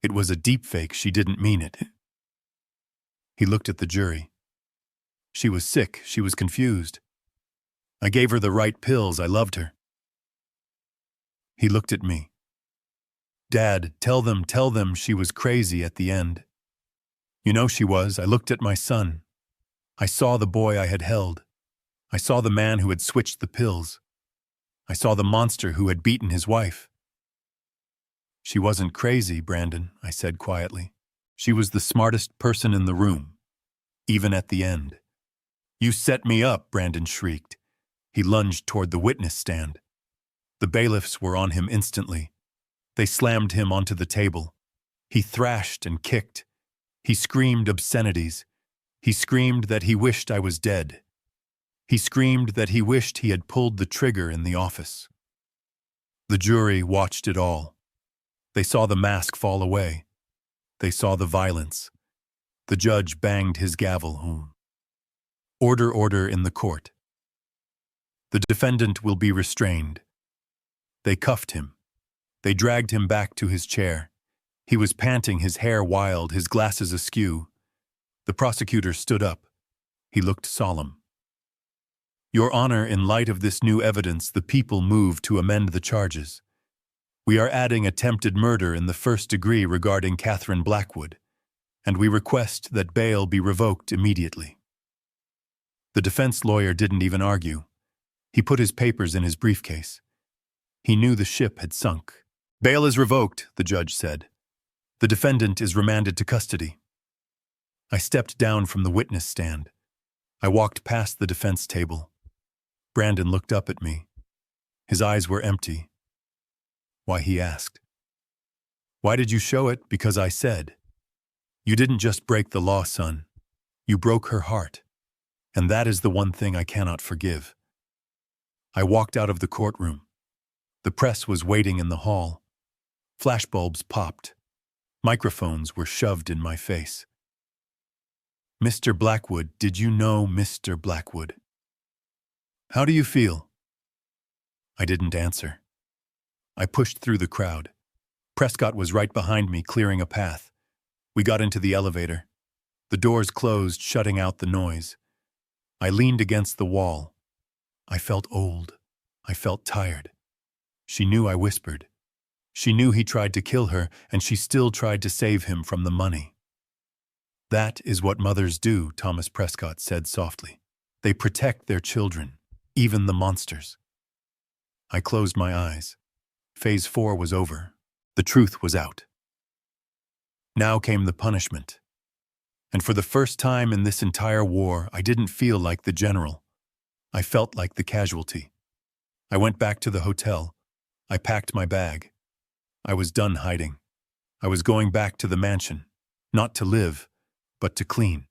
"It was a deepfake. She didn't mean it." He looked at the jury. "She was sick. She was confused. I gave her the right pills. I loved her." He looked at me. "Dad, tell them she was crazy at the end." "You know she was." I looked at my son. I saw the boy I had held. I saw the man who had switched the pills. I saw the monster who had beaten his wife. "She wasn't crazy, Brandon," I said quietly. "She was the smartest person in the room, even at the end." "You set me up," Brandon shrieked. He lunged toward the witness stand. The bailiffs were on him instantly. They slammed him onto the table. He thrashed and kicked. He screamed obscenities. He screamed that he wished I was dead. He screamed that he wished he had pulled the trigger in the office. The jury watched it all. They saw the mask fall away. They saw the violence. The judge banged his gavel home. "Order, order in the court." The defendant will be restrained. They cuffed him. They dragged him back to his chair. He was panting, his hair wild, his glasses askew. The prosecutor stood up. He looked solemn. Your Honor, in light of this new evidence, the people move to amend the charges. We are adding attempted murder in the first degree regarding Catherine Blackwood, and we request that bail be revoked immediately. The defense lawyer didn't even argue. He put his papers in his briefcase. He knew the ship had sunk. Bail is revoked, the judge said. The defendant is remanded to custody. I stepped down from the witness stand. I walked past the defense table. Brandon looked up at me. His eyes were empty. Why, he asked. Why did you show it? Because I said. You didn't just break the law, son. You broke her heart. And that is the one thing I cannot forgive. I walked out of the courtroom. The press was waiting in the hall. Flashbulbs popped. Microphones were shoved in my face. Mr. Blackwood, did you know Mr. Blackwood? How do you feel? I didn't answer. I pushed through the crowd. Prescott was right behind me, clearing a path. We got into the elevator. The doors closed, shutting out the noise. I leaned against the wall. I felt old. I felt tired. She knew I whispered. She knew he tried to kill her, and she still tried to save him from the money. That is what mothers do, Thomas Prescott said softly. They protect their children, even the monsters. I closed my eyes. Phase 4 was over. The truth was out. Now came the punishment. And for the first time in this entire war, I didn't feel like the general. I felt like the casualty. I went back to the hotel. I packed my bag. I was done hiding. I was going back to the mansion, not to live, but to clean.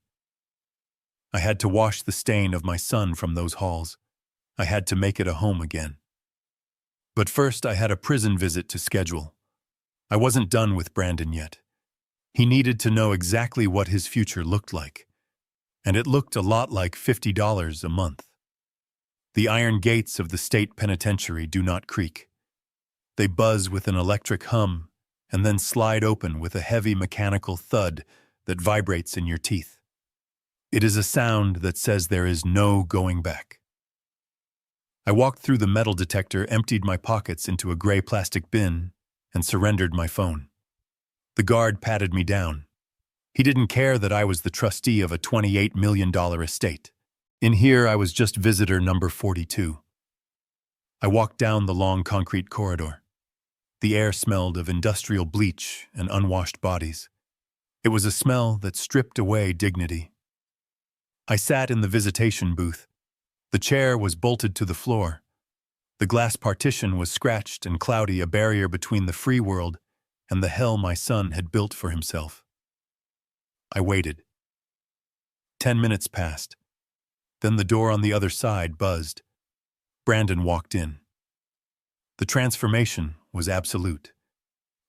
I had to wash the stain of my son from those halls. I had to make it a home again. But first I had a prison visit to schedule. I wasn't done with Brandon yet. He needed to know exactly what his future looked like. And it looked a lot like $50 a month. The iron gates of the state penitentiary do not creak. They buzz with an electric hum and then slide open with a heavy mechanical thud that vibrates in your teeth. It is a sound that says there is no going back. I walked through the metal detector, emptied my pockets into a gray plastic bin, and surrendered my phone. The guard patted me down. He didn't care that I was the trustee of a $28 million estate. In here, I was just visitor number 42. I walked down the long concrete corridor. The air smelled of industrial bleach and unwashed bodies. It was a smell that stripped away dignity. I sat in the visitation booth. The chair was bolted to the floor. The glass partition was scratched and cloudy, a barrier between the free world and the hell my son had built for himself. I waited. 10 minutes passed. Then the door on the other side buzzed. Brandon walked in. The transformation was absolute.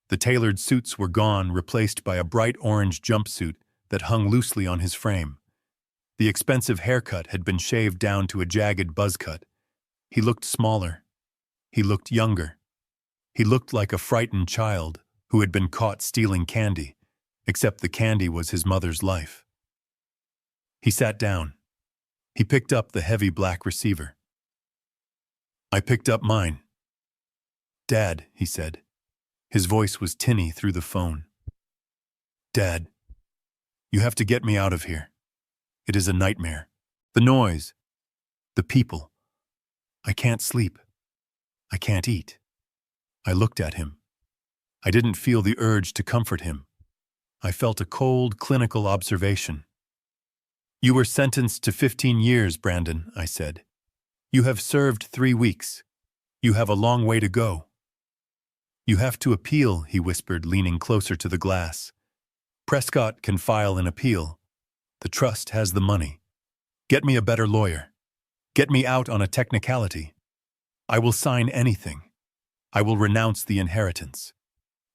The tailored suits were gone, replaced by a bright orange jumpsuit that hung loosely on his frame. The expensive haircut had been shaved down to a jagged buzz cut. He looked smaller. He looked younger. He looked like a frightened child who had been caught stealing candy, except the candy was his mother's life. He sat down. He picked up the heavy black receiver. I picked up mine. Dad, he said. His voice was tinny through the phone. Dad, you have to get me out of here. It is a nightmare. The noise. The people. I can't sleep. I can't eat. I looked at him. I didn't feel the urge to comfort him. I felt a cold, clinical observation. You were sentenced to 15 years, Brandon, I said. You have served 3 weeks. You have a long way to go. You have to appeal, he whispered, leaning closer to the glass. Prescott can file an appeal. The trust has the money. Get me a better lawyer. Get me out on a technicality. I will sign anything. I will renounce the inheritance.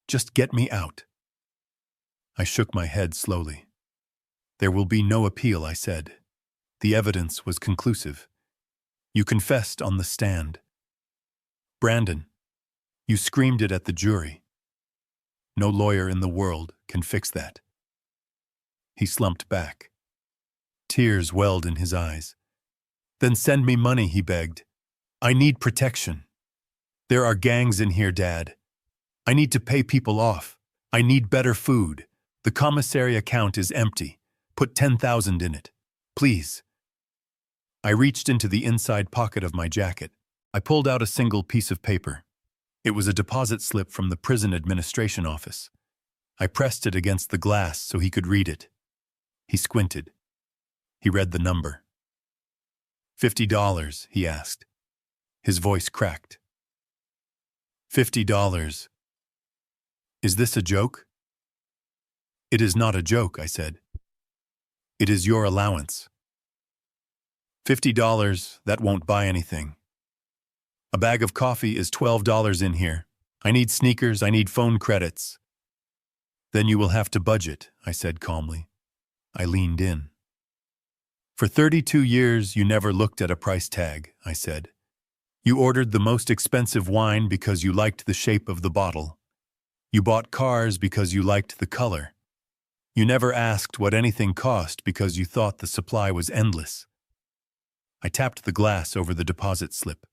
Just get me out. I shook my head slowly. There will be no appeal, I said. The evidence was conclusive. You confessed on the stand. Brandon, you screamed it at the jury. No lawyer in the world can fix that. He slumped back. Tears welled in his eyes. Then send me money, he begged. I need protection. There are gangs in here, Dad. I need to pay people off. I need better food. The commissary account is empty. Put 10,000 in it. Please. I reached into the inside pocket of my jacket. I pulled out a single piece of paper. It was a deposit slip from the prison administration office. I pressed it against the glass so he could read it. He squinted. He read the number. $50, he asked. His voice cracked. $50. Is this a joke? It is not a joke, I said. It is your allowance. $50, that won't buy anything. A bag of coffee is $12 in here. I need sneakers, I need phone credits. Then you will have to budget, I said calmly. I leaned in. For 32 years, you never looked at a price tag, I said. You ordered the most expensive wine because you liked the shape of the bottle. You bought cars because you liked the color. You never asked what anything cost because you thought the supply was endless. I tapped the glass over the deposit slip.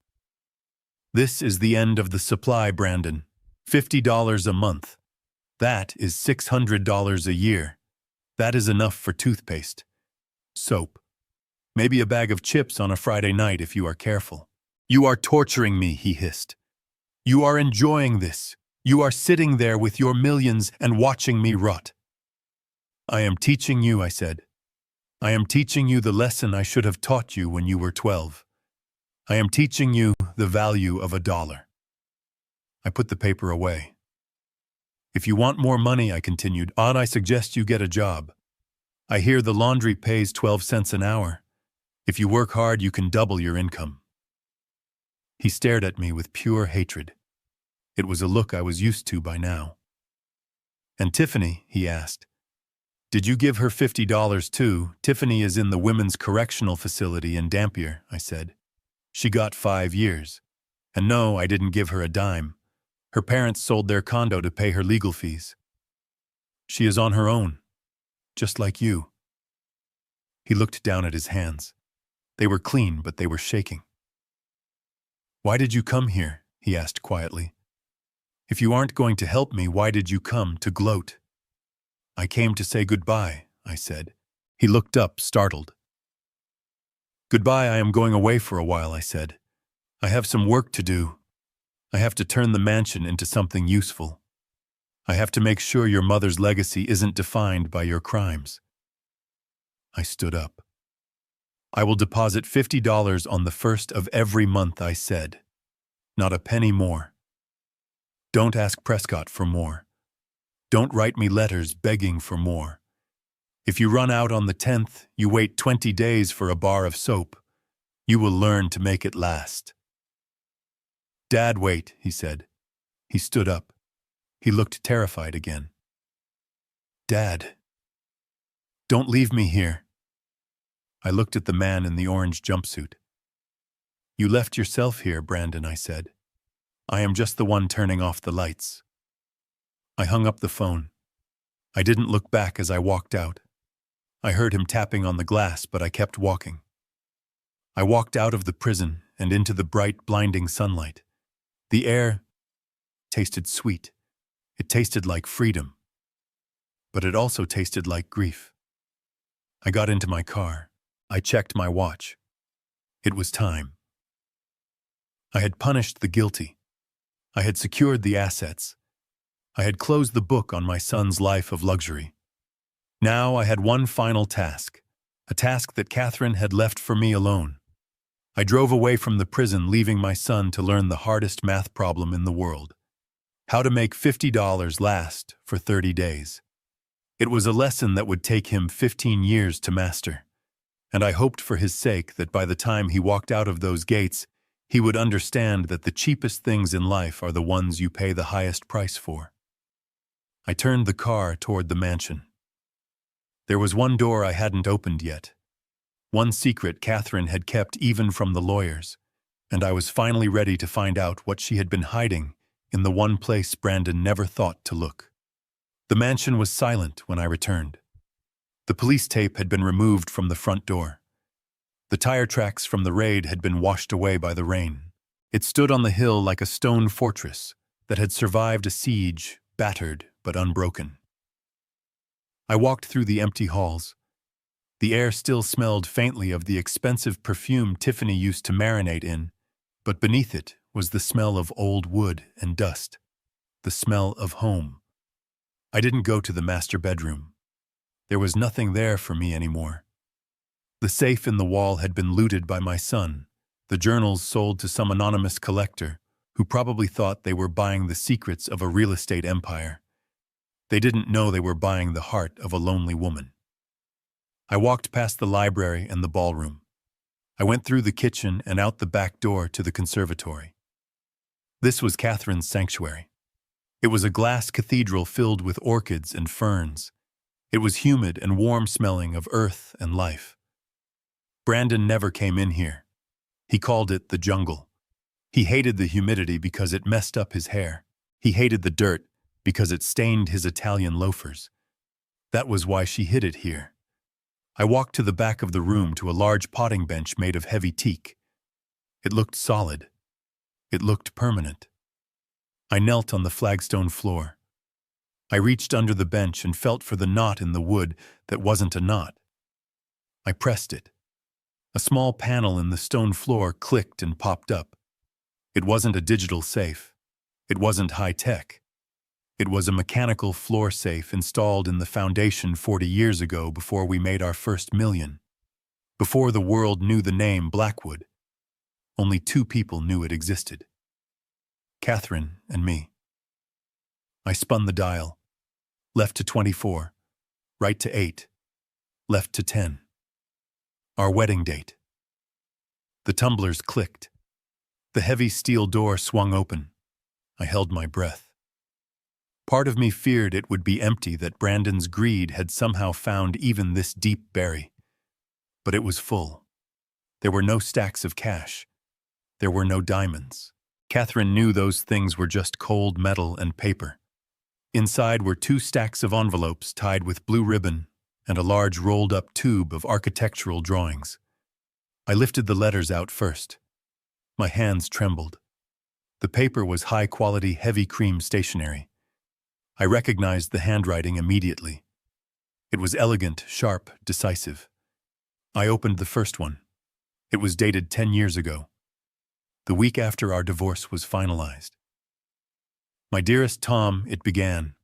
This is the end of the supply, Brandon. $50 a month. That is $600 a year. That is enough for toothpaste. Soap. Maybe a bag of chips on a Friday night if you are careful. You are torturing me, he hissed. You are enjoying this. You are sitting there with your millions and watching me rot. I am teaching you, I said. I am teaching you the lesson I should have taught you when you were 12. I am teaching you the value of $1. I put the paper away. If you want more money, I continued, I suggest you get a job. I hear the laundry pays 12 cents an hour. If you work hard, you can double your income. He stared at me with pure hatred. It was a look I was used to by now. And Tiffany, he asked. Did you give her $50 too? Tiffany is in the women's correctional facility in Dampier, I said. She got 5 years. And no, I didn't give her a dime. Her parents sold their condo to pay her legal fees. She is on her own, just like you. He looked down at his hands. They were clean, but they were shaking. Why did you come here? He asked quietly. If you aren't going to help me, why did you come to gloat? I came to say goodbye, I said. He looked up, startled. Goodbye, I am going away for a while, I said. I have some work to do. I have to turn the mansion into something useful. I have to make sure your mother's legacy isn't defined by your crimes. I stood up. I will deposit $50 on the first of every month, I said. Not a penny more. Don't ask Prescott for more. Don't write me letters begging for more. If you run out on the 10th, you wait 20 days for a bar of soap. You will learn to make it last. Dad, wait, he said. He stood up. He looked terrified again. Dad, don't leave me here. I looked at the man in the orange jumpsuit. You left yourself here, Brandon, I said. I am just the one turning off the lights. I hung up the phone. I didn't look back as I walked out. I heard him tapping on the glass, but I kept walking. I walked out of the prison and into the bright, blinding sunlight. The air tasted sweet. It tasted like freedom. But it also tasted like grief. I got into my car. I checked my watch. It was time. I had punished the guilty. I had secured the assets. I had closed the book on my son's life of luxury. Now I had one final task, a task that Catherine had left for me alone. I drove away from the prison, leaving my son to learn the hardest math problem in the world. How to make $50 last for 30 days. It was a lesson that would take him 15 years to master. And I hoped for his sake that by the time he walked out of those gates, he would understand that the cheapest things in life are the ones you pay the highest price for. I turned the car toward the mansion. There was one door I hadn't opened yet. One secret Catherine had kept even from the lawyers, and I was finally ready to find out what she had been hiding in the one place Brandon never thought to look. The mansion was silent when I returned. The police tape had been removed from the front door. The tire tracks from the raid had been washed away by the rain. It stood on the hill like a stone fortress that had survived a siege, battered but unbroken. I walked through the empty halls. The air still smelled faintly of the expensive perfume Tiffany used to marinate in, but beneath it was the smell of old wood and dust, the smell of home. I didn't go to the master bedroom. There was nothing there for me anymore. The safe in the wall had been looted by my son, the journals sold to some anonymous collector who probably thought they were buying the secrets of a real estate empire. They didn't know they were buying the heart of a lonely woman. I walked past the library and the ballroom. I went through the kitchen and out the back door to the conservatory. This was Catherine's sanctuary. It was a glass cathedral filled with orchids and ferns. It was humid and warm-smelling of earth and life. Brandon never came in here. He called it the jungle. He hated the humidity because it messed up his hair. He hated the dirt because it stained his Italian loafers. That was why she hid it here. I walked to the back of the room to a large potting bench made of heavy teak. It looked solid. It looked permanent. I knelt on the flagstone floor. I reached under the bench and felt for the knot in the wood that wasn't a knot. I pressed it. A small panel in the stone floor clicked and popped up. It wasn't a digital safe. It wasn't high-tech. It was a mechanical floor safe installed in the foundation 40 years ago before we made our first million. Before the world knew the name Blackwood. Only 2 people knew it existed. Catherine and me. I spun the dial. Left to 24. Right to 8. Left to 10. Our wedding date. The tumblers clicked. The heavy steel door swung open. I held my breath. Part of me feared it would be empty, that Brandon's greed had somehow found even this deep berry. But it was full. There were no stacks of cash. There were no diamonds. Catherine knew those things were just cold metal and paper. Inside were 2 stacks of envelopes tied with blue ribbon and a large rolled-up tube of architectural drawings. I lifted the letters out first. My hands trembled. The paper was high-quality, heavy cream stationery. I recognized the handwriting immediately. It was elegant, sharp, decisive. I opened the first one. It was dated 10 years ago, the week after our divorce was finalized. My dearest Tom, it began.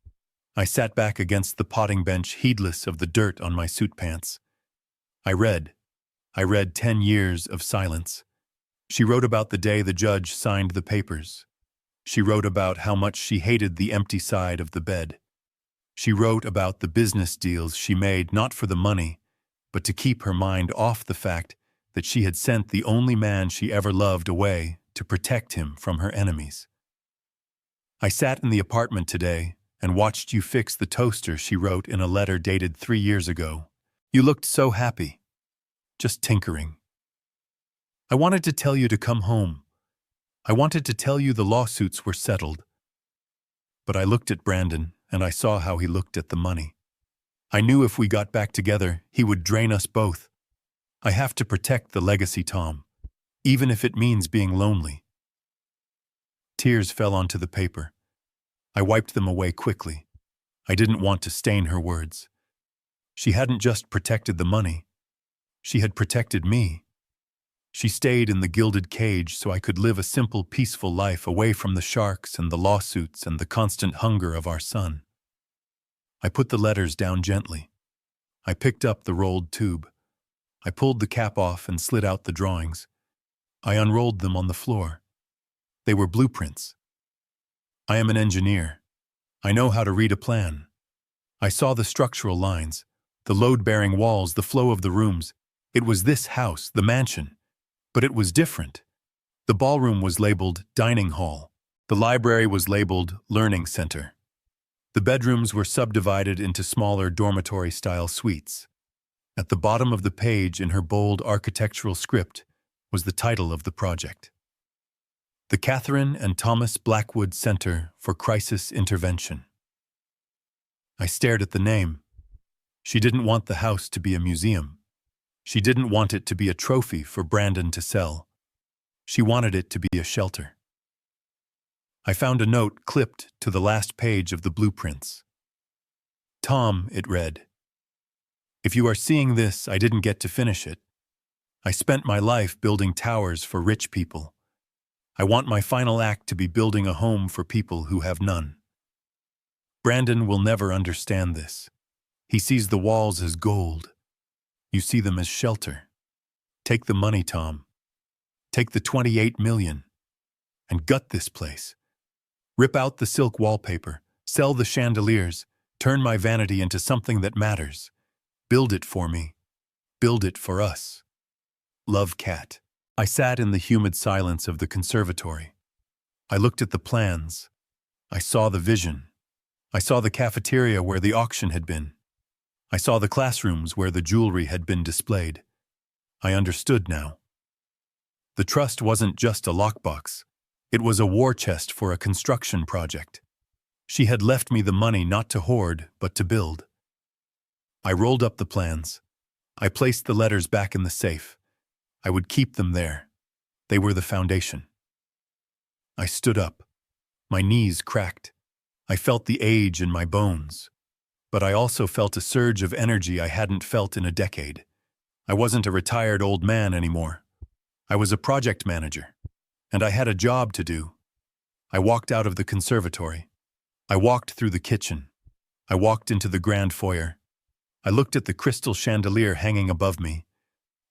I sat back against the potting bench, heedless of the dirt on my suit pants. I read 10 years of silence. She wrote about the day the judge signed the papers. She wrote about how much she hated the empty side of the bed. She wrote about the business deals she made not for the money, but to keep her mind off the fact that she had sent the only man she ever loved away to protect him from her enemies. I sat in the apartment today and watched you fix the toaster, she wrote in a letter dated 3 years ago. You looked so happy, just tinkering. I wanted to tell you to come home. I wanted to tell you the lawsuits were settled. But I looked at Brandon and I saw how he looked at the money. I knew if we got back together, he would drain us both. I have to protect the legacy, Tom, even if it means being lonely. Tears fell onto the paper. I wiped them away quickly. I didn't want to stain her words. She hadn't just protected the money. She had protected me. She stayed in the gilded cage so I could live a simple, peaceful life away from the sharks and the lawsuits and the constant hunger of our son. I put the letters down gently. I picked up the rolled tube. I pulled the cap off and slid out the drawings. I unrolled them on the floor. They were blueprints. I am an engineer. I know how to read a plan. I saw the structural lines, the load-bearing walls, the flow of the rooms. It was this house, the mansion. But it was different. The ballroom was labeled dining hall. The library was labeled learning center. The bedrooms were subdivided into smaller dormitory-style suites. At the bottom of the page in her bold architectural script was the title of the project: The Catherine and Thomas Blackwood Center for Crisis Intervention. I stared at the name. She didn't want the house to be a museum. She didn't want it to be a trophy for Brandon to sell. She wanted it to be a shelter. I found a note clipped to the last page of the blueprints. Tom, it read, if you are seeing this, I didn't get to finish it. I spent my life building towers for rich people. I want my final act to be building a home for people who have none. Brandon will never understand this. He sees the walls as gold. You see them as shelter. Take the money, Tom. Take the $28 million and gut this place. Rip out the silk wallpaper, sell the chandeliers, turn my vanity into something that matters. Build it for me. Build it for us. Love, Cat. I sat in the humid silence of the conservatory. I looked at the plans. I saw the vision. I saw the cafeteria where the auction had been. I saw the classrooms where the jewelry had been displayed. I understood now. The trust wasn't just a lockbox. It was a war chest for a construction project. She had left me the money not to hoard, but to build. I rolled up the plans. I placed the letters back in the safe. I would keep them there. They were the foundation. I stood up. My knees cracked. I felt the age in my bones. But I also felt a surge of energy I hadn't felt in a decade. I wasn't a retired old man anymore. I was a project manager, and I had a job to do. I walked out of the conservatory. I walked through the kitchen. I walked into the grand foyer. I looked at the crystal chandelier hanging above me.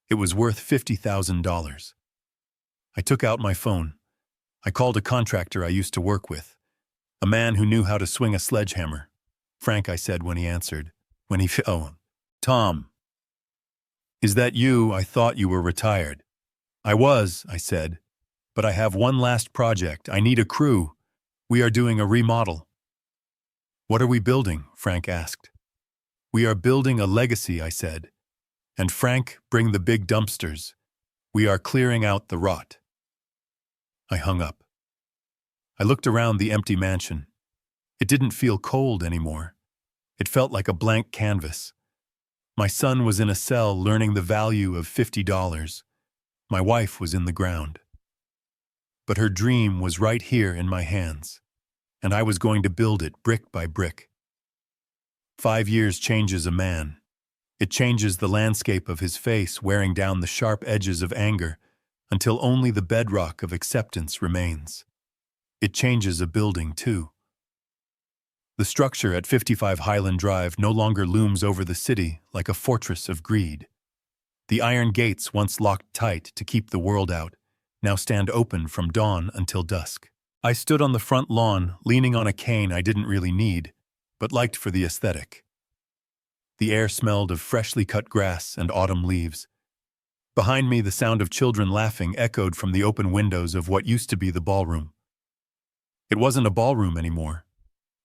It was worth $50,000. I took out my phone. I called a contractor I used to work with, a man who knew how to swing a sledgehammer. Frank, I said when he answered. Oh, Tom. Is that you? I thought you were retired. I was, I said, but I have one last project. I need a crew. We are doing a remodel. What are we building? Frank asked. We are building a legacy, I said. And Frank, bring the big dumpsters. We are clearing out the rot. I hung up. I looked around the empty mansion. It didn't feel cold anymore. It felt like a blank canvas. My son was in a cell learning the value of $50. My wife was in the ground. But her dream was right here in my hands, and I was going to build it brick by brick. 5 years changes a man. It changes the landscape of his face, wearing down the sharp edges of anger until only the bedrock of acceptance remains. It changes a building, too. The structure at 55 Highland Drive no longer looms over the city like a fortress of greed. The iron gates, once locked tight to keep the world out, now stand open from dawn until dusk. I stood on the front lawn, leaning on a cane I didn't really need, but liked for the aesthetic. The air smelled of freshly cut grass and autumn leaves. Behind me, the sound of children laughing echoed from the open windows of what used to be the ballroom. It wasn't a ballroom anymore.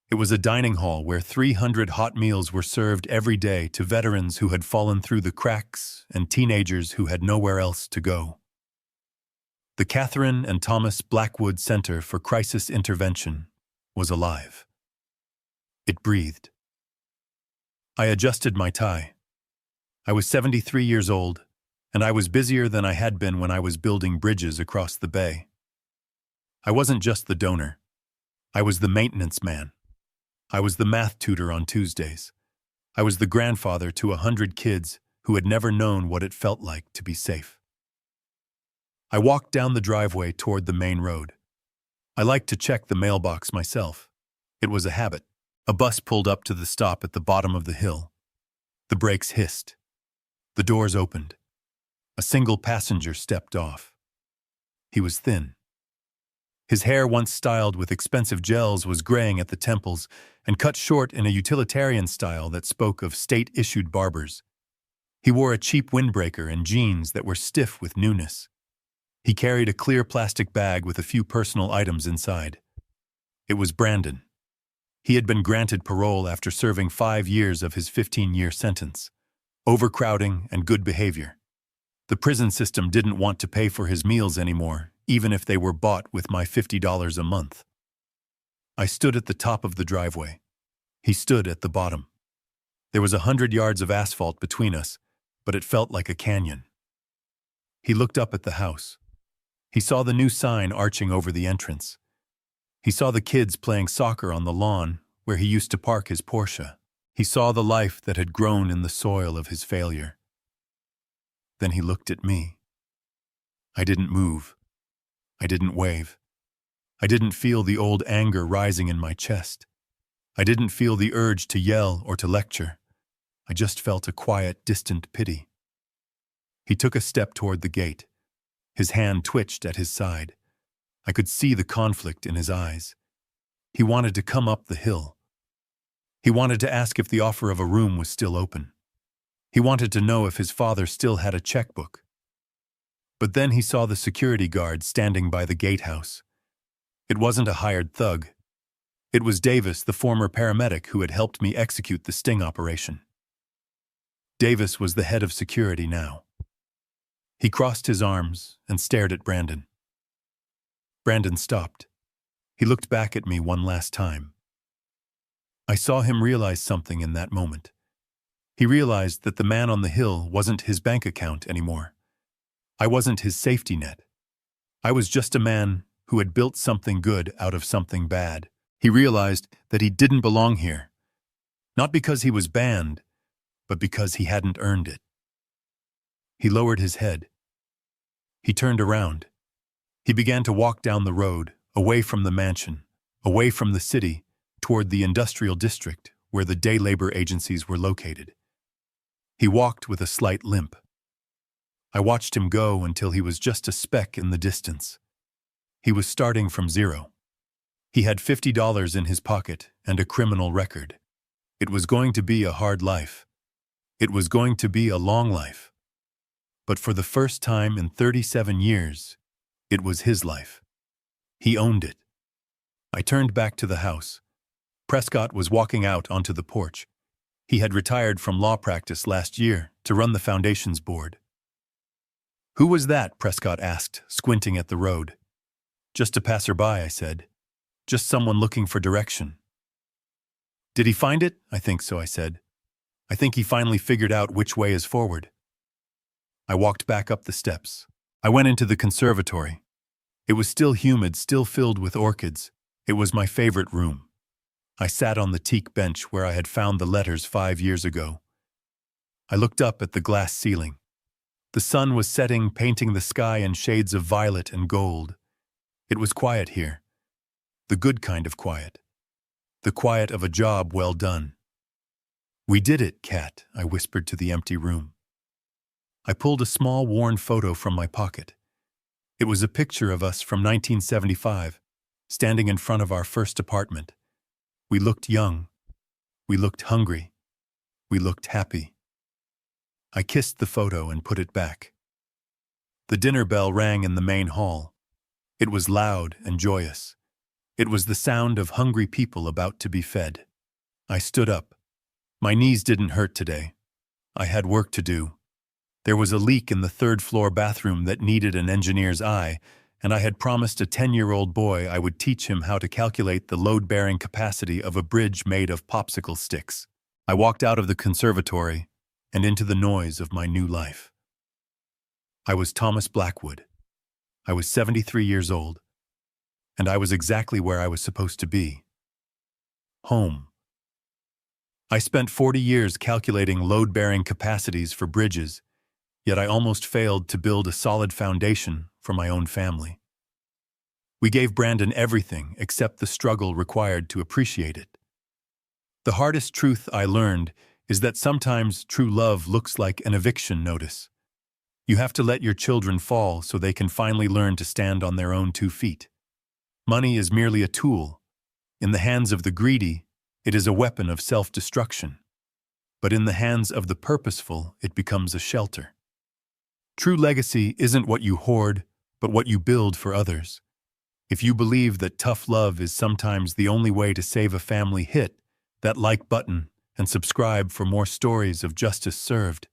It was a dining hall where 300 hot meals were served every day to veterans who had fallen through the cracks and teenagers who had nowhere else to go. The Catherine and Thomas Blackwood Center for Crisis Intervention was alive. It breathed. I adjusted my tie. I was 73 years old, and I was busier than I had been when I was building bridges across the bay. I wasn't just the donor. I was the maintenance man. I was the math tutor on Tuesdays. I was the grandfather to 100 kids who had never known what it felt like to be safe. I walked down the driveway toward the main road. I liked to check the mailbox myself. It was a habit. A bus pulled up to the stop at the bottom of the hill. The brakes hissed. The doors opened. A single passenger stepped off. He was thin. His hair, once styled with expensive gels, was graying at the temples and cut short in a utilitarian style that spoke of state-issued barbers. He wore a cheap windbreaker and jeans that were stiff with newness. He carried a clear plastic bag with a few personal items inside. It was Brandon. He had been granted parole after serving 5 years of his 15-year sentence. overcrowding, and good behavior. The prison system didn't want to pay for his meals anymore, even if they were bought with my $50 a month. I stood at the top of the driveway. He stood at the bottom. There was 100 yards of asphalt between us, but it felt like a canyon. He looked up at the house. He saw the new sign arching over the entrance. He saw the kids playing soccer on the lawn where he used to park his Porsche. He saw the life that had grown in the soil of his failure. Then he looked at me. I didn't move. I didn't wave. I didn't feel the old anger rising in my chest. I didn't feel the urge to yell or to lecture. I just felt a quiet, distant pity. He took a step toward the gate. His hand twitched at his side. I could see the conflict in his eyes. He wanted to come up the hill. He wanted to ask if the offer of a room was still open. He wanted to know if his father still had a checkbook. But then he saw the security guard standing by the gatehouse. It wasn't a hired thug. It was Davis, the former paramedic who had helped me execute the sting operation. Davis was the head of security now. He crossed his arms and stared at Brandon. Brandon stopped. He looked back at me one last time. I saw him realize something in that moment. He realized that the man on the hill wasn't his bank account anymore. I wasn't his safety net. I was just a man who had built something good out of something bad. He realized that he didn't belong here, not because he was banned, but because he hadn't earned it. He lowered his head. He turned around. He began to walk down the road, away from the mansion, away from the city, toward the industrial district where the day labor agencies were located. He walked with a slight limp. I watched him go until he was just a speck in the distance. He was starting from zero. He had $50 in his pocket and a criminal record. It was going to be a hard life. It was going to be a long life. But for the first time in 37 years, it was his life. He owned it. I turned back to the house. Prescott was walking out onto the porch. He had retired from law practice last year to run the foundation's board. "Who was that?" Prescott asked, squinting at the road. "Just a passerby," I said. "Just someone looking for direction." "Did he find it?" "I think so," I said. "I think he finally figured out which way is forward." I walked back up the steps. I went into the conservatory. It was still humid, still filled with orchids. It was my favorite room. I sat on the teak bench where I had found the letters 5 years ago. I looked up at the glass ceiling. The sun was setting, painting the sky in shades of violet and gold. It was quiet here. The good kind of quiet. The quiet of a job well done. "We did it, Kat," I whispered to the empty room. I pulled a small, worn photo from my pocket. It was a picture of us from 1975, standing in front of our first apartment. We looked young. We looked hungry. We looked happy. I kissed the photo and put it back. The dinner bell rang in the main hall. It was loud and joyous. It was the sound of hungry people about to be fed. I stood up. My knees didn't hurt today. I had work to do. There was a leak in the third-floor bathroom that needed an engineer's eye, and I had promised a 10-year-old boy I would teach him how to calculate the load-bearing capacity of a bridge made of popsicle sticks. I walked out of the conservatory and into the noise of my new life. I was Thomas Blackwood. I was 73 years old, and I was exactly where I was supposed to be. Home. I spent 40 years calculating load-bearing capacities for bridges, yet I almost failed to build a solid foundation for my own family. We gave Brandon everything except the struggle required to appreciate it. The hardest truth I learned is that sometimes true love looks like an eviction notice. You have to let your children fall so they can finally learn to stand on their own 2 feet. Money is merely a tool. In the hands of the greedy, it is a weapon of self-destruction. But in the hands of the purposeful, it becomes a shelter. True legacy isn't what you hoard, but what you build for others. If you believe that tough love is sometimes the only way to save a family, hit that like button and subscribe for more stories of justice served.